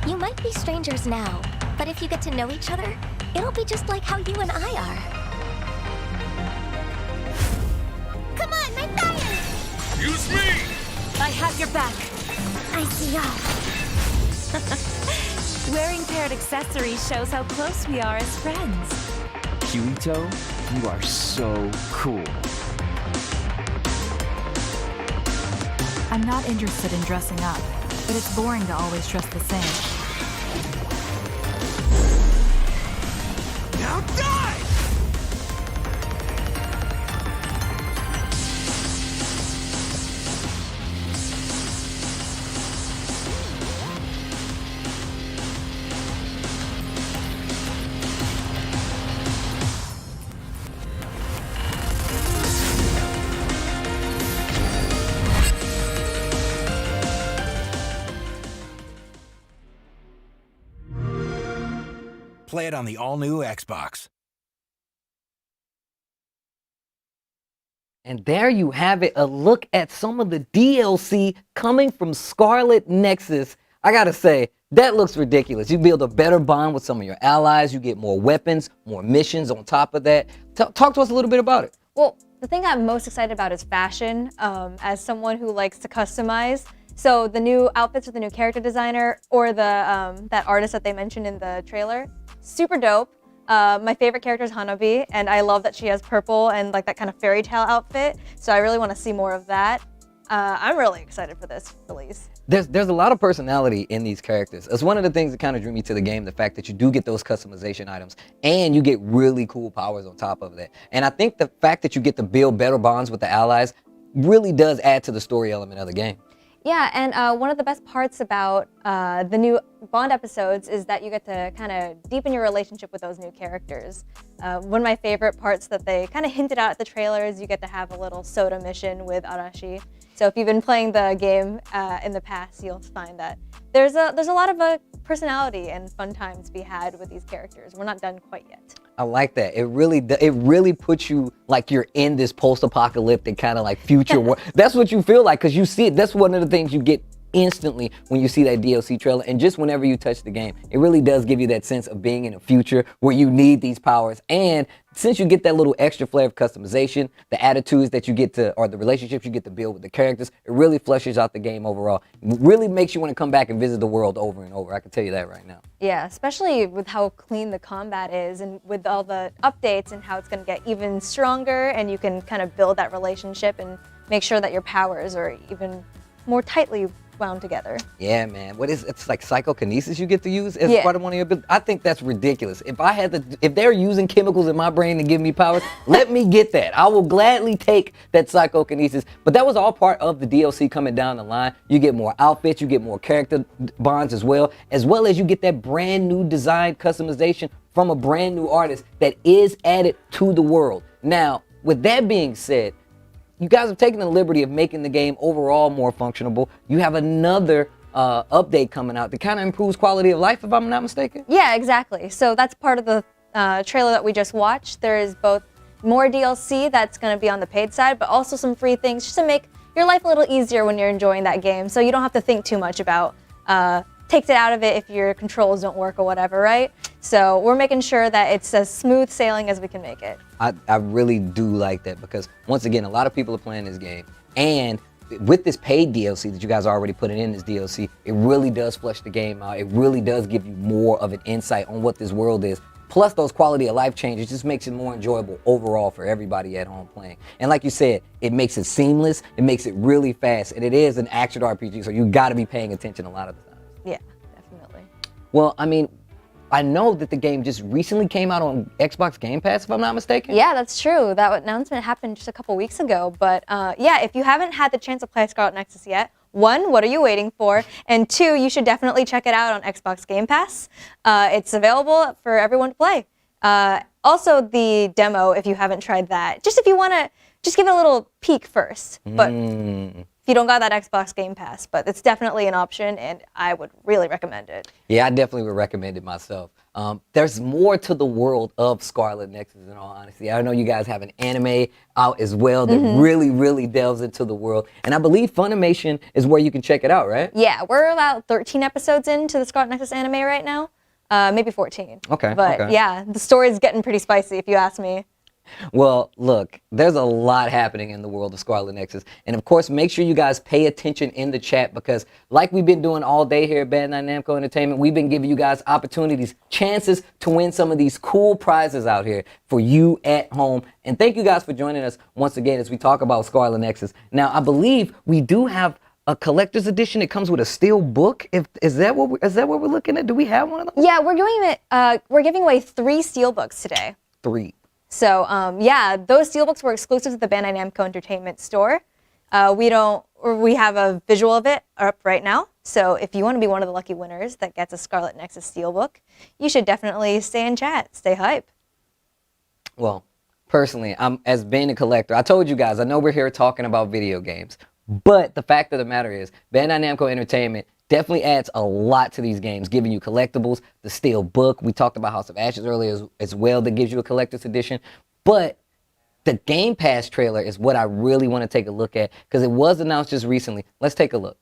You might be strangers now, but if you get to know each other, it'll be just like how you and I are. Come on, my fire! Use me! I have your back. I see y'all. Wearing paired accessories shows how close we are as friends. Kirito, you are so cool. I'm not interested in dressing up, but it's boring to always dress the same. Now die! Play it on the all-new Xbox. And there you have it, a look at some of the DLC coming from Scarlet Nexus. I gotta say, that looks ridiculous. You build a better bond with some of your allies, you get more weapons, more missions on top of that. Talk to us a little bit about it. Well, the thing I'm most excited about is fashion. As someone who likes to customize, so the new outfits with the new character designer or the that artist that they mentioned in the trailer, super dope. My favorite character is Hanabi, and I love that she has purple and like that kind of fairy tale outfit. So I really want to see more of that. I'm really excited for this release. There's a lot of personality in these characters. It's one of the things that kind of drew me to the game, the fact that you do get those customization items and you get really cool powers on top of that. And I think the fact that you get to build better bonds with the allies really does add to the story element of the game. Yeah, and one of the best parts about the new Bond episodes is that you get to kind of deepen your relationship with those new characters. One of my favorite parts that they kind of hinted out at the trailer is you get to have a little soda mission with Arashi. So if you've been playing the game in the past, you'll find that there's a lot of personality and fun times to be had with these characters. We're not done quite yet. I like that. It really puts you like you're in this post-apocalyptic kind of like future world. That's what you feel like because you see it. That's one of the things you get instantly when you see that DLC trailer, and just whenever you touch the game, it really does give you that sense of being in a future where you need these powers. And since you get that little extra flair of customization, the attitudes that you get to, or the relationships you get to build with the characters, it really flushes out the game overall. It really makes you want to come back and visit the world over and over. I can tell you that right now. Yeah, especially with how clean the combat is and with all the updates and how it's going to get even stronger, and you can kind of build that relationship and make sure that your powers are even more tightly wound together. Yeah, man. It's like psychokinesis you get to use as part of one of your abilities. I think that's ridiculous. If they're using chemicals in my brain to give me powers, let me get that. I will gladly take that psychokinesis. But that was all part of the DLC coming down the line. You get more outfits, you get more character bonds as well as you get that brand new design customization from a brand new artist that is added to the world. Now, with that being said, you guys have taken the liberty of making the game overall more functionable. You have another update coming out that kind of improves quality of life, if I'm not mistaken. Yeah, exactly. So that's part of the trailer that we just watched. There is both more DLC that's going to be on the paid side, but also some free things just to make your life a little easier when you're enjoying that game. So you don't have to think too much about takes it out of it if your controls don't work or whatever, right? So we're making sure that it's as smooth sailing as we can make it. I really do like that because, once again, a lot of people are playing this game, and with this paid DLC that you guys are already putting in this DLC, it really does flesh the game out. It really does give you more of an insight on what this world is. Plus those quality of life changes just makes it more enjoyable overall for everybody at home playing. And like you said, it makes it seamless, it makes it really fast, and it is an action RPG, so you gotta be paying attention a lot of the time. Yeah, definitely. Well, I mean, I know that the game just recently came out on Xbox Game Pass, if I'm not mistaken. Yeah, that's true. That announcement happened just a couple weeks ago. But yeah, if you haven't had the chance to play Scarlet Nexus yet, one, what are you waiting for? And two, you should definitely check it out on Xbox Game Pass. It's available for everyone to play. Also, the demo, if you haven't tried that, just if you want to, just give it a little peek first. But if you don't got that Xbox Game Pass, but it's definitely an option, and I would really recommend it. Yeah, I definitely would recommend it myself. There's more to the world of Scarlet Nexus, in all honesty. I know you guys have an anime out as well that really, really delves into the world. And I believe Funimation is where you can check it out, right? Yeah, we're about 13 episodes into the Scarlet Nexus anime right now. Maybe 14. Okay. But yeah, the story's getting pretty spicy, if you ask me. Well, look, there's a lot happening in the world of Scarlet Nexus. And of course, make sure you guys pay attention in the chat, because like we've been doing all day here at Bandai Namco Entertainment, we've been giving you guys opportunities, chances to win some of these cool prizes out here for you at home. And thank you guys for joining us once again as we talk about Scarlet Nexus. Now, I believe we do have a collector's edition. It comes with a steel book. Is that what we're looking at? Do we have one of those? Yeah, we're giving away 3 steelbooks today. 3. So yeah, those steelbooks were exclusive to the Bandai Namco Entertainment store. We have a visual of it up right now. So if you want to be one of the lucky winners that gets a Scarlet Nexus steelbook, you should definitely stay in chat, stay hype. Well, personally, as being a collector, I told you guys, I know we're here talking about video games, but the fact of the matter is, Bandai Namco Entertainment definitely adds a lot to these games, giving you collectibles, the steel book. We talked about House of Ashes earlier as well, that gives you a collector's edition. But the Game Pass trailer is what I really want to take a look at, because it was announced just recently. Let's take a look.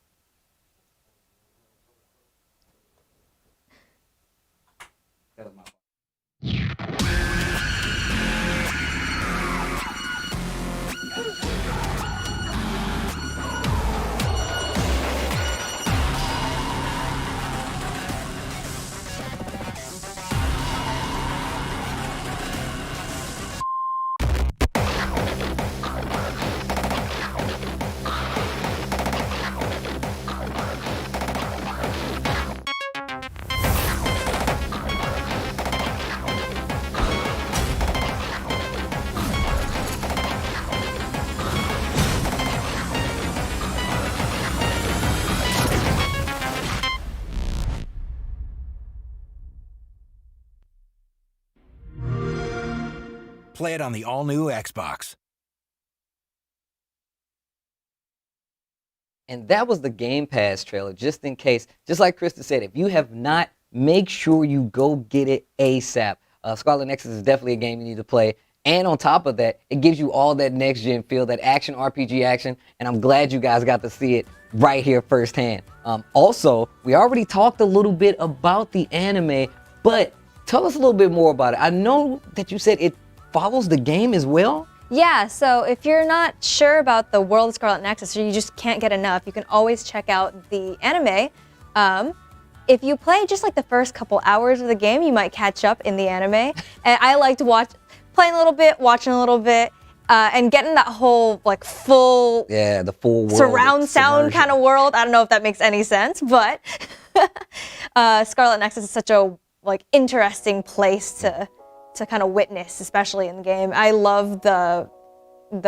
Play it on the all-new Xbox. And that was the Game Pass trailer, just in case. Just like Krista said, if you have not, make sure you go get it ASAP. Scarlet Nexus is definitely a game you need to play. And on top of that, it gives you all that next-gen feel, that action, RPG action, and I'm glad you guys got to see it right here firsthand. Also, we already talked a little bit about the anime, but tell us a little bit more about it. I know that you said it follows the game as well? Yeah, so if you're not sure about the world of Scarlet Nexus, or you just can't get enough, you can always check out the anime. If you play just like the first couple hours of the game, you might catch up in the anime. And I like to playing a little bit, watching a little bit, and getting that whole like full the full world surround sound kind of world. I don't know if that makes any sense, but Scarlet Nexus is such a like interesting place to kind of witness, especially in the game. I love the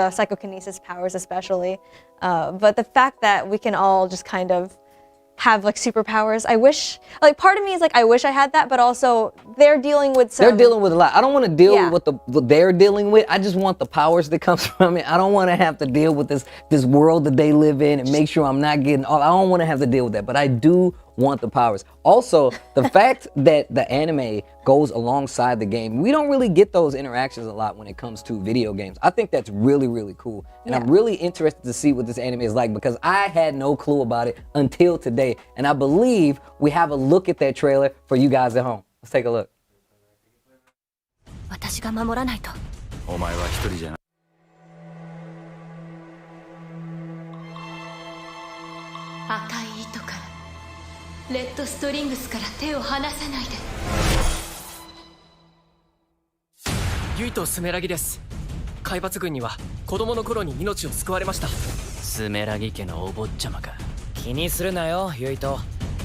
psychokinesis powers especially, but the fact that we can all just kind of have like superpowers. I wish, like part of me is like, I wish I had that, but also they're dealing with some... They're dealing with a lot. I don't want to deal with what they're dealing with. I just want the powers that comes from it. I don't want to have to deal with this world that they live in and make sure I'm not getting all. I don't want to have to deal with that, but I do want the powers. Also, the fact that the anime goes alongside the game, we don't really get those interactions a lot when it comes to video games. I think that's really, really cool. And I'm really interested to see what this anime is like, because I had no clue about it until today. And I believe we have a look at that trailer for you guys at home. Let's take a look. 私が守らないと。お前は一人じゃない。レッドストリングスから手を離さないで。ユイとスメラギです。海抜軍には子供の頃に命を救われました。スメラギ家のお坊ちゃまか。気にするなよ、ユイと。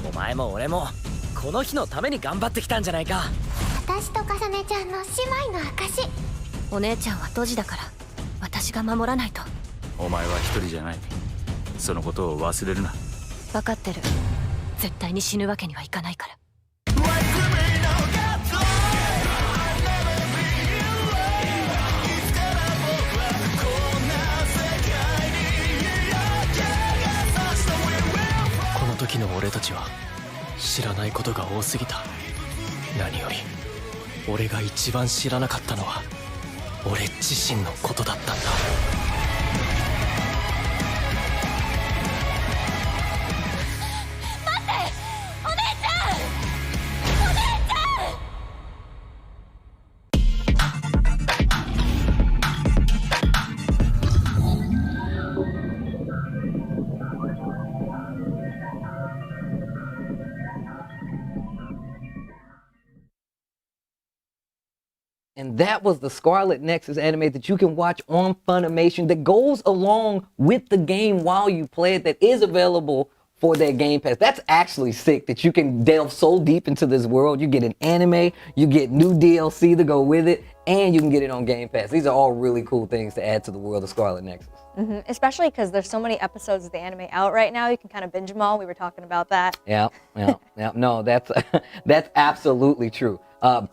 お前も俺もこの日のために頑張ってきたんじゃないか。私とかさねちゃんの姉妹の証。お姉ちゃんはドジだから私が守らないと。お前は一人じゃない。そのことを忘れるな。分かってる。絶対に死ぬわけにはいかないから。この時の俺たちは知らないことが多すぎた。何より俺が一番知らなかったのは俺自身のことだったんだ。And that was the Scarlet Nexus anime that you can watch on Funimation that goes along with the game while you play it, that is available for their Game Pass. That's actually sick that you can delve so deep into this world. You get an anime, you get new DLC to go with it, and you can get it on Game Pass. These are all really cool things to add to the world of Scarlet Nexus. Especially because there's so many episodes of the anime out right now, you can kind of binge them all. We were talking about that. Yeah. No, that's that's absolutely true.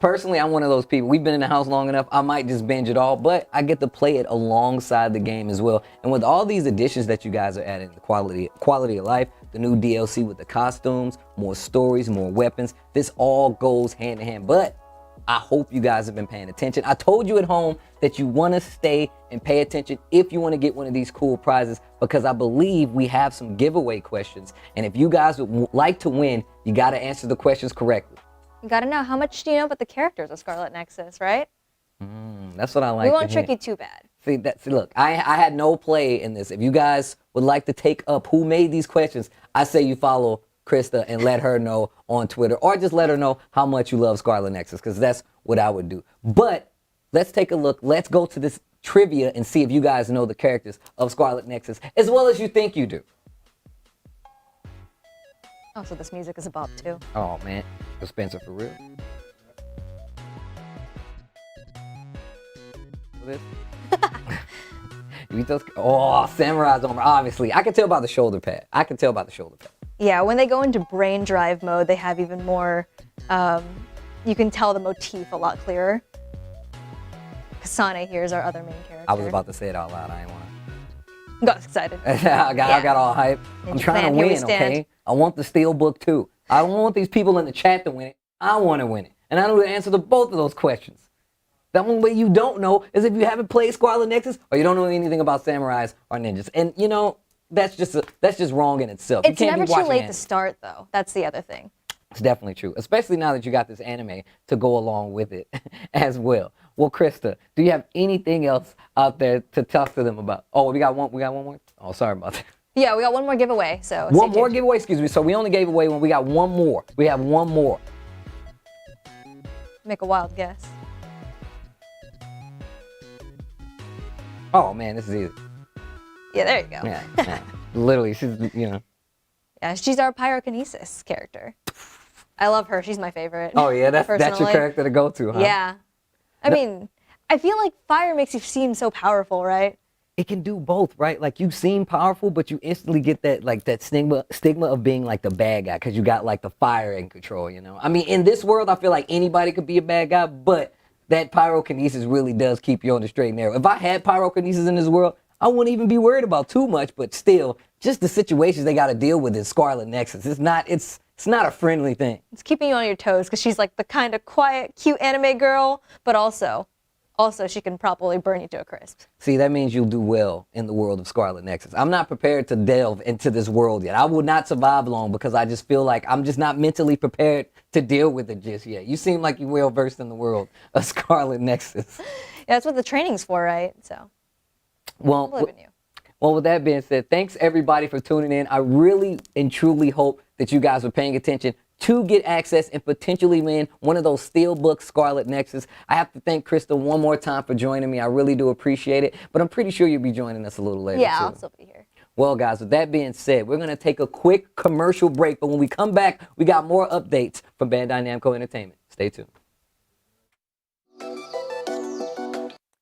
Personally, I'm one of those people. We've been in the house long enough. I might just binge it all, but I get to play it alongside the game as well. And with all these additions that you guys are adding, the quality of life, the new DLC with the costumes, more stories, more weapons, this all goes hand in hand. But I hope you guys have been paying attention. I told you at home that you want to stay and pay attention if you want to get one of these cool prizes, because I believe we have some giveaway questions. And if you guys would like to win, you got to answer the questions correctly. You gotta know, how much do you know about the characters of Scarlet Nexus, right? That's what I like. We won't trick you too bad. See, look, I had no play in this. If you guys would like to take up who made these questions, I say you follow Krista and let her know on Twitter, or just let her know how much you love Scarlet Nexus, because that's what I would do. But let's take a look. Let's go to this trivia and see if you guys know the characters of Scarlet Nexus as well as you think you do. Oh, so this music is a bop too. Oh man, Spencer, for real. This. Samurai's armor. Obviously, I can tell by the shoulder pad. Yeah, when they go into brain drive mode, they have even more. You can tell the motif a lot clearer. Kasane here is our other main character. I was about to say it out loud. I ain't want to. Got excited. I got all hype. I'm trying to win, okay? I want the steel book too. I don't want these people in the chat to win it. I want to win it. And I know the answer to both of those questions. The only way you don't know is if you haven't played Scarlet Nexus or you don't know anything about samurais or ninjas. And you know, that's just wrong in itself. It's never too late to start though. That's the other thing. It's definitely true, especially now that you got this anime to go along with it as well. Well, Krista, do you have anything else out there to talk to them about? Oh, we got one more? Oh, sorry about that. Yeah, we got one more giveaway, so. One more giveaway, excuse me. So we only gave away one. We got one more. We have one more. Make a wild guess. Oh man, this is easy. Yeah, there you go. Yeah. Literally, she's, you know. Yeah, she's our pyrokinesis character. I love her. She's my favorite. Oh yeah, that's your character to go to, huh? Yeah. I mean, I feel like fire makes you seem so powerful, right? It can do both, right? Like you seem powerful, but you instantly get that stigma of being like the bad guy because you got like the fire in control, you know? I mean, in this world, I feel like anybody could be a bad guy, but that pyrokinesis really does keep you on the straight and narrow. If I had pyrokinesis in this world, I wouldn't even be worried about too much, but still, just the situations they got to deal with in Scarlet Nexus. It's not a friendly thing. It's keeping you on your toes because she's like the kind of quiet, cute anime girl, but also she can probably burn you to a crisp. See, that means you'll do well in the world of Scarlet Nexus. I'm not prepared to delve into this world yet. I will not survive long because I just feel like I'm just not mentally prepared to deal with it just yet. You seem like you're well versed in the world of Scarlet Nexus. Yeah, that's what the training's for, right? So, well, I believe in you. Well, with that being said, thanks everybody for tuning in. I really and truly hope that you guys were paying attention to get access and potentially win one of those Steelbook Scarlet Nexus. I have to thank Krista one more time for joining me. I really do appreciate it, but I'm pretty sure you'll be joining us a little later, Yeah, too. I'll still be here. Well, guys, with that being said, we're going to take a quick commercial break, but when we come back, we got more updates from Bandai Namco Entertainment. Stay tuned.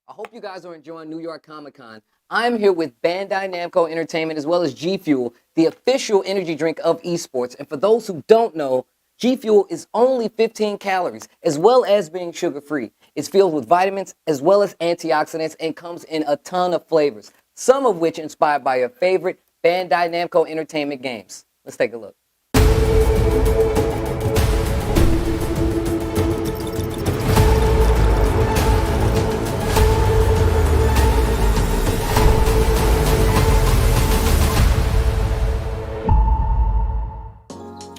I hope you guys are enjoying New York Comic Con. I'm here with Bandai Namco Entertainment as well as G Fuel, the official energy drink of esports. And for those who don't know, G Fuel is only 15 calories, as well as being sugar-free. It's filled with vitamins as well as antioxidants and comes in a ton of flavors, some of which inspired by your favorite Bandai Namco Entertainment games. Let's take a look.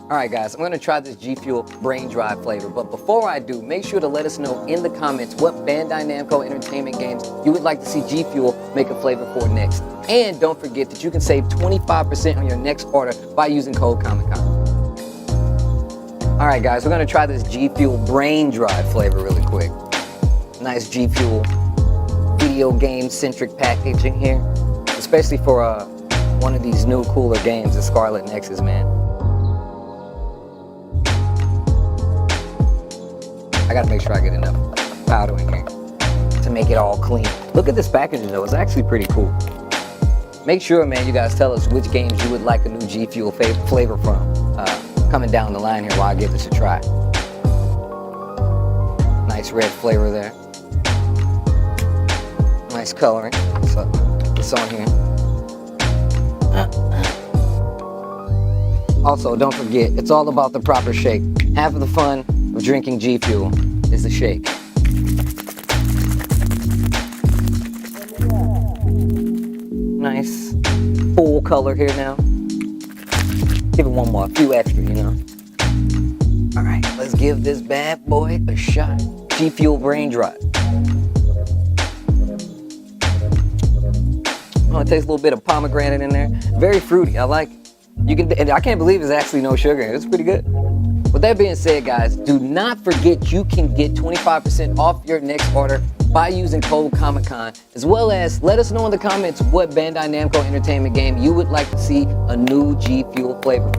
All right, guys, I'm gonna try this G Fuel Brain Drive flavor, but before I do, make sure to let us know in the comments what Bandai Namco Entertainment games you would like to see G Fuel make a flavor for next. And don't forget that you can save 25% on your next order by using code COMICCON. All right, guys, we're gonna try this G Fuel Brain Drive flavor really quick. Nice G Fuel video game-centric packaging here, especially for one of these new cooler games, the Scarlet Nexus, man. I gotta make sure I get enough powder in here to make it all clean. Look at this packaging though, it's actually pretty cool. Make sure, man, you guys tell us which games you would like a new G Fuel flavor from. Coming down the line here while I give this a try. Nice red flavor there. Nice coloring. So it's on here. Also, don't forget, it's all about the proper shake. Half of the fun of drinking G Fuel is the shake. Nice full color here now. Give it one more, a few extra, you know. All right, let's give this bad boy a shot. G Fuel Brain Drive. Oh, it tastes a little bit of pomegranate in there. Very fruity, I like it. And I can't believe there's actually no sugar in it. It's pretty good. With that being said, guys, do not forget you can get 25% off your next order by using code COMICCON, as well as let us know in the comments what Bandai Namco Entertainment game you would like to see a new G Fuel flavor.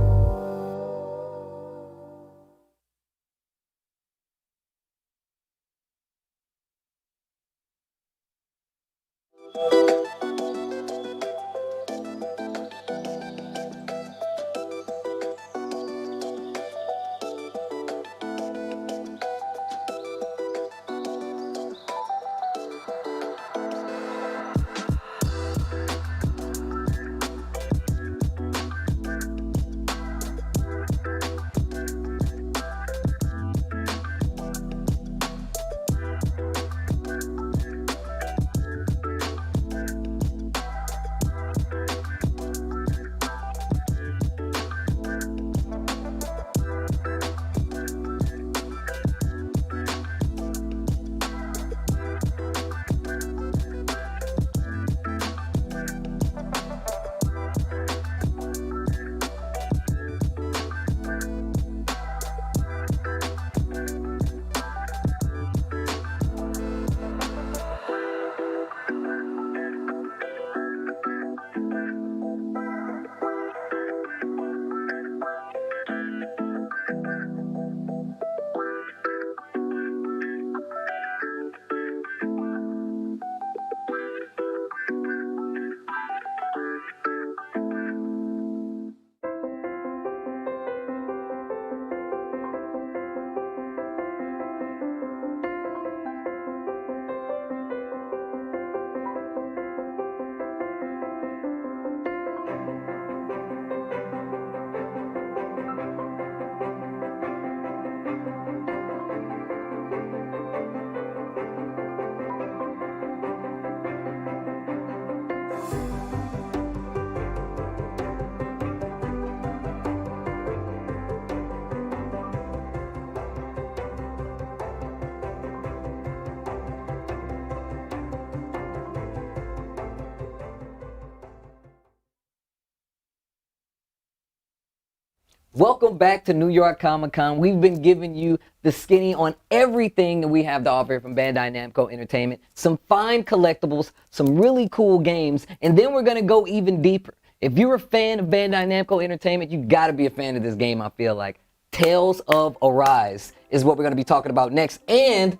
Welcome back to New York Comic Con. We've been giving you the skinny on everything that we have to offer from Bandai Namco Entertainment. Some fine collectibles, some really cool games, and then we're going to go even deeper. If you're a fan of Bandai Namco Entertainment, you got to be a fan of this game, I feel like. Tales of Arise is what we're going to be talking about next. And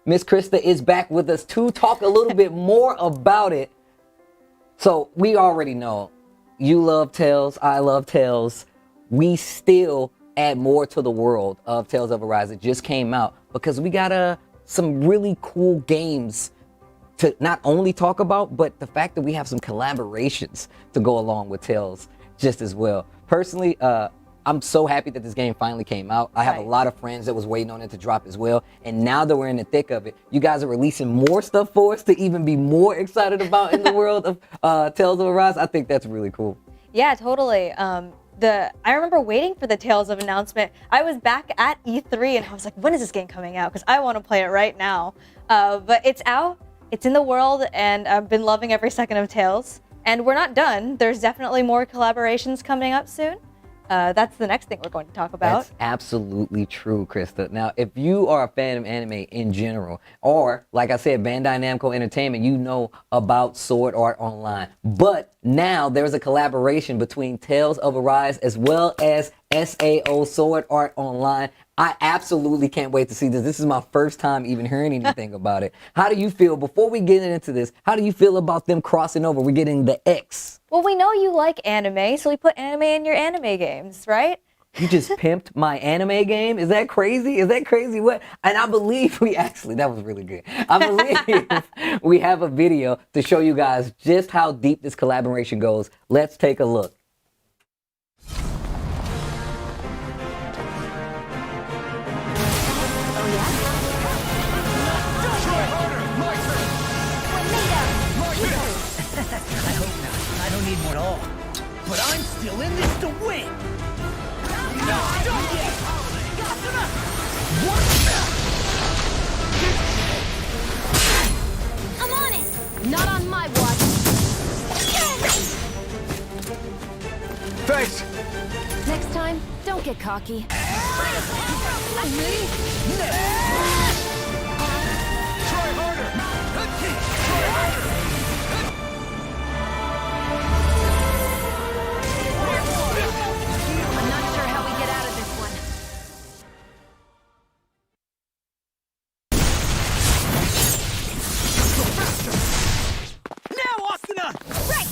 Miss Krista is back with us to talk a little bit more about it. So we already know you love Tales, I love Tales. We still add more to the world of Tales of Arise. It just came out because we got some really cool games to not only talk about, but the fact that we have some collaborations to go along with Tales just as well. Personally, I'm so happy that this game finally came out. I have a lot of friends that was waiting on it to drop as well. And now that we're in the thick of it, you guys are releasing more stuff for us to even be more excited about in the world of Tales of Arise. I think that's really cool. Yeah, totally. I remember waiting for the Tales of announcement. I was back at E3 and I was like, when is this game coming out? Because I want to play it right now. But it's out, it's in the world, and I've been loving every second of Tales. And we're not done. There's definitely more collaborations coming up soon. That's the next thing we're going to talk about. That's absolutely true, Krista. Now, if you are a fan of anime in general, or like I said, Bandai Namco Entertainment, you know about Sword Art Online. But now there's a collaboration between Tales of Arise as well as SAO Sword Art Online. I absolutely can't wait to see this. This is my first time even hearing anything about it. How do you feel, before we get into this, how do you feel about them crossing over? We're getting the X. Well, we know you like anime, so we put anime in your anime games, right? You just pimped my anime game? Is that crazy? Is that crazy? What? And I believe that was really good. I believe we have a video to show you guys just how deep this collaboration goes. Let's take a look. But I'm still in this to win! I'm on it! Not on my watch! Thanks! Next time, don't get cocky. Try harder! I'm not sure how we get out of this one. Now, Asuna! Right!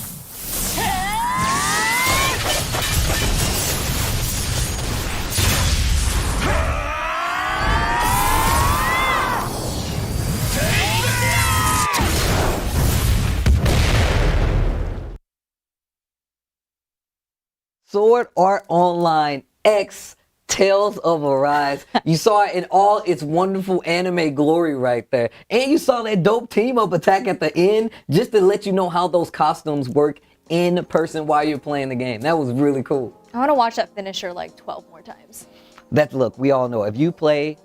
Sword Art Online X Tales of Arise. You saw it in all its wonderful anime glory right there. And you saw that dope team-up attack at the end just to let you know how those costumes work in person while you're playing the game. That was really cool. I want to watch that finisher like 12 more times. Look, we all know, if you play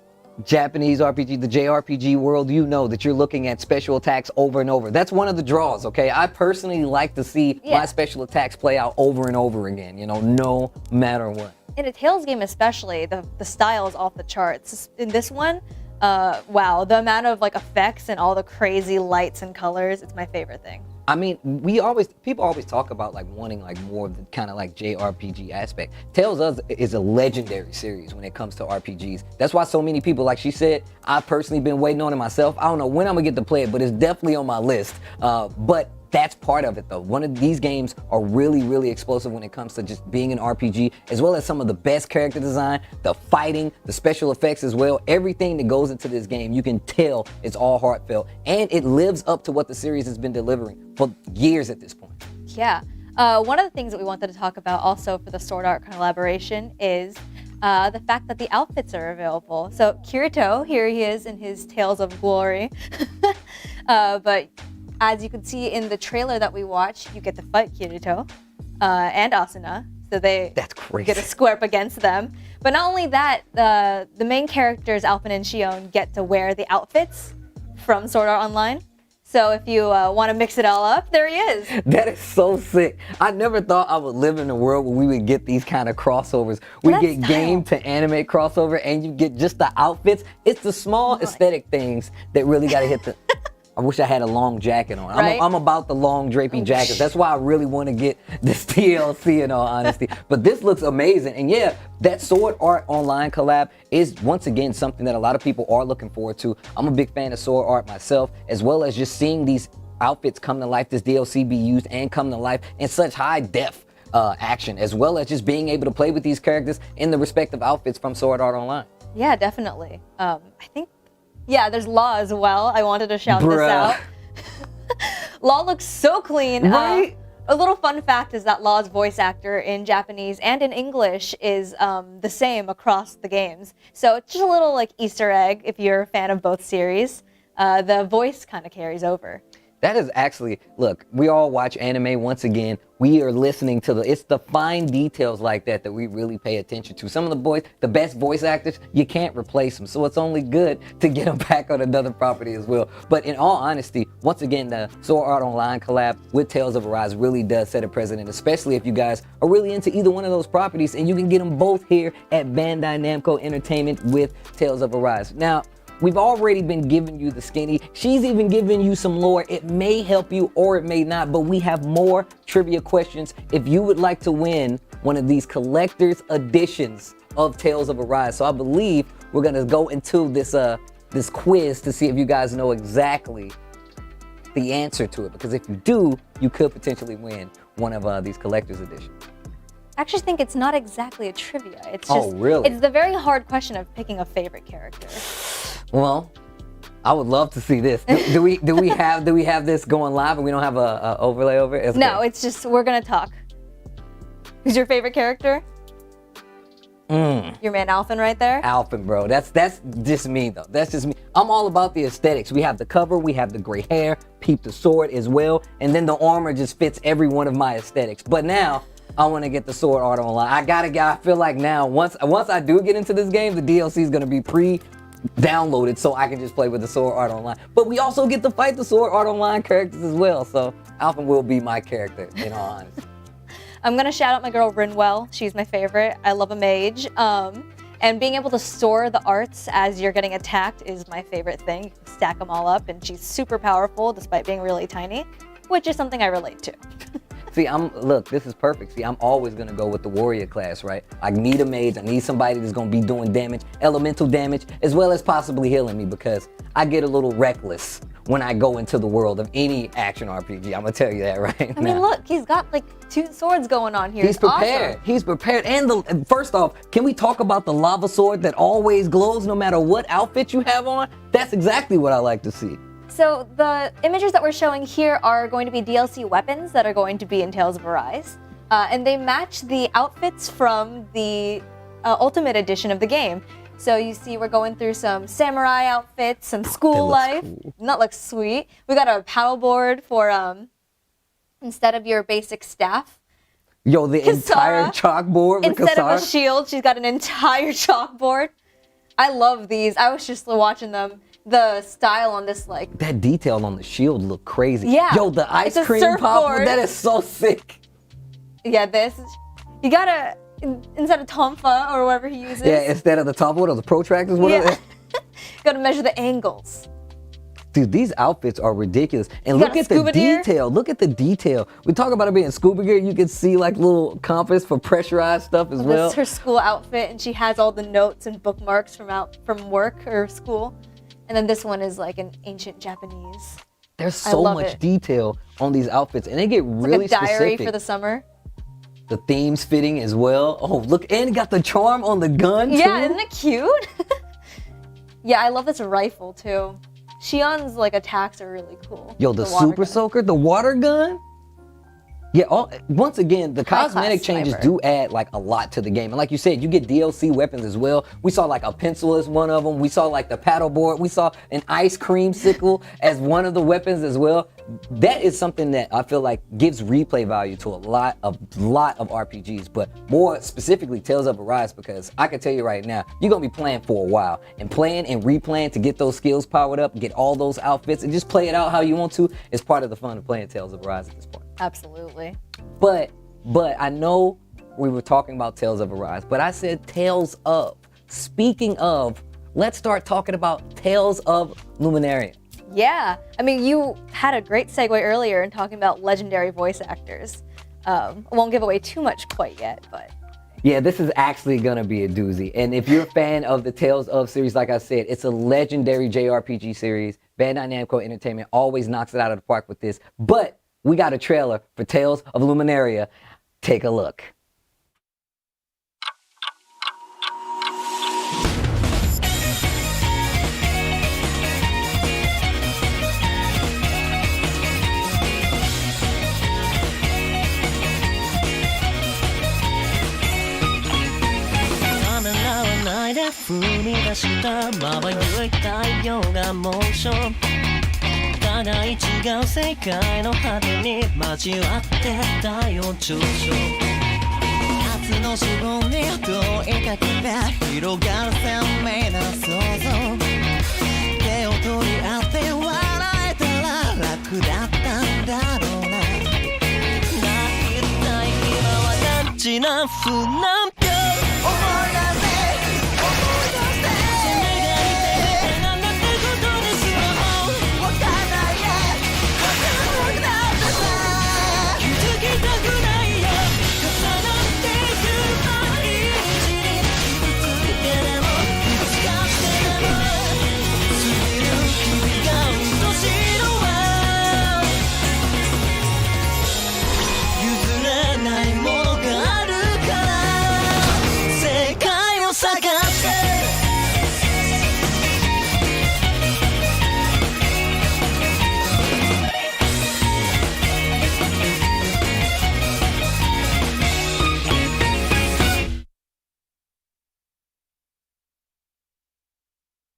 Japanese RPG, the JRPG world, you know that you're looking at special attacks over and over. That's one of the draws, okay? I personally like to see my special attacks play out over and over again, you know, no matter what. In a Tales game especially, the style is off the charts. In this one, wow, the amount of like effects and all the crazy lights and colors, it's my favorite thing. I mean, people always talk about like wanting like more of the kind of like JRPG aspect. Tales is a legendary series when it comes to RPGs. That's why so many people, like she said, I've personally been waiting on it myself. I don't know when I'm gonna get to play it, but it's definitely on my list. But that's part of it though. One of these games are really, really explosive when it comes to just being an RPG, as well as some of the best character design, the fighting, the special effects as well. Everything that goes into this game, you can tell it's all heartfelt, and it lives up to what the series has been delivering for years at this point. Yeah. One of the things that we wanted to talk about also for the Sword Art collaboration is the fact that the outfits are available. So Kirito, here he is in his Tales of Glory. But as you can see in the trailer that we watched, you get to fight Kirito and Asuna. So they get to square up against them. But not only that, the main characters, Alphen and Shion, get to wear the outfits from Sword Art Online. So if you want to mix it all up, there he is. That is so sick. I never thought I would live in a world where we would get these kind of crossovers. We get game to anime crossover, and you get just the outfits. It's the small aesthetic things that really got to hit the... I wish I had a long jacket on. Right? I'm about the long drapey jackets. That's why I really want to get this DLC, in all honesty. But this looks amazing. And yeah, that Sword Art Online collab is once again something that a lot of people are looking forward to. I'm a big fan of Sword Art myself, as well as just seeing these outfits come to life, this DLC be used and come to life in such high def action, as well as just being able to play with these characters in the respective outfits from Sword Art Online. Yeah, definitely. I think, yeah, there's Law as well. I wanted to shout this out. Law looks so clean. Right? A little fun fact is that Law's voice actor in Japanese and in English is the same across the games. So it's just a little like Easter egg if you're a fan of both series. The voice kind of carries over. That is actually, look, we all watch anime once again. We are listening to it's the fine details like that that we really pay attention to. Some of the best voice actors, you can't replace them. So it's only good to get them back on another property as well. But in all honesty, once again, the Sword Art Online collab with Tales of Arise really does set a precedent, especially if you guys are really into either one of those properties, and you can get them both here at Bandai Namco Entertainment with Tales of Arise. Now, we've already been giving you the skinny. She's even giving you some lore. It may help you or it may not, but we have more trivia questions. If you would like to win one of these collector's editions of Tales of Arise. So I believe we're gonna go into this quiz to see if you guys know exactly the answer to it. Because if you do, you could potentially win one of these collector's editions. I actually think it's not exactly a trivia. It's just, really? It's the very hard question of picking a favorite character. Well, I would love to see this. Do we have this going live and we don't have a overlay over it? No, it's just we're gonna talk. Who's your favorite character? Your man Alphen right there? Alphen, bro. That's just me though. That's just me. I'm all about the aesthetics. We have the cover, we have the gray hair, peep the sword as well, and then the armor just fits every one of my aesthetics. But now I want to get the Sword Art Online. I feel like now once I do get into this game, the DLC is gonna be downloaded so I can just play with the Sword Art Online. But we also get to fight the Sword Art Online characters as well. So Alphen will be my character, in all honesty. I'm gonna shout out my girl Rinwell. She's my favorite. I love a mage. And being able to store the arts as you're getting attacked is my favorite thing. You can stack them all up, and she's super powerful despite being really tiny, which is something I relate to. See, look, this is perfect. See, I'm always gonna go with the warrior class, right? I need a mage, I need somebody that's gonna be doing damage, elemental damage, as well as possibly healing me, because I get a little reckless when I go into the world of any action RPG. I'm gonna tell you that right now. I mean, look, he's got like 2 swords going on here. He's prepared. Awesome. He's prepared. And first off, can we talk about the lava sword that always glows no matter what outfit you have on? That's exactly what I like to see. So the images that we're showing here are going to be DLC weapons that are going to be in Tales of Arise. And they match the outfits from the Ultimate Edition of the game. So you see we're going through some samurai outfits, some school life. Cool. That looks sweet. We got a paddleboard for instead of your basic staff. Yo, the entire chalkboard with Instead Kasara? of a shield, she's got an entire chalkboard. I love these. I was just watching them. The style on this, like... That detail on the shield look crazy. Yeah. Yo, the ice cream pop, that is so sick. Yeah, this. You gotta, instead of tonfa or whatever he uses. Yeah, instead of the top one, or the protractors, whatever. Gotta measure the angles. Dude, these outfits are ridiculous. And look at the detail. Look at the detail. We talk about it being scuba gear. You can see like little compass for pressurized stuff as well. This is her school outfit, and she has all the notes and bookmarks from work or school. And then this one is like an ancient Japanese. There's so much detail on these outfits, and they get really like a diary specific. for the summer. The themes fitting as well. Oh, look, and it got the charm on the gun too. Yeah, isn't it cute? Yeah, I love this rifle too. Shion's like attacks are really cool. Yo, the super soaker, the water gun. Yeah, once again, the cosmetic changes do add like a lot to the game. And like you said, you get DLC weapons as well. We saw like a pencil as one of them. We saw like the paddleboard. We saw an ice cream sickle as one of the weapons as well. that is something that I feel like gives replay value to a lot of RPGs, but more specifically Tales of Arise, because I can tell you right now, you're gonna be playing for a while, and playing and replaying to get those skills powered up, get all those outfits, and just play it out how you want to is part of the fun of playing Tales of Arise at this point. Absolutely. But I know we were talking about Tales of Arise, but I said Tales of. Speaking of, let's start talking about Tales of Luminaria. Yeah, I mean, you had a great segue earlier in talking about legendary voice actors. I won't give away too much quite yet, but... Yeah, this is actually gonna be a doozy. And if you're a fan of the Tales of series, like I said, it's a legendary JRPG series. Bandai Namco Entertainment always knocks it out of the park with this. But we got a trailer for Tales of Luminaria. Take a look.「踏み出したまばゆい太陽がモーション」「互い違う世界の果てに交わってたよ上昇」「夏のしぼみを問いかけて広がる鮮明な想像」「手を取り合って笑えたら楽だったんだろうな」「一体今は何時何分何秒」「思い出せ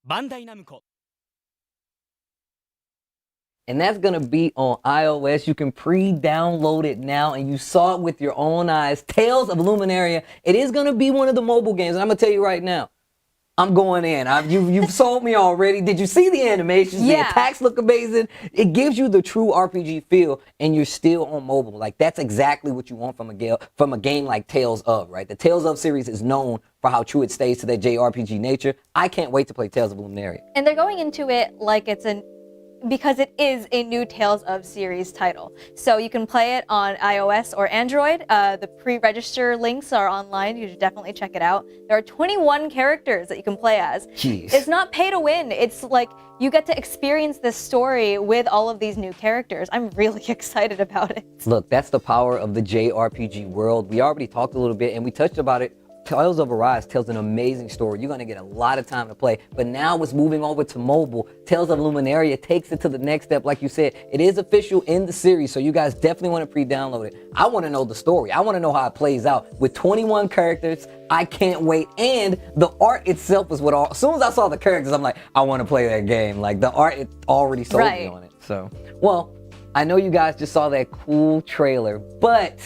Bandai Namco. And that's going to be on iOS. You can pre-download it now, and you saw it with your own eyes. Tales of Luminaria. It is going to be one of the mobile games. And I'm going to tell you right now, I'm going in. You've sold me already. Did you see the animations? Yeah. The attacks look amazing. It gives you the true RPG feel, and you're still on mobile. Like, that's exactly what you want from a game like Tales of, right? The Tales of series is known for how true it stays to that JRPG nature. I can't wait to play Tales of Luminaria. And they're going into it like because it is a new Tales of series title. So you can play it on iOS or Android. The pre-register links are online. You should definitely check it out. There are 21 characters that you can play as. Jeez. It's not pay to win. It's like you get to experience this story with all of these new characters. I'm really excited about it. Look, that's the power of the JRPG world. We already talked a little bit and we touched about it. Tales of Arise tells an amazing story. You're going to get a lot of time to play. But now it's moving over to mobile. Tales of Luminaria takes it to the next step. Like you said, it is official in the series, so you guys definitely want to pre-download it. I want to know the story. I want to know how it plays out. With 21 characters, I can't wait. And the art itself was what as soon as I saw the characters, I'm like, I want to play that game. Like, the art, it already sold me on it. So, well, I know you guys just saw that cool trailer, but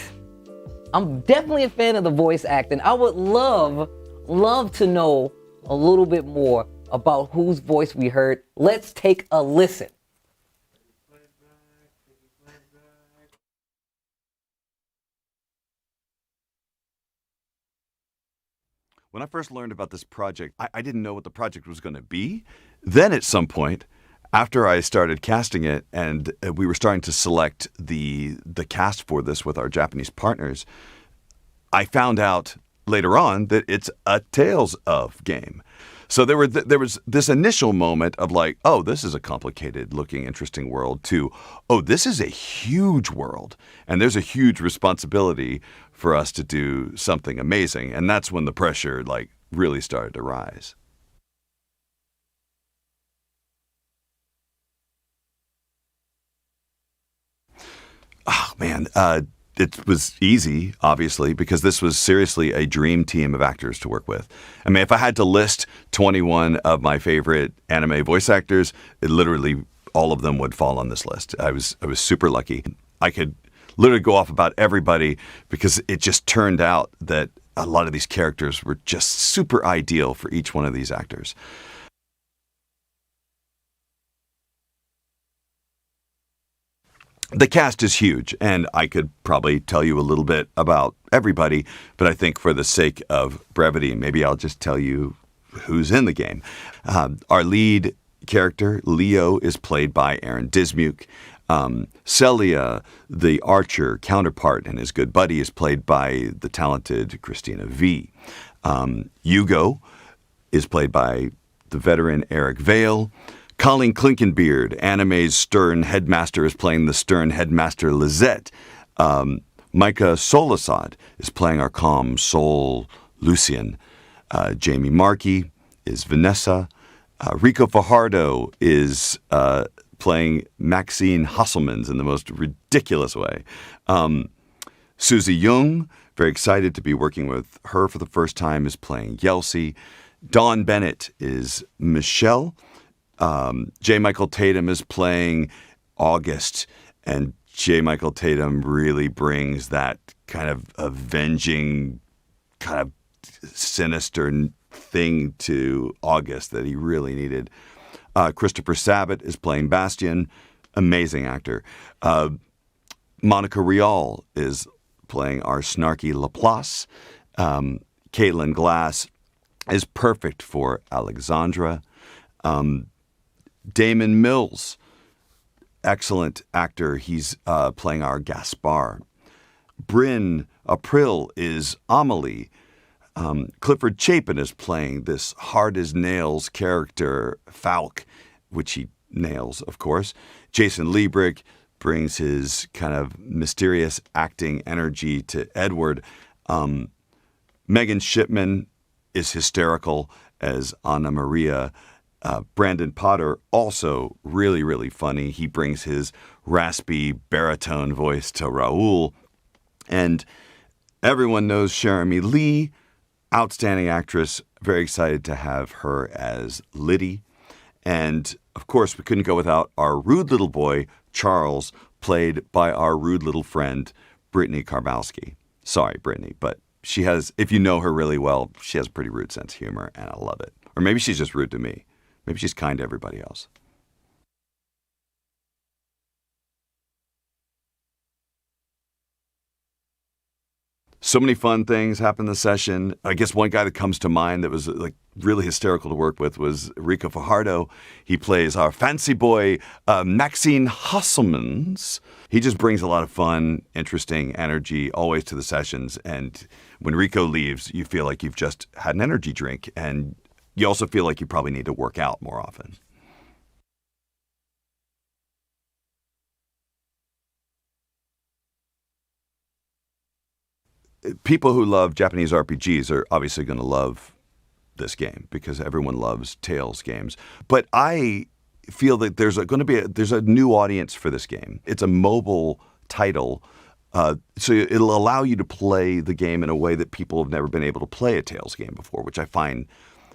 I'm definitely a fan of the voice acting. I would love to know a little bit more about whose voice we heard. Let's take a listen. When I first learned about this project, I didn't know what the project was going to be. Then at some point, after I started casting it and we were starting to select the cast for this with our Japanese partners, I found out later on that it's a Tales of game. So there was this initial moment of like, oh, this is a complicated looking, interesting world, to, oh, this is a huge world. And there's a huge responsibility for us to do something amazing. And that's when the pressure like really started to rise. Oh, man, it was easy, obviously, because this was seriously a dream team of actors to work with. I mean, if I had to list 21 of my favorite anime voice actors, it literally all of them would fall on this list. I was super lucky. I could literally go off about everybody because it just turned out that a lot of these characters were just super ideal for each one of these actors. The cast is huge, and I could probably tell you a little bit about everybody, but I think for the sake of brevity, maybe I'll just tell you who's in the game. Our lead character, Leo, is played by Aaron Dismuke. Celia, the archer counterpart and his good buddy, is played by the talented Christina V. Hugo is played by the veteran Eric Vale. Colleen Klinkenbeard, anime's stern headmaster, is playing the stern headmaster Lizette. Micah Solasad is playing our calm soul Lucian. Jamie Markey is Vanessa. Rico Fajardo is playing Maxine Hasselmans in the most ridiculous way. Susie Jung, very excited to be working with her for the first time, is playing Yelsey. Dawn Bennett is Michelle. J. Michael Tatum is playing August, and J. Michael Tatum really brings that kind of avenging, kind of sinister thing to August that he really needed. Christopher Sabat is playing Bastian, amazing actor. Monica Rial is playing our snarky Laplace. Caitlin Glass is perfect for Alexandra. Damon Mills, excellent actor. He's playing our Gaspar. Bryn April is Amelie. Clifford Chapin is playing this hard-as-nails character, Falk, which he nails, of course. Jason Liebrick brings his kind of mysterious acting energy to Edward. Megan Shipman is hysterical as Anna Maria. Brandon Potter, also really, really funny. He brings his raspy baritone voice to Raoul. And everyone knows Jeremy Lee, outstanding actress. Very excited to have her as Liddy. And, of course, we couldn't go without our rude little boy, Charles, played by our rude little friend, Brittany Karbowski. Sorry, Brittany, but she has, if you know her really well, she has a pretty rude sense of humor, and I love it. Or maybe she's just rude to me. Maybe she's kind to everybody else. So many fun things happened in the session. I guess one guy that comes to mind that was like really hysterical to work with was Rico Fajardo. He plays our fancy boy, Maxine Hasselmans. He just brings a lot of fun, interesting energy always to the sessions. And when Rico leaves, you feel like you've just had an energy drink, and you also feel like you probably need to work out more often. People who love Japanese RPGs are obviously going to love this game because everyone loves Tales games. But I feel that there's a new audience for this game. It's a mobile title, so it'll allow you to play the game in a way that people have never been able to play a Tales game before, which I find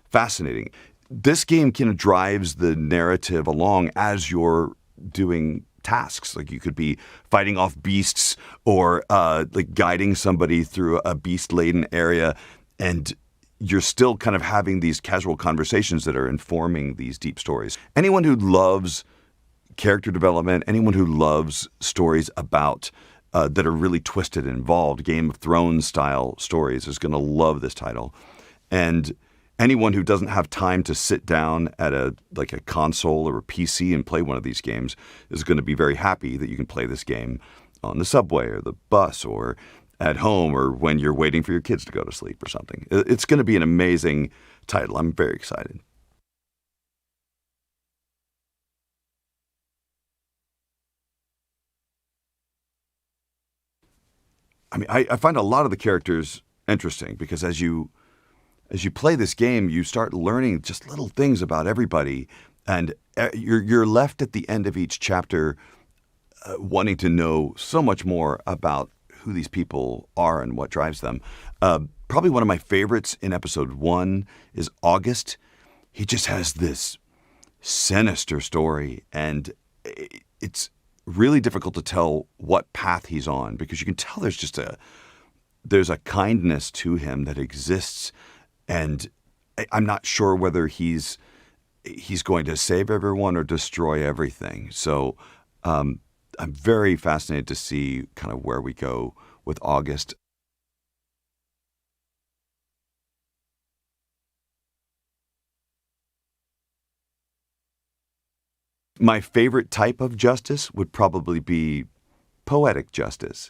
fascinating. This game kind of drives the narrative along as you're doing tasks. Like you could be fighting off beasts or like guiding somebody through a beast-laden area, and you're still kind of having these casual conversations that are informing these deep stories. Anyone who loves character development, anyone who loves stories about that are really twisted and involved, Game of Thrones style stories, is going to love this title. And anyone who doesn't have time to sit down at a console or a PC and play one of these games is going to be very happy that you can play this game on the subway or the bus or at home or when you're waiting for your kids to go to sleep or something. It's going to be an amazing title. I'm very excited. I mean, I find a lot of the characters interesting because as you play this game, you start learning just little things about everybody, and you're left at the end of each chapter wanting to know so much more about who these people are and what drives them. Probably one of my favorites in episode 1 is August. He just has this sinister story, and it's really difficult to tell what path he's on, because you can tell there's a kindness to him that exists, and I'm not sure whether he's going to save everyone or destroy everything. So I'm very fascinated to see kind of where we go with August. My favorite type of justice would probably be poetic justice,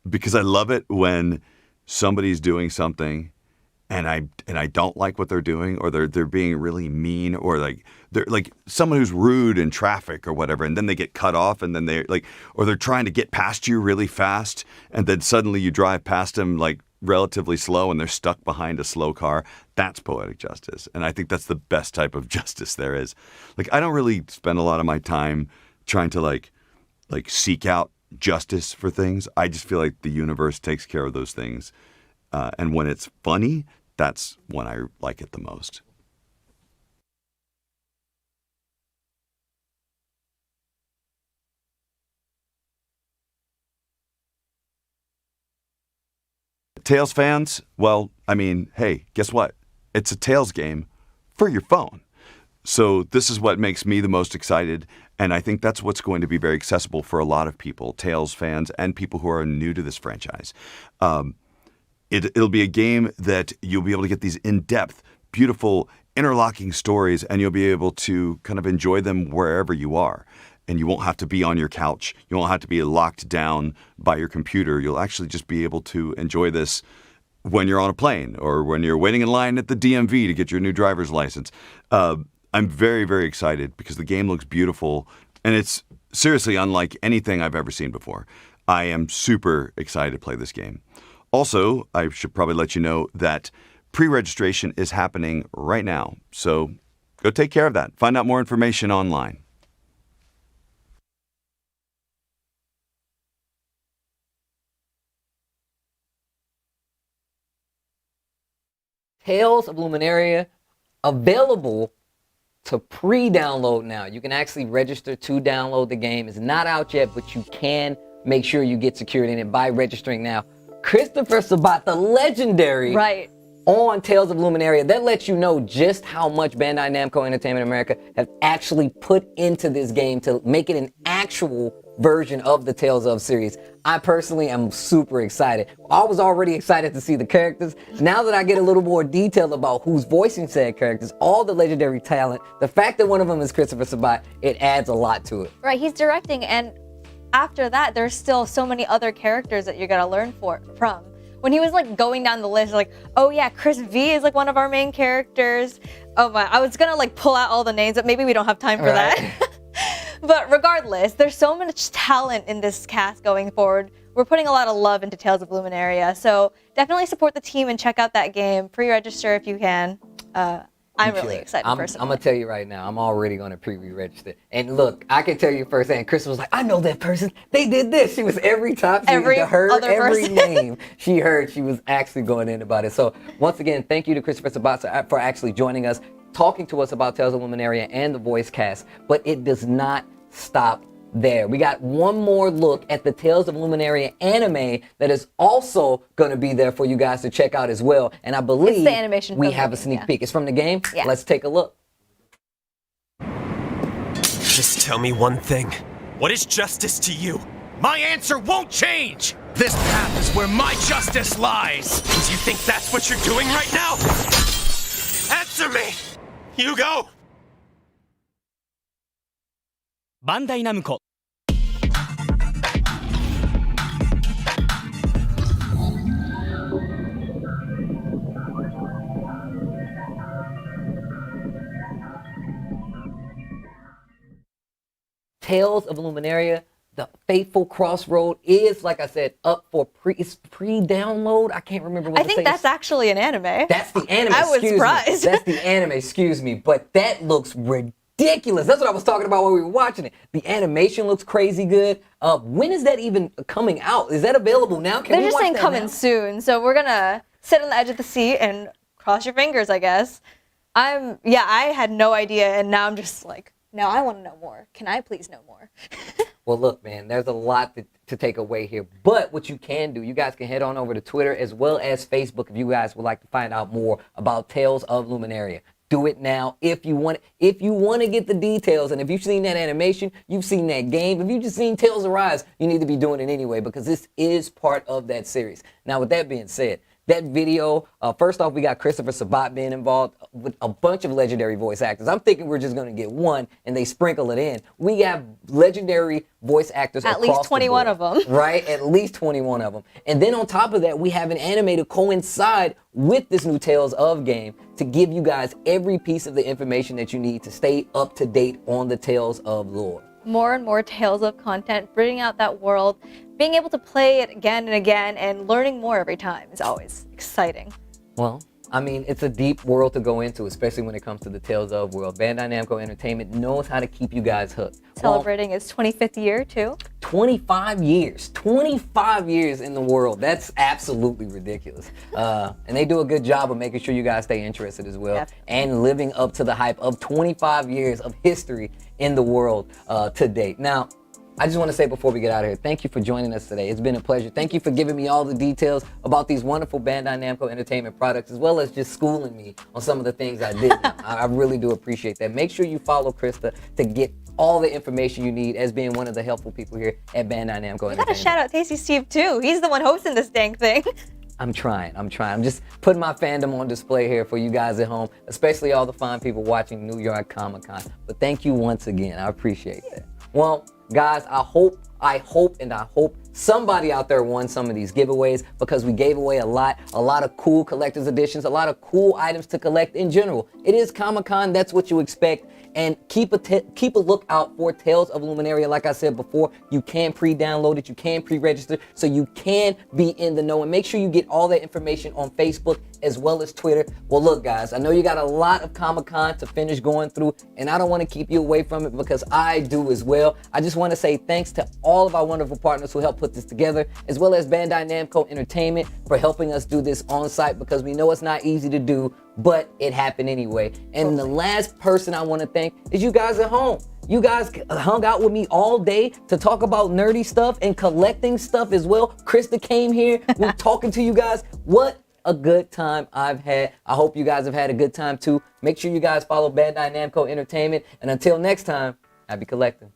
because I love it when somebody's doing something and I don't like what they're doing, or they're being really mean, or they're like someone who's rude in traffic or whatever, and then they get cut off, and then or they're trying to get past you really fast, and then suddenly you drive past them like relatively slow and they're stuck behind a slow car. That's poetic justice. And I think that's the best type of justice there is. Like, I don't really spend a lot of my time trying to like seek out justice for things. I just feel like the universe takes care of those things. And when it's funny, that's when I like it the most. Tales fans, well, I mean, hey, guess what? It's a Tales game for your phone. So this is what makes me the most excited, and I think that's what's going to be very accessible for a lot of people, Tales fans and people who are new to this franchise. It'll be a game that you'll be able to get these in-depth, beautiful, interlocking stories, and you'll be able to kind of enjoy them wherever you are. And you won't have to be on your couch. You won't have to be locked down by your computer. You'll actually just be able to enjoy this when you're on a plane or when you're waiting in line at the DMV to get your new driver's license. I'm very, very excited because the game looks beautiful, and it's seriously unlike anything I've ever seen before. I am super excited to play this game. Also, I should probably let you know that pre-registration is happening right now. So go take care of that. Find out more information online. Tales of Luminaria available to pre-download now. You can actually register to download the game. It's not out yet, but you can make sure you get secured in it by registering now. Christopher Sabat, the legendary, right, on Tales of Luminaria. That lets you know just how much Bandai Namco Entertainment America have actually put into this game to make it an actual version of the Tales of series. I personally am super excited. I was already excited to see the characters. Now that I get a little more detail about who's voicing said characters, all the legendary talent, the fact that one of them is Christopher Sabat, it adds a lot to it. Right, he's directing, and after that, there's still so many other characters that you're gonna learn from. When he was like going down the list, like, oh yeah, Chris V is like one of our main characters. Oh my, I was gonna like pull out all the names, but maybe we don't have time for that. But regardless, there's so much talent in this cast going forward. We're putting a lot of love into Tales of Luminaria, so definitely support the team and check out that game. Pre-register if you can. I'm really excited personally. I'm gonna tell you right now, I'm already gonna pre-register. And look, I can tell you firsthand, Chris was like, I know that person. They did this. She was every time she heard every name she heard, she was actually going in about it. So once again, thank you to Christopher Sabat for actually joining us, talking to us about Tales of Luminaria and the voice cast. But it does not stop there. We got one more look at the Tales of Luminaria anime that is also going to be there for you guys to check out as well. And I believe it's the animation we have a sneak peek. It's from the game? Yeah. Let's take a look. Just tell me one thing. What is justice to you? My answer won't change! This path is where my justice lies! Do you think that's what you're doing right now? Answer me! Hugo! Bandai Namco. Tales of Luminaria, the Fateful Crossroad is, like I said, up for pre-download. I can't remember what I think that's actually an anime. That's the anime. I was surprised. That's the anime, excuse me. But that looks ridiculous. That's what I was talking about when we were watching it. The animation looks crazy good. When is that even coming out? Is that available now? They're just saying coming soon. So we're gonna sit on the edge of the seat and cross your fingers, I guess. I had no idea, and now I'm just like Now I want to know more. Can I please know more? Well, look, man, there's a lot to take away here. But what you can do, you guys can head on over to Twitter as well as Facebook if you guys would like to find out more about Tales of Luminaria. Do it now if you want. If you want to get the details, and if you've seen that animation, you've seen that game. If you've just seen Tales Arise, you need to be doing it anyway because this is part of that series. Now, with that being said, that video, first off, we got Christopher Sabat being involved with a bunch of legendary voice actors. I'm thinking we're just going to get one and they sprinkle it in. We have legendary voice actors At least 21 of them. Right? At least 21 of them. And then on top of that, we have an anime to coincide with this new Tales of game to give you guys every piece of the information that you need to stay up to date on the Tales of lore. More and more Tales of content, bringing out that world, being able to play it again and again, and learning more every time is always exciting. Well, I mean, it's a deep world to go into, especially when it comes to the Tales of world. Bandai Namco Entertainment knows how to keep you guys hooked. Celebrating its 25th year, too. 25 years. 25 years in the world. That's absolutely ridiculous. And they do a good job of making sure you guys stay interested as well. Definitely. And living up to the hype of 25 years of history in the world to date. Now, I just want to say before we get out of here, thank you for joining us today. It's been a pleasure. Thank you for giving me all the details about these wonderful Bandai Namco Entertainment products, as well as just schooling me on some of the things I did. I really do appreciate that. Make sure you follow Krista to get all the information you need as being one of the helpful people here at Bandai Namco Entertainment. We gotta shout out Tasty Steve, too. He's the one hosting this dang thing. I'm trying. I'm just putting my fandom on display here for you guys at home, especially all the fine people watching New York Comic Con. But thank you once again. I appreciate that. Well, guys, I hope somebody out there won some of these giveaways because we gave away a lot of cool collector's editions, a lot of cool items to collect in general. It is Comic-Con, that's what you expect. And keep a lookout for Tales of Luminaria. Like I said before, you can pre-download it, you can pre-register, so you can be in the know. And make sure you get all that information on Facebook as well as Twitter. Well, look, guys, I know you got a lot of Comic-Con to finish going through, and I don't want to keep you away from it because I do as well. I just want to say thanks to all of our wonderful partners who helped put this together, as well as Bandai Namco Entertainment for helping us do this on site because we know it's not easy to do, but it happened anyway. And the last person I want to thank is you guys at home. You guys hung out with me all day to talk about nerdy stuff and collecting stuff as well. Krista came here, we're talking to you guys. What a good time I've had. I hope you guys have had a good time too. Make sure you guys follow Bandai Namco Entertainment. And until next time, happy collecting.